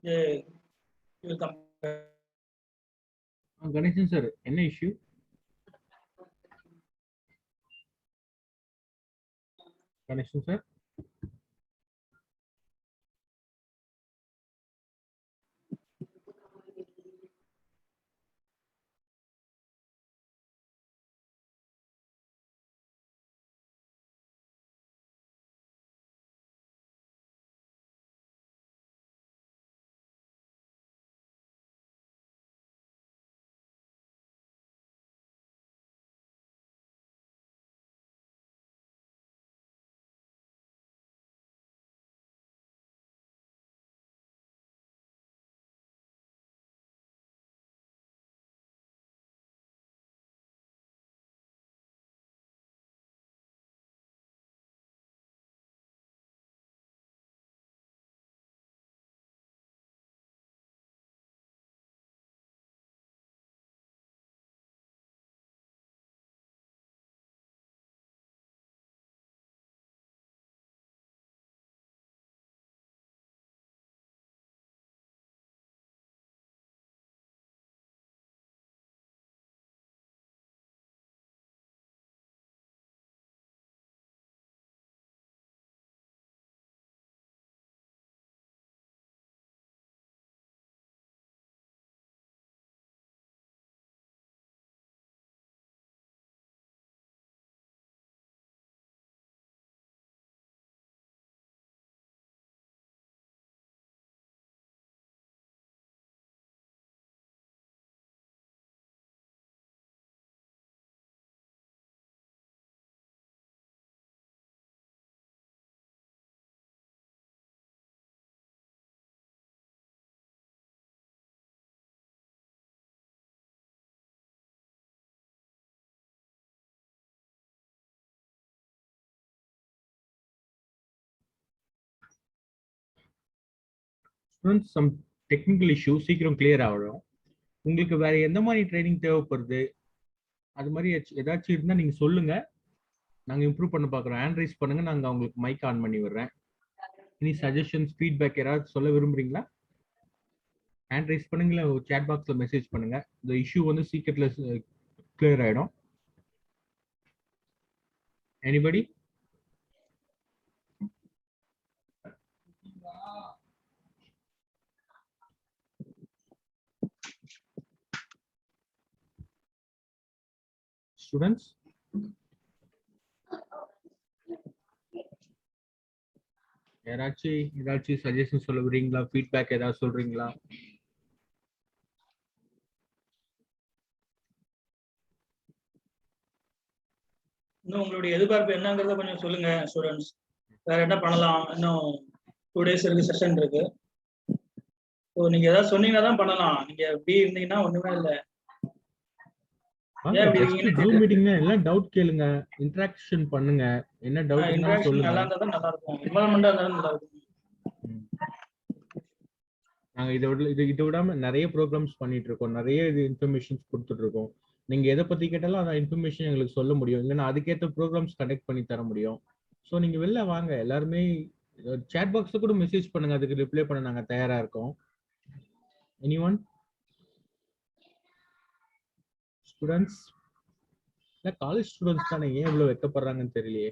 you will compare. Ganeshan sir, என்ன issue? Ganeshan sir. Students, some technical issues சீக்கிரம் clear ஆகும். உங்களுக்கு வேற எந்த மாதிரி ட்ரைனிங் தேவைப்படுது அது மாதிரி ஏதாச்சும் இருந்தா நீங்க சொல்லுங்க, நாங்க இம்ப்ரூவ் பண்ண பாக்குறோம். ஹேண்ட் ரைஸ் பண்ணுங்க, நாங்க உங்களுக்கு மைக் ஆன் பண்ணி விடுறேன். எனி சஜஷன்ஸ் ஃபீட்பேக் ஏதாவது சொல்ல விரும்புறீங்களா? ஹேண்ட் ரைஸ் பண்ணுங்க, chat பாக்ஸ்ல மெசேஜ் பண்ணுங்க. இந்த இஷ்யூ வந்து சீக்கிரட்ல கிளியர் ஆயிடும். எனிபடி? ஸ்டூடெண்ட்ஸ், ஏதாச்சும் சஜஷன் சொல்ல விரும்புறீங்களா? ஃபீட்பேக் ஏதாவது சொல்றீங்களா? இன்னும் உங்களுடைய எதிர்பார்ப்பு என்னங்கிறத கொஞ்சம் சொல்லுங்க ஸ்டூடெண்ட்ஸ். வேற என்ன பண்ணலாம்? இன்னும் 2 days இருக்கு, செஷன் இருக்கு. ஸோ நீங்க ஏதாவது சொன்னீங்கன்னா தான் பண்ணலாம். நீங்க எப்படி இருந்தீங்கன்னா ஒண்ணுமே இல்லை. மீட்டிங்ல எல்லாம் டவுட் கேளுங்க, இன்டராக்ஷன் பண்ணுங்க. என்ன டவுட் இருந்தாலும் சொல்லுங்க. நல்லா இருந்தா நல்லா இருக்கும். இன்வால்வ்மெண்டா இருந்தாலும் நல்லா இருக்கும். நாங்க இதை விடாம நிறைய ப்ரோக்ராம்ஸ் பண்ணிட்டு இருக்கோம், நிறைய இன்ஃபர்மேஷன்ஸ் கொடுத்துட்டு இருக்கோம். நீங்க எதை பத்தி கேட்டாலும் அந்த இன்ஃபர்மேஷன் எங்களுக்கு சொல்ல முடியும், இல்லைன்னா அதுக்கேற்ற ப்ரோக்ராம்ஸ் கனெக்ட் பண்ணி தர முடியும். ஸோ நீங்க வெளில வாங்க, எல்லாருமே சாட் பாக்ஸ்ல கூட மெசேஜ் பண்ணுங்க, அதுக்கு ரிப்ளை பண்ண நாங்க தயாரா இருக்கோம். எனிஒன்? ஸ்டூடெண்ட்ஸ் இல்ல காலேஜ் ஸ்டூடெண்ட்ஸ் தானே, ஏன் இவ்வளவு வெக்கப்படுறாங்கன்னு தெரியலையே.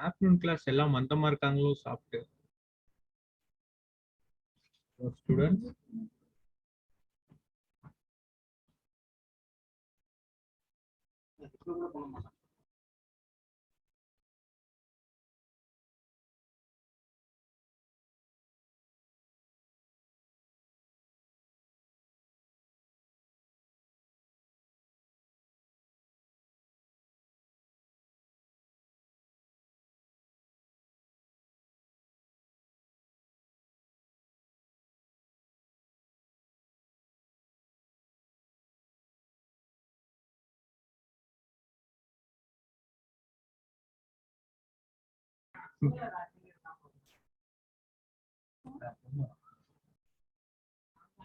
ஆஃப்டர்நூன் கிளாஸ் எல்லாம் மந்தமா இருக்காங்களோ சாப்பிட்டு? ஸ்டூடெண்ட்ஸ்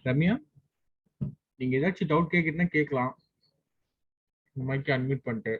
ரம்யா, நீங்க ஏதாச்சும் டவுட் கேட்குறீங்கன்னா கேட்கலாம். மைக்கை அன்மியூட் பண்ணிட்டு.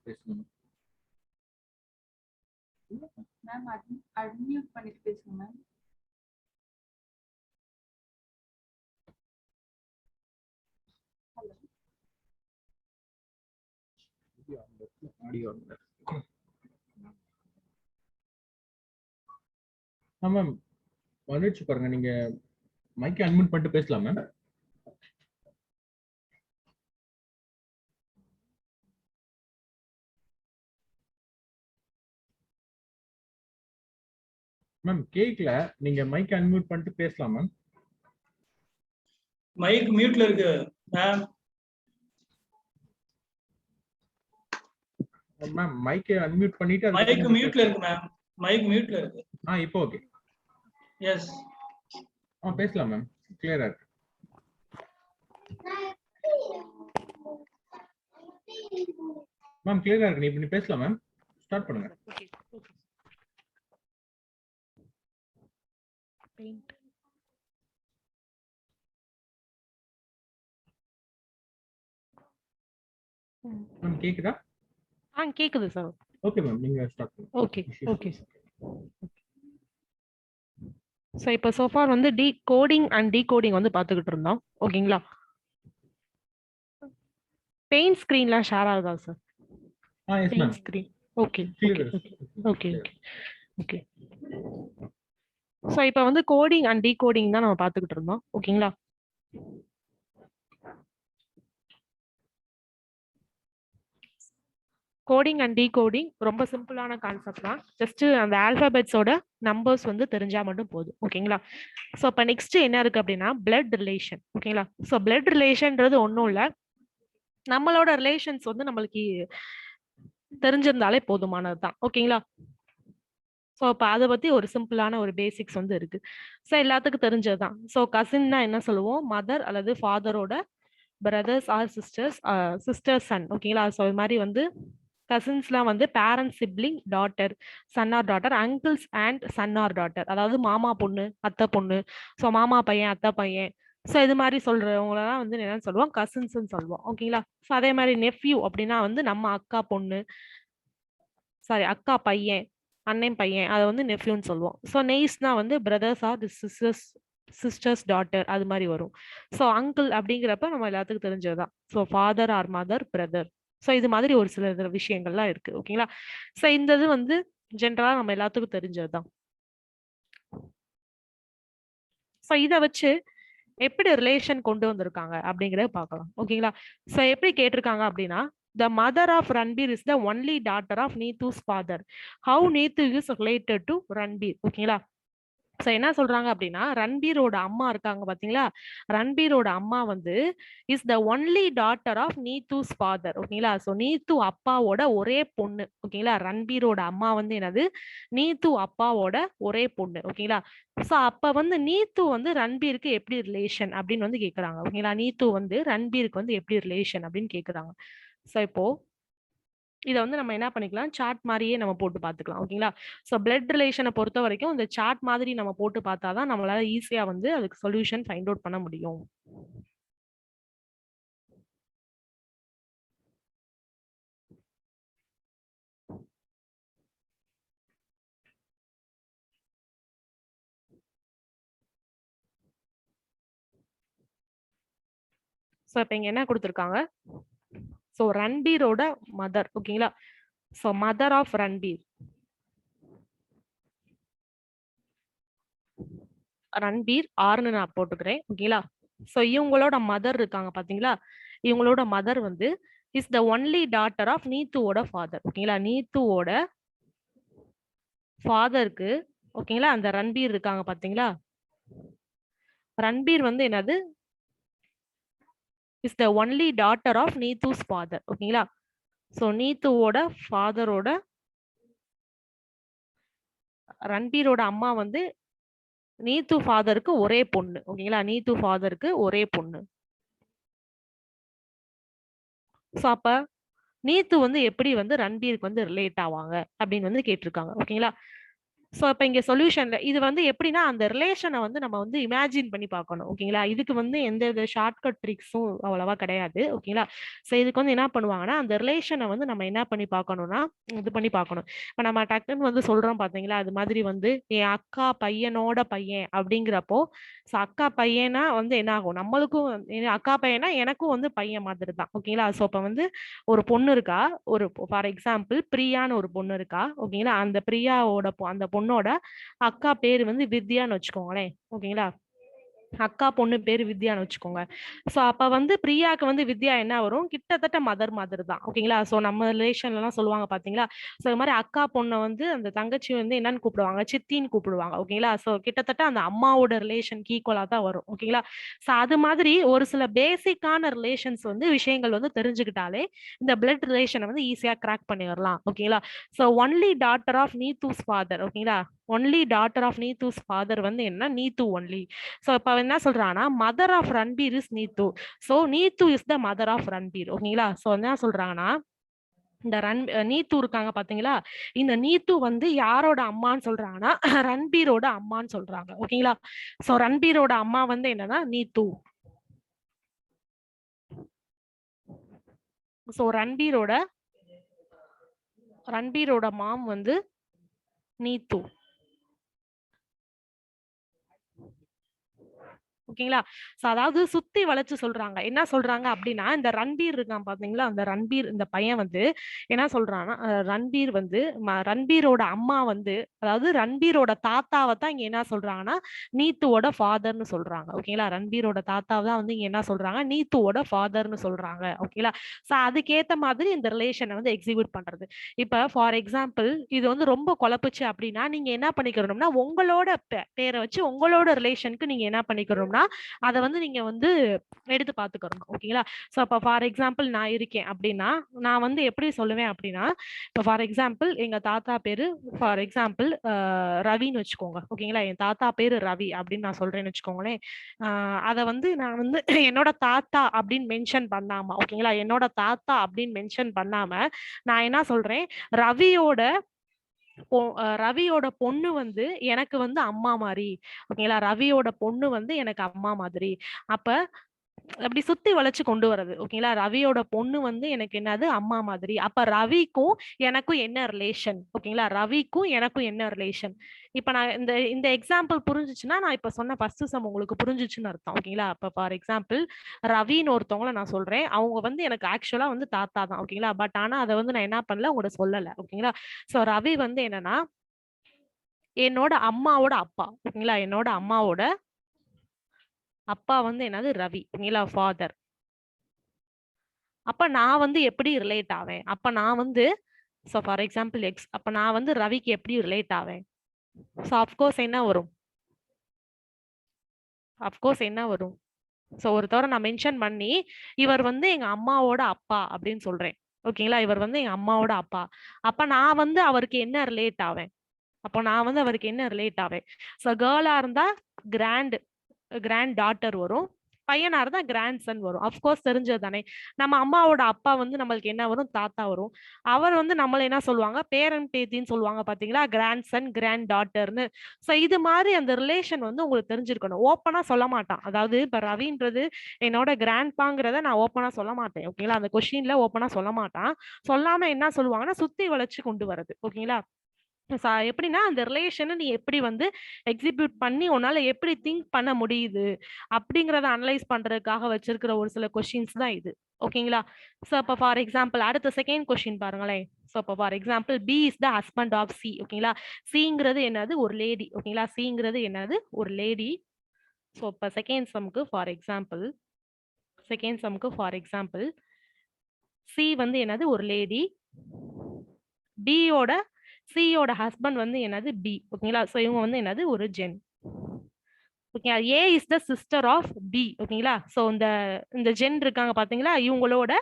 பேசணும். மேம் அன்மியூட் பண்ணிட்டு பேசுங்க மேம். ஆடியோ மேம் வந்துச்சு பாருங்க. நீங்க மைக்கை அன்மியூட் பண்ணிட்டு பேசலாம் மேம். மேம் கேக்கல. நீங்க மைக் அன்மியூட் பண்ணிட்டு பேசலாம் மேம். மைக் மியூட்ல இருக்கு மேம். மேம் மைக்கை அன்மியூட் பண்ணிட்டு மைக் மியூட்ல இருக்கு மேம். மைக் மியூட்ல இருக்கு. இப்போ ஓகே. எஸ். பேசலாம் மேம். கிளியரா இருக்கு. மேம் கிளியரா இருக்கு. நீ பேசலாம் மேம். ஸ்டார்ட் பண்ணுங்க. பெயிண்ட் மேம் கேக்குதா? கேக்குது சார். ஓகே மேம், நீங்க ஸ்டார்ட் பண்ணுங்க. Okay okay sir. ஸோ இப்போ சோஃபார் வந்து கோடிங் அண்ட் டீகோடிங் வந்து பார்த்துக்கிட்டு இருந்தோம். ஓகேங்களா? பெயிண்ட் ஸ்க்ரீன்லாம் ஷேர் ஆகுதா sir? Yes ma'am. Paint screen okay okay okay okay. So இப்போ வந்து கோடிங் அண்ட் டீகோடிங் தான் நம்ம பார்த்துக்கிட்டு இருந்தோம். ஓகேங்களா? கோடிங் அண்ட் டீகோடிங் ரொம்ப சிம்பிளான கான்செப்ட் தான். ஜஸ்ட் அந்த ஆல்பாபெட்ஸோட நம்பர்ஸ் வந்து தெரிஞ்சா மட்டும் போதும். ஓகேங்களா? ஸோ இப்போ நெக்ஸ்ட் என்ன இருக்கு அப்படின்னா பிளட் ரிலேஷன். ஓகேங்களா? ஸோ பிளட் ரிலேஷன்ன்றது ஒன்றும் இல்லை, நம்மளோட ரிலேஷன்ஸ் வந்து நம்மளுக்கு தெரிஞ்சிருந்தாலே போதுமானதுதான். ஓகேங்களா? ஸோ அப்ப அத பத்தி ஒரு சிம்பிளான ஒரு பேசிக்ஸ் வந்து இருக்கு. ஸோ எல்லாத்துக்கும் தெரிஞ்சதுதான். ஸோ கசின்னா என்ன சொல்லுவோம்? மதர் அல்லது ஃபாதரோட brothers or sisters, sister son. ஓகேங்களா? ஸோ இது மாதிரி வந்து கசின்ஸ்லாம் வந்து parent, sibling, daughter, son or daughter, uncles and son or daughter. அதாவது மாமா பொண்ணு, அத்தை பொண்ணு, ஸோ மாமா பையன், அத்தை பையன். ஸோ இது மாதிரி சொல்றவங்களதான் வந்து என்னன்னு சொல்லுவோம்? கசின்ஸ்ன்னு சொல்லுவோம். ஓகேங்களா? ஸோ அதே மாதிரி நெஃப்யூ அப்படின்னா வந்து நம்ம அக்கா பொண்ணு, சாரி அக்கா பையன், அண்ணன் பையன், அதை வந்து நெஃப்யூன்னு சொல்லுவோம். ஸோ நெய்ஸ்னா வந்து பிரதர்ஸ் ஆர் சிஸ்டர்ஸ் டாட்டர், அது மாதிரி வரும். ஸோ அங்கிள் அப்படிங்கிறப்ப நம்ம எல்லாத்துக்கும் தெரிஞ்சதுதான். So father or mother, brother. So இது மாதிரி ஒரு சில விஷயங்கள்லாம் இருக்கு. ஓகேங்களா? ஸோ இந்த இது வந்து ஜென்ரலா நம்ம எல்லாத்துக்கும் தெரிஞ்சதுதான். ஸோ இதை வச்சு எப்படி ரிலேஷன் கொண்டு வந்திருக்காங்க அப்படிங்கிறத பார்க்கலாம். ஓகேங்களா? ஸோ எப்படி கேட்டிருக்காங்க அப்படின்னா, the mother of Ranbir is the only daughter of Neethu's father. How Neethu is related to Ranbir? ஓகேங்களா? ஸோ என்ன சொல்றாங்க அப்படின்னா, ரன்பீரோட அம்மா இருக்காங்க பாத்தீங்களா, ரன்பீரோட அம்மா வந்து is the only daughter of Neetu's father. ஓகேங்களா? ஸோ நீத்து அப்பாவோட ஒரே பொண்ணு. ஓகேங்களா? ரன்பீரோட அம்மா வந்து என்னது? நீத்து அப்பாவோட ஒரே பொண்ணு. ஓகேங்களா? ஸோ அப்ப வந்து நீத்து வந்து ரன்பீருக்கு எப்படி ரிலேஷன் அப்படின்னு வந்து கேக்குறாங்க. ஓகேங்களா? நீத்து வந்து ரன்பீருக்கு வந்து எப்படி ரிலேஷன் அப்படின்னு கேக்குறாங்க. ஸோ இப்போ இதை வந்து நம்ம என்ன பண்ணிக்கலாம், சார்ட் மாதிரியே நம்ம போட்டு பார்த்துக்கலாம். ஓகேங்களா? ஸோ பிளட் ரிலேஷனை பொறுத்த வரைக்கும் இந்த சார்ட் மாதிரி நம்ம போட்டு பார்த்தாதான் நம்மளால ஈஸியா வந்து அதுக்கு சொல்யூஷன் ஃபைண்ட் அவுட் பண்ண முடியும். ஸோ இப்போ இங்க என்ன கொடுத்துருக்காங்க? ஸோ ரன்பீரோட மதர். ஓகேங்களா? So mother of Ranbir, Ranbir ஆர்னு நான் போட்டுக்கிறேன். ஓகேங்களா? ஸோ இவங்களோட மதர் இருக்காங்க பாத்தீங்களா, இவங்களோட மதர் வந்து is the only daughter of நீத்துவோட ஃபாதர். ஓகேங்களா? நீத்துவோட ஃபாதருக்கு, ஓகேங்களா, அந்த ரன்பீர் இருக்காங்க பாத்தீங்களா, ரன்பீர் வந்து என்னது? Is the only daughter of Neetu's father. ஓகேங்களா? ஸோ நீத்துவோட ஃபாதரோட, ரன்பீரோட அம்மா வந்து நீத்து ஃபாதருக்கு ஒரே பொண்ணு. ஓகேங்களா? நீத்து ஃபாதருக்கு ஒரே பொண்ணு. ஸோ அப்ப நீத்து வந்து எப்படி வந்து ரன்பீருக்கு வந்து ரிலேட் ஆவாங்க அப்படின்னு வந்து கேட்டிருக்காங்க. ஓகேங்களா? ஸோ இப்போ இங்க சொல்யூஷன்ல இது வந்து எப்படின்னா, அந்த ரிலேஷனை வந்து நம்ம வந்து இமேஜின் பண்ணி பார்க்கணும். ஓகேங்களா? இதுக்கு வந்து எந்த வித ஷார்ட்கட் ட்ரிக்ஸும் அவ்வளவா கிடையாது. ஓகேங்களா? ஸோ இதுக்கு வந்து என்ன பண்ணுவாங்கன்னா, அந்த ரிலேஷனை வந்து நம்ம என்ன பண்ணி பார்க்கணும்னா, இது பண்ணி பார்க்கணும். இப்போ நம்ம டக்குன்னு வந்து சொல்றோம் பாத்தீங்களா, அது மாதிரி வந்து என் அக்கா பையனோட பையன் அப்படிங்கிறப்போ, ஸோ அக்கா பையனா வந்து என்ன ஆகும், நம்மளுக்கும் அக்கா பையனா எனக்கும் வந்து பையன் மாதிரி தான். ஓகேங்களா? ஸோ இப்போ வந்து ஒரு பொண்ணு இருக்கா, ஒரு ஃபார் எக்ஸாம்பிள் பிரியான்னு ஒரு பொண்ணு இருக்கா. ஓகேங்களா? அந்த பிரியாவோட அந்த பொண்ணோட அக்கா பேரு வந்து வித்யான்னு வச்சுக்கோங்களேன். ஓகேங்களா? அக்கா பொண்ணு பேரு வித்யான்னு வச்சுக்கோங்க. சோ அப்ப வந்து பிரியாக்கு வந்து வித்யா என்ன வரும், கிட்டத்தட்ட மதர் மாதிரி தான். ஓகேங்களா? சோ நம்ம ரிலேஷன்ல எல்லாம் சொல்லுவாங்க பாத்தீங்களா, சோ இது மாதிரி அக்கா பொண்ணை வந்து அந்த தங்கச்சி வந்து என்னன்னு கூப்பிடுவாங்க, சித்தின்னு கூப்பிடுவாங்க. ஓகேங்களா? சோ கிட்டத்தட்ட அந்த அம்மாவோட ரிலேஷனுக்கு ஈக்குவலா தான் வரும். ஓகேங்களா? சோ அது மாதிரி ஒரு சில பேசிக்கான ரிலேஷன்ஸ் வந்து விஷயங்கள் வந்து தெரிஞ்சுக்கிட்டாலே இந்த பிளட் ரிலேஷனை வந்து ஈஸியா கிராக் பண்ணிடலாம். ஓகேங்களா? So only daughter of Neetu's father. ஓகேங்களா? Only daughter of Neetu's father வந்து என்ன, நீத்து ஒன்லி. சோ இப்ப என்ன சொல்றான்னா, mother of Ranbir is Neetu. So Neetu is the mother of Ranbir. ஓகேங்களா? சோ என்ன சொல்றாங்கன்னா, இந்த நீத்து இருக்காங்க பாத்தீங்களா, இந்த நீத்து வந்து யாரோட அம்மான்னு சொல்றாங்கன்னா ரன்பீரோட அம்மான்னு சொல்றாங்க. ஓகேங்களா? சோ ரன்பீரோட அம்மா வந்து என்னன்னா நீத்து. சோ ரன்பீரோட மாம் வந்து நீத்து. ஓகேங்களா? சோ அதாவது சுத்தி வளைச்சு சொல்றாங்க. என்ன சொல்றாங்க அப்படின்னா, இந்த ரன்பீர் இருக்கான் பாத்தீங்களா, அந்த ரன்பீர் இந்த பையன் வந்து என்ன சொல்றான்னா, ரன்பீர் வந்து ரன்பீரோட அம்மா வந்து, அதாவது ரன்பீரோட தாத்தாவை தான் இங்க என்ன சொல்றாங்கன்னா நீத்துவோட ஃபாதர்னு சொல்றாங்க. ஓகேங்களா? ரன்பீரோட தாத்தாவை தான் வந்து இங்க என்ன சொல்றாங்க, நீத்துவோட ஃபாதர்னு சொல்றாங்க. ஓகேங்களா? சோ அதுக்கேத்த மாதிரி இந்த ரிலேஷனை வந்து எக்ஸிக்யூட் பண்றது. இப்ப ஃபார் எக்ஸாம்பிள் இது வந்து ரொம்ப குழப்புச்சு அப்படின்னா, நீங்க என்ன பண்ணிக்கணும்னா, உங்களோட பேரை வச்சு உங்களோட ரிலேஷனுக்கு நீங்க என்ன பண்ணிக்கணும்னா அதை வந்து நீங்க வந்து எடுத்து பார்த்துக்கணும். ஓகேங்களா? ஸோ அப்போ ஃபார் எக்ஸாம்பிள் நான் இருக்கேன் அப்படின்னா நான் வந்து எப்படி சொல்லுவேன் அப்படின்னா, இப்போ ஃபார் எக்ஸாம்பிள் எங்க தாத்தா பேரு ஃபார் எக்ஸாம்பிள் ரவின்னு வச்சுக்கோங்க. ஓகேங்களா? என் தாத்தா பேரு ரவி அப்படின்னு நான் சொல்றேன்னு வச்சுக்கோங்களேன். அதை வந்து நான் வந்து என்னோட தாத்தா அப்படின்னு மென்ஷன் பண்ணாம, ஓகேங்களா, என்னோட தாத்தா அப்படின்னு மென்ஷன் பண்ணாம நான் என்ன சொல்றேன், ரவியோட பொண்ணு வந்து எனக்கு வந்து அம்மா மாதிரி. ஓகேங்களா? ரவியோட பொண்ணு வந்து எனக்கு அம்மா மாதிரி. அப்ப அப்படி சுத்தி வளைச்சு கொண்டு வர்றது. ஓகேங்களா? ரவியோட பொண்ணு வந்து எனக்கு என்னது அம்மா மாதிரி. அப்ப ரவிக்கும் எனக்கும் என்ன ரிலேஷன்? ஓகேங்களா? ரவிக்கும் எனக்கும் என்ன ரிலேஷன்? இப்ப நான் இந்த இந்த எக்ஸாம்பிள் புரிஞ்சுச்சுன்னா நான் இப்ப சொன்ன ஃபர்ஸ்ட் சம் உங்களுக்கு புரிஞ்சுச்சுன்னு அர்த்தம். ஓகேங்களா? அப்ப ஃபார் எக்ஸாம்பிள் ரவின்னு ஒருத்தவங்கள நான் சொல்றேன். அவங்க வந்து எனக்கு ஆக்சுவலா வந்து தாத்தா தான். ஓகேங்களா? பட் ஆனா அதை வந்து நான் என்ன பண்ணல, உங்கள்ட்ட சொல்லல. ஓகேங்களா? சோ ரவி வந்து என்னன்னா என்னோட அம்மாவோட அப்பா. ஓகேங்களா? என்னோட அம்மாவோட அப்பா வந்து என்னது ரவி. ஓகேங்களா? ஃபாதர். அப்ப நான் வந்து எப்படி ரிலேட் ஆவேன்? அப்ப நான் வந்து சோ ஃபார் எக்ஸாம்பிள் எக்ஸ். அப்ப நான் வந்து ரவிக்கு எப்படி ரிலேட் ஆவேன்? சோ அஃப்கோர்ஸ் என்ன வரும்? அஃப்கோர்ஸ் என்ன வரும்? சோ ஒருத்தவரை நான் மென்ஷன் பண்ணி இவர் வந்து எங்க அம்மாவோட அப்பா அப்படின்னு சொல்றேன். ஓகேங்களா? இவர் வந்து எங்க அம்மாவோட அப்பா. அப்ப நான் வந்து அவருக்கு என்ன ரிலேட் ஆவேன்? அப்போ நான் வந்து அவருக்கு என்ன ரிலேட் ஆவேன்? சோ கேர்ளா இருந்தா கிராண்ட் டாட்டர் வரும். பையனா இருந்தா கிராண்ட் சன் வரும். அஃப்கோர்ஸ் தெரிஞ்சது தானே. நம்ம அம்மாவோட அப்பா வந்து நம்மளுக்கு என்ன வரும்? தாத்தா வரும். அவர் வந்து நம்மள என்ன சொல்லுவாங்க? பேரன் பேத்தின்னு சொல்லுவாங்க பாத்தீங்களா? கிராண்ட் சன் கிராண்ட் டாட்டர்னு. சோ இது மாதிரி அந்த ரிலேஷன் வந்து உங்களுக்கு தெரிஞ்சிருக்கணும். ஓப்பனா சொல்ல மாட்டான். அதாவது இப்ப ரவின்றது என்னோட கிராண்ட் பாங்கிறத நான் ஓப்பனா சொல்ல மாட்டேன். ஓகேங்களா? அந்த கொஸ்டின்ல ஓப்பனா சொல்ல மாட்டான். சொல்லாம என்ன சொல்லுவாங்கன்னா சுத்தி வளைச்சு கொண்டு வர்றது. ஓகேங்களா? எப்படின்னா அந்த ரிலேஷனை நீ எப்படி வந்து எக்ஸிக்யூட் பண்ணி உன்னால எப்படி திங்க் பண்ண முடியுது அப்படிங்கறத அனலைஸ் பண்றதுக்காக வச்சிருக்கிற ஒரு சில கொஸ்டின்ஸ் தான் இது. ஓகேங்களா? சோ இப்போ ஃபார் எக்ஸாம்பிள் அடுத்த செகண்ட் கொஸ்டின் பாருங்களேன். ஸோ இப்போ for example B is the husband of C. ஓகேங்களா? சிங்கிறது என்னது? ஒரு லேடி. ஓகேங்களா? சிங்கிறது என்னது? ஒரு லேடி. ஸோ இப்போ செகண்ட் சம்க்கு ஃபார் எக்ஸாம்பிள் சி வந்து என்னது? ஒரு லேடி. பியோட சியோட ஹஸ்பண்ட் வந்து என்னது? பி. ஓகேங்களா? சோ இவங்க வந்து என்னது? ஒரு gent. Okay. A is the sister of B. ஓகேங்களா? சோ இந்த ஜென் இருக்காங்க பாத்தீங்களா? இவங்களோட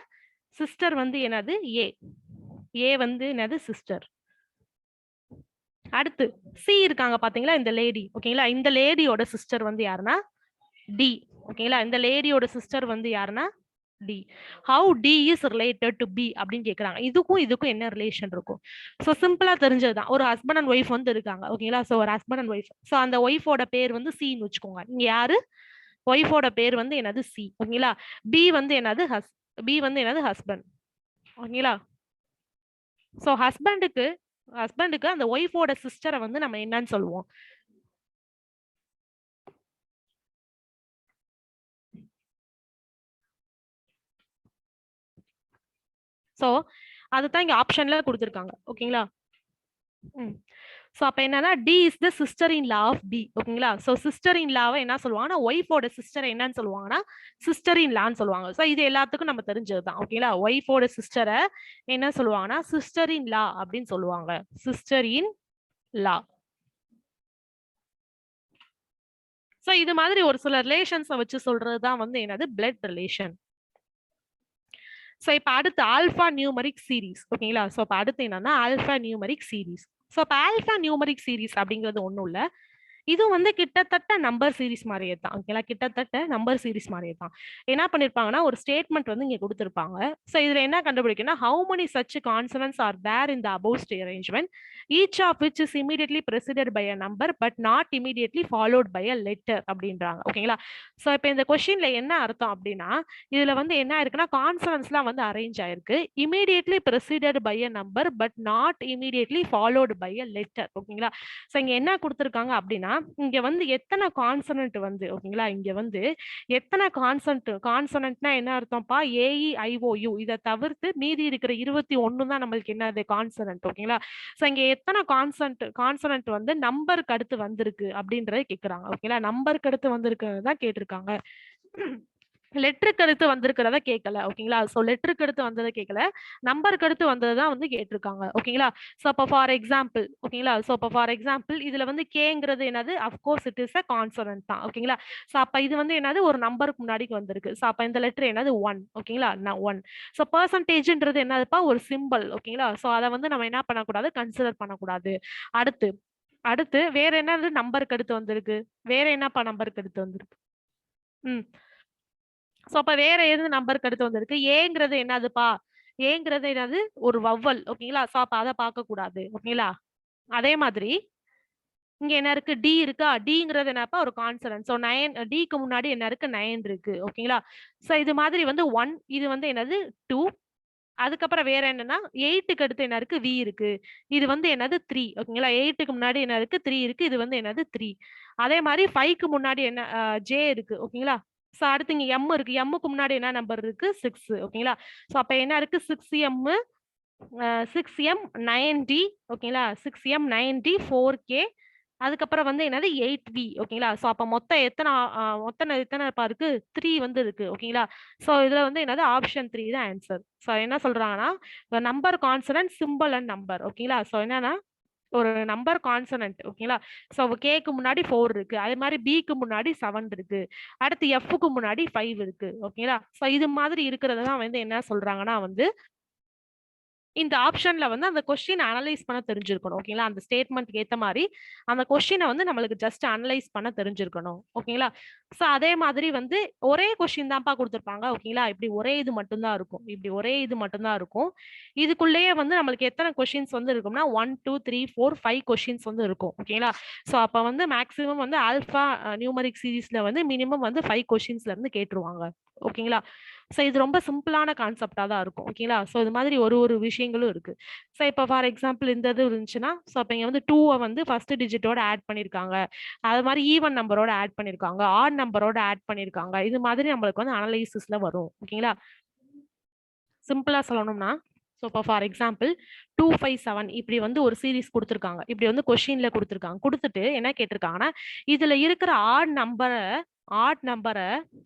சிஸ்டர் வந்து என்னது? ஏ. ஏ வந்து என்னது? சிஸ்டர். அடுத்து சி இருக்காங்க பாத்தீங்களா? இந்த லேடி. ஓகேங்களா? இந்த லேடியோட சிஸ்டர் வந்து யாருன்னா? டி. ஓகேங்களா? இந்த லேடியோட சிஸ்டர் வந்து யாருன்னா? D. How D is related to B அப்படின்னு கேக்குறாங்க. இதுக்கும் என்ன ரிலேஷன் இருக்கும்? சோ சிம்பிளா தெரிஞ்சதுதான். ஒரு ஹஸ்பண்ட் அண்ட் ஒய்ஃப் வந்து இருக்காங்க. ஓகேங்களா? சோ ஒரு ஹஸ்பண்ட் அண்ட் ஒய்ஃப். சோ அந்த ஒய்ஃபோட பேர் வந்து சின்னு வச்சுக்கோங்க. இங்க யாரு? ஒய்ஃபோட பேர் வந்து என்னது? சி. ஓகேங்களா? பி வந்து என்னது? ஹஸ்பண்ட். ஓகேங்களா? சோ ஹஸ்பண்டுக்கு அந்த ஒய்ஃபோட சிஸ்டரை வந்து நம்ம என்னன்னு சொல்லுவோம்? சோ அதுதான் இங்க ஆப்ஷன்ல கொடுத்திருக்காங்க. ஓகேங்களா? சோ அப்ப என்னன்னா D is the sister in law of B. ஓகேங்களா? சோ சிஸ்டர் இன் லாவை என்ன சொல்லுவாங்கன்னா ஒய்ஃபோட சிஸ்டர் என்னன்னு சொல்லுவாங்கன்னா சிஸ்டர் இன் லான்னு சொல்லுவாங்க. சோ இது எல்லாத்துக்கும் நம்ம தெரிஞ்சதுதான். ஓகேங்களா? ஒய்ஃபோட சிஸ்டரை என்ன சொல்லுவாங்கன்னா சிஸ்டர் இன் லா அப்படின்னு சொல்லுவாங்க. Sister in law. சோ இது மாதிரி ஒரு சில ரிலேஷன்ஸை வச்சு சொல்றதுதான் வந்து என்னது? Blood relation. சோ இப்ப அடுத்து ஆல்பா நியூமரிக் சீரீஸ். ஓகேங்களா? சோ இப்ப அடுத்து என்னன்னா ஆல்பா நியூமரிக் சீரீஸ். சோ இப்ப ஆல்பா நியூமரிக் சீரீஸ் அப்படிங்கிறது ஒண்ணும் இல்ல. இது வந்து கிட்டத்தட்ட நம்பர் சீரிஸ் மாதிரியே தான். ஓகேங்களா? கிட்டத்தட்ட நம்பர் சீரிஸ் மாதிரியே தான். என்ன பண்ணிருப்பாங்கன்னா ஒரு ஸ்டேட்மெண்ட் வந்து இங்க கொடுத்திருப்பாங்க. சோ இதுல என்ன கண்டுபிடிக்கணும்? how many such consonants are there in the above arrangement, each of which is immediately preceded by a number but not immediately followed by a letter அப்படின்றாங்க. ஓகேங்களா? சோ இப்ப இந்த கொஸ்டின்ல என்ன அர்த்தம் அப்படின்னா இதுல வந்து என்ன இருக்குன்னா கான்சனன்ட்ஸ்லாம் வந்து அரேஞ்ச் ஆயிருக்கு. immediately preceded by a number but not immediately followed by a letter. ஓகேங்களா? சோ இங்க என்ன கொடுத்திருக்காங்க அப்படின்னா இங்க வந்து எத்தனை கான்சனன்ட் வந்து ஓகேங்களா? இங்க வந்து எத்தனை கான்சனன்ட்னா என்ன அர்த்தம்ப்பா? AEIOU இதை தவிர்த்து மீதி இருக்கிற 21 தான் நம்மளுக்கு என்னது? கான்சனன்ட். ஓகேங்களா? சோ இங்க எத்தனை கான்சனன்ட் வந்து நம்பருக்கு அடுத்து வந்திருக்கு அப்படின்றத கேக்குறாங்க. ஓகேங்களா? நம்பருக்கு அடுத்து வந்திருக்கிறது தான் கேட்டிருக்காங்க. லெட்டருக்கு அடுத்து வந்திருக்கிறத கேட்கல. ஓகேங்களா? ஸோ லெட்டருக்கு அடுத்து வந்ததை கேட்கல, நம்பருக்கு அடுத்து வந்தது தான் வந்து கேட்டிருக்காங்க. ஓகேங்களா? ஸோ அப்போ ஃபார் எக்ஸாம்பிள் ஓகேங்களா? ஸோ அப்போ ஃபார் எக்ஸாம்பிள் இதுல வந்து கேங்கிறது என்னது? Of course it is a consonant தான். ஓகேங்களா? ஸோ அப்ப இது வந்து என்னது? ஒரு நம்பருக்கு முன்னாடி வந்திருக்கு. ஸோ அப்ப இந்த லெட்டர் என்னது? 1. ஓகேங்களா? 1. ஸோ பெர்சன்டேஜ்ன்றது என்னதுப்பா? ஒரு சிம்பல். ஓகேங்களா? ஸோ அதை வந்து நம்ம என்ன பண்ணக்கூடாது? கன்சிடர் பண்ணக்கூடாது. அடுத்து அடுத்து வேற என்னது நம்பருக்கு அடுத்து வந்திருக்கு? வேற என்னப்பா நம்பருக்கு அடுத்து வந்திருக்கு? சோ அப்ப வேற எது நம்பருக்கு அடுத்து வந்திருக்கு? ஏங்கிறது என்னதுப்பா? ஏங்கிறது என்னது? ஒரு வவ்வல். ஓகேங்களா? சோ அப்ப அத பார்க்க கூடாது. ஓகேங்களா? அதே மாதிரி இங்க என்ன இருக்கு? டி இருக்கா? டிங்கிறது என்னப்பா? ஒரு கான்சனன்ட். சோ 9 டிக்கு முன்னாடி என்ன இருக்கு? 9 இருக்கு. ஓகேங்களா? சோ இது மாதிரி வந்து 1 இது வந்து என்னது? 2 அதுக்கப்புறம் வேற என்னன்னா 8க்கு அடுத்து என்ன இருக்கு? வி இருக்கு. இது வந்து என்னது? 3 ஓகேங்களா? 8க்கு முன்னாடி என்ன இருக்கு? 3 இருக்கு. இது வந்து என்னது? 3. அதே மாதிரி 5க்கு முன்னாடி என்ன ஜே இருக்கு. ஓகேங்களா? சோ அடுத்து இங்க எம் இருக்கு. எம்முக்கு முன்னாடி என்ன நம்பர் இருக்கு? 6 ஓகேங்களா? சோ அப்ப என்ன இருக்கு? 6m 6m 9d ஓகேங்களா? 6m 9d 4k அதுக்கப்புறம் வந்து என்னது 8v ஓகேங்களா? சோ அப்ப மொத்தம் எத்தனை இருக்கு? 3 வந்து இருக்கு. ஓகேங்களா? சோ இதுல வந்து என்னது? ஆப்ஷன் 3 தான் ஆன்சர். சோ என்ன சொல்றாங்கன்னா number consonant simple and number. ஓகேங்களா? சோ என்னன்னா ஒரு நம்பர் கான்சனன்ட். ஓகேங்களா? சோ கேக்கு முன்னாடி 4 இருக்கு. அதே மாதிரி பிக்கு முன்னாடி 7 இருக்கு. அடுத்து எஃப்க்கு முன்னாடி 5 இருக்கு. ஓகேங்களா? சோ இது மாதிரி இருக்கிறது தான் வந்து என்ன சொல்றாங்கன்னா வந்து இந்த ஆப்ஷன்ல வந்து அந்த கொஸ்டின் அனலைஸ் பண்ண தெரிஞ்சிருக்கணும். ஓகேங்களா? அந்த ஸ்டேட்மென்ட்க்கு ஏத்த மாதிரி அந்த கொஸ்டினை வந்து நம்மளுக்கு ஜஸ்ட் அனலைஸ் பண்ண தெரிஞ்சிருக்கணும். ஓகேங்களா? சோ அதே மாதிரி வந்து ஒரே கொஸ்டின் தான்ப்பா கொடுத்திருப்பாங்க. ஓகேங்களா? இப்படி ஒரே இது மட்டும் தான் இருக்கும். இப்படி ஒரே இது மட்டும் தான் இருக்கும். இதுக்குள்ளேயே வந்து நம்மளுக்கு எத்தனை கொஸ்டின்ஸ் வந்து இருக்கும்னா 1 2 3 4 5 கொஸ்டின்ஸ் வந்து இருக்கும். ஓகேங்களா? சோ அப்ப வந்து மேக்ஸிமம் வந்து ஆல்பா நியூமரிக் சீரிஸ்ல வந்து மினிமம் வந்து 5 கொஸ்டின்ஸ்ல இருந்து கேட்டுருவாங்க. ஓகேங்களா? சோ இது ரொம்ப சிம்பிளான கான்செப்டா தான் இருக்கும். ஓகேங்களா? சோ இது மாதிரி ஒரு விஷயங்களும் இருக்கு. சோ இப்ப ஃபார் எக்ஸாம்பிள் இந்த இது இருந்துச்சுன்னா சோ அப்ப இங்க வந்து 2 வந்து ஃபர்ஸ்ட் டிஜிட்டோட ஆட் பண்ணிருக்காங்க. அது மாதிரி ஈவன் நம்பரோட ஆட் பண்ணிருக்காங்க. ஆட் நம்பரோட ஆட் பண்ணிருக்காங்க. இது மாதிரி நம்மளுக்கு வந்து அனலைசிஸ்ல வரும். ஓகேங்களா? சிம்பிளா சொல்லணும்னா சோ இப்போ ஃபார் எக்ஸாம்பிள் 257 இப்படி வந்து ஒரு சீரிஸ் கொடுத்துருக்காங்க. இப்படி வந்து கொஸ்டின்ல கொடுத்துருக்காங்க. கொடுத்துட்டு என்ன கேட்டிருக்காங்கன்னா இதுல இருக்கிற ஆட் நம்பரை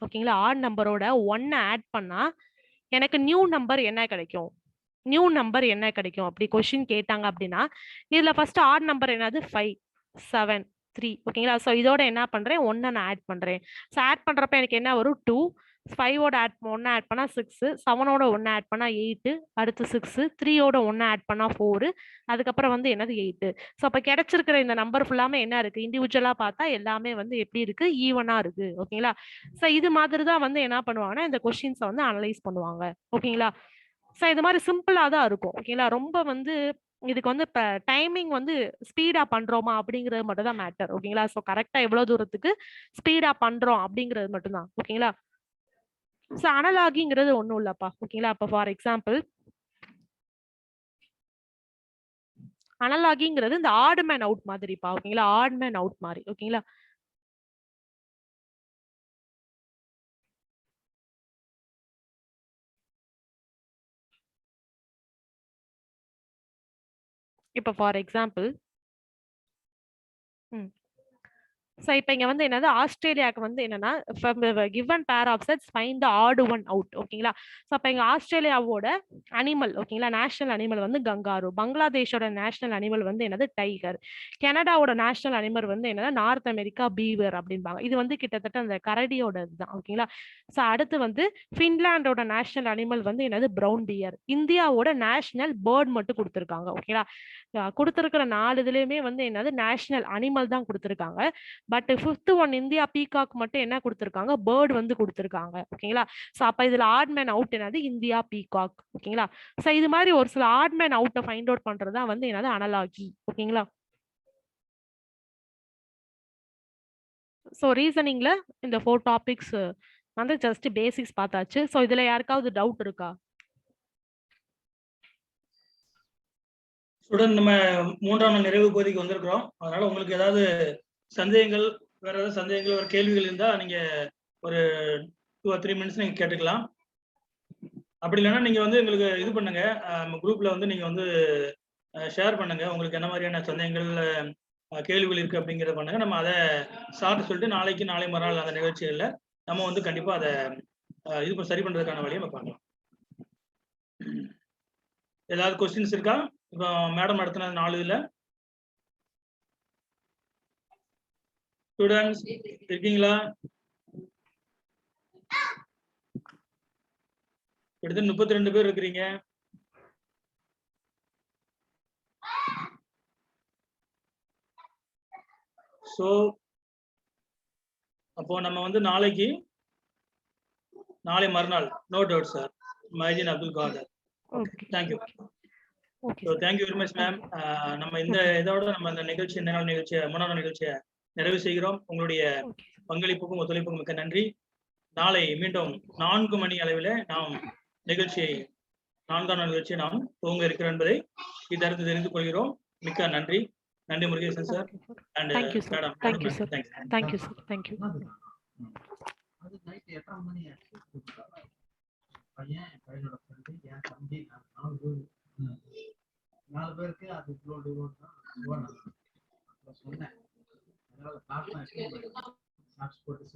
ஓகேங்களா? ஆட் நம்பரோட 1 ஆட் பண்ணா எனக்கு நியூ நம்பர் என்ன கிடைக்கும்? நியூ நம்பர் என்ன கிடைக்கும்? அப்படி கொஸ்டின் கேட்டாங்க அப்படின்னா இதுல ஃபர்ஸ்ட் ஆட் நம்பர் என்னது? 5 7 3 ஓகேங்களா? சோ இதோட என்ன பண்றேன்? 1 நான் ஆட் பண்றேன். சோ ஆட் பண்றப்ப எனக்கு என்ன வரும்? 2 5ஓட 1 ஆட் பண்ணா 6 7ஓட 1 ஆட் பண்ணா 8 அடுத்து 6 3ஓட 1 ஆட் பண்ணா 4 அதுக்கப்புறம் வந்து என்னது 8. சோ அப்ப கிடைச்சிருக்கிற இந்த நம்பர் ஃபுல்லாமே என்ன இருக்கு? இண்டிவிஜுவலா பார்த்தா எல்லாமே வந்து எப்படி இருக்கு? ஈவனா இருக்கு. ஓகேங்களா? சோ இது மாதிரி தான் வந்து என்ன பண்ணுவாங்கன்னா இந்த கொஸ்டின்ஸை வந்து அனலைஸ் பண்ணுவாங்க. ஓகேங்களா? சோ இது மாதிரி சிம்பிளா தான் இருக்கும். ஓகேங்களா? ரொம்ப வந்து இதுக்கு வந்து டைமிங் வந்து ஸ்பீடா பண்றோமா அப்படிங்கிறது மட்டும் தான் மேட்டர். ஓகேங்களா? சோ கரெக்டா எவ்வளவு தூரத்துக்கு ஸ்பீடா பண்றோம் அப்படிங்கிறது மட்டும் தான். ஓகேங்களா? சோ அனலாகிங்கிறது ஒண்ணும் இல்லப்பா. ஓகேங்களா? அப்ப ஃபார் எக்ஸாம்பிள் அனலாகிங்கிறது இந்த ஆட் மேன் அவுட் மாதிரிப்பா. ஓகேங்களா? ஆட் மேன் அவுட் மாதிரி. ஓகேங்களா? இப்ப ஃபார் எக்ஸாம்பிள் சோ இப்ப இங்க வந்து என்னது? ஆஸ்திரேலியாக்கு வந்து என்னன்னா given pair of sets find the odd one out. ஓகேங்களா? சோ அப்ப இங்க ஆஸ்திரேலியாவோட அனிமல் ஓகேங்களா? நேஷனல் அனிமல் வந்து கங்காரு. பங்களாதேஷோட நேஷனல் அனிமல் வந்து என்னது? டைகர். கனடாவோட நேஷனல் அனிமல் வந்து என்னன்னா நார்த் அமெரிக்கா பீவர் அப்படிம்பாங்க. இது வந்து கிட்டத்தட்ட அந்த கரடியோட இதுதான். ஓகேங்களா? சோ அடுத்து வந்து பின்லாண்டோட நேஷனல் அனிமல் வந்து என்னது? Brown dear. இந்தியாவோட நேஷனல் பேர்ட் மட்டும் கொடுத்திருக்காங்க. ஓகேங்களா? கொடுத்திருக்கிற 4 இதுலயுமே வந்து என்னது? நேஷனல் அனிமல் தான் கொடுத்திருக்காங்க. But 5th one India peacock மட்டும் என்ன கொடுத்திருக்காங்க? பேர்ட் வந்து கொடுத்திருக்காங்க. ஓகேங்களா? சோ அப்ப இதுல ஆட் மேன் அவுட் என்னது? India peacock. ஓகேங்களா? சோ இது மாதிரி ஒரு சில ஆட் மேன் அவுட்டை ஃபைண்ட் அவுட் பண்றதா வந்து என்னது? அனலாகி. ஓகேங்களா? சோ ரீசனிங்ல இந்த 4 டாபிக்ஸ் வந்து ஜஸ்ட் பேசிக்ஸ் பார்த்தாச்சு. சோ இதுல யாருக்காவது டவுட் இருக்கா? ஸ்டூடெண்ட் நம்ம 3ஆம் நாள் நிறைவு பகுதிக்கு வந்திருக்கிறோம். அதனால உங்களுக்கு ஏதாவது சந்தேகங்கள் வேற ஏதாவது சந்தேகங்கள் ஒரு கேள்விகள் இருந்தா நீங்க ஒரு 2 or 3 மினிட்ஸ் நீங்க கேட்டுக்கலாம். அப்படி இல்லைன்னா நீங்க வந்து எங்களுக்கு இது பண்ணுங்க, குரூப்ல வந்து நீங்க வந்து ஷேர் பண்ணுங்க. உங்களுக்கு என்ன மாதிரியான சந்தேகங்கள் கேள்விகள் இருக்கு அப்படிங்கிறத பண்ணுங்க. நம்ம அதை சாப்பிட்டு சொல்லிட்டு நாளை மறுநாள் அந்த நிகழ்ச்சிகள்ல நம்ம வந்து கண்டிப்பா அதை இது சரி பண்றதுக்கான வழியை நம்ம பார்க்கலாம். ஏதாவது கொஸ்டின்ஸ் இருக்கா? இப்போ மேடம் நடத்தின 4 இதுல ஸ்டூடெண்ட்ஸ் இருக்கீங்களா? கிட்டத்தட்ட 32 பேர் இருக்கிறீங்க. ஸோ அப்போ நம்ம வந்து நாளை மறுநாள் no doubt sir. Maideen Abdul Khader. Okay thank you. Okay so thank you very much ma'am. நம்ம இந்த இதோட நம்ம இந்த நிகழ்ச்சி 3 நிகழ்ச்சியை நிறைவு செய்கிறோம். உங்களுடைய ஓகே பங்களிப்புக்கும் ஒத்துழைப்புக்கும் மிக்க நன்றி. நாளை மீண்டும் 4 மணி அளவில் நாம் 4ஆம் நாள் நிகழ்ச்சியை நாம் துவங்க இருக்கிறோம் என்பதை இதற்கு தெரிந்து கொள்கிறோம். மிக்க நன்றி. நன்றி Murugesan sir. And thank you sir. Madam. Thank you sir. Thank you sir. Thank you. அது நைட் 8:30 மணி ஆச்சு. பையன் பையனோட ஃப்ரெண்டு என் தம்பி 4 பேருக்கு அது இவ்வளோ தூரம் தான் சொன்னேன். அதனால காசு போட்டு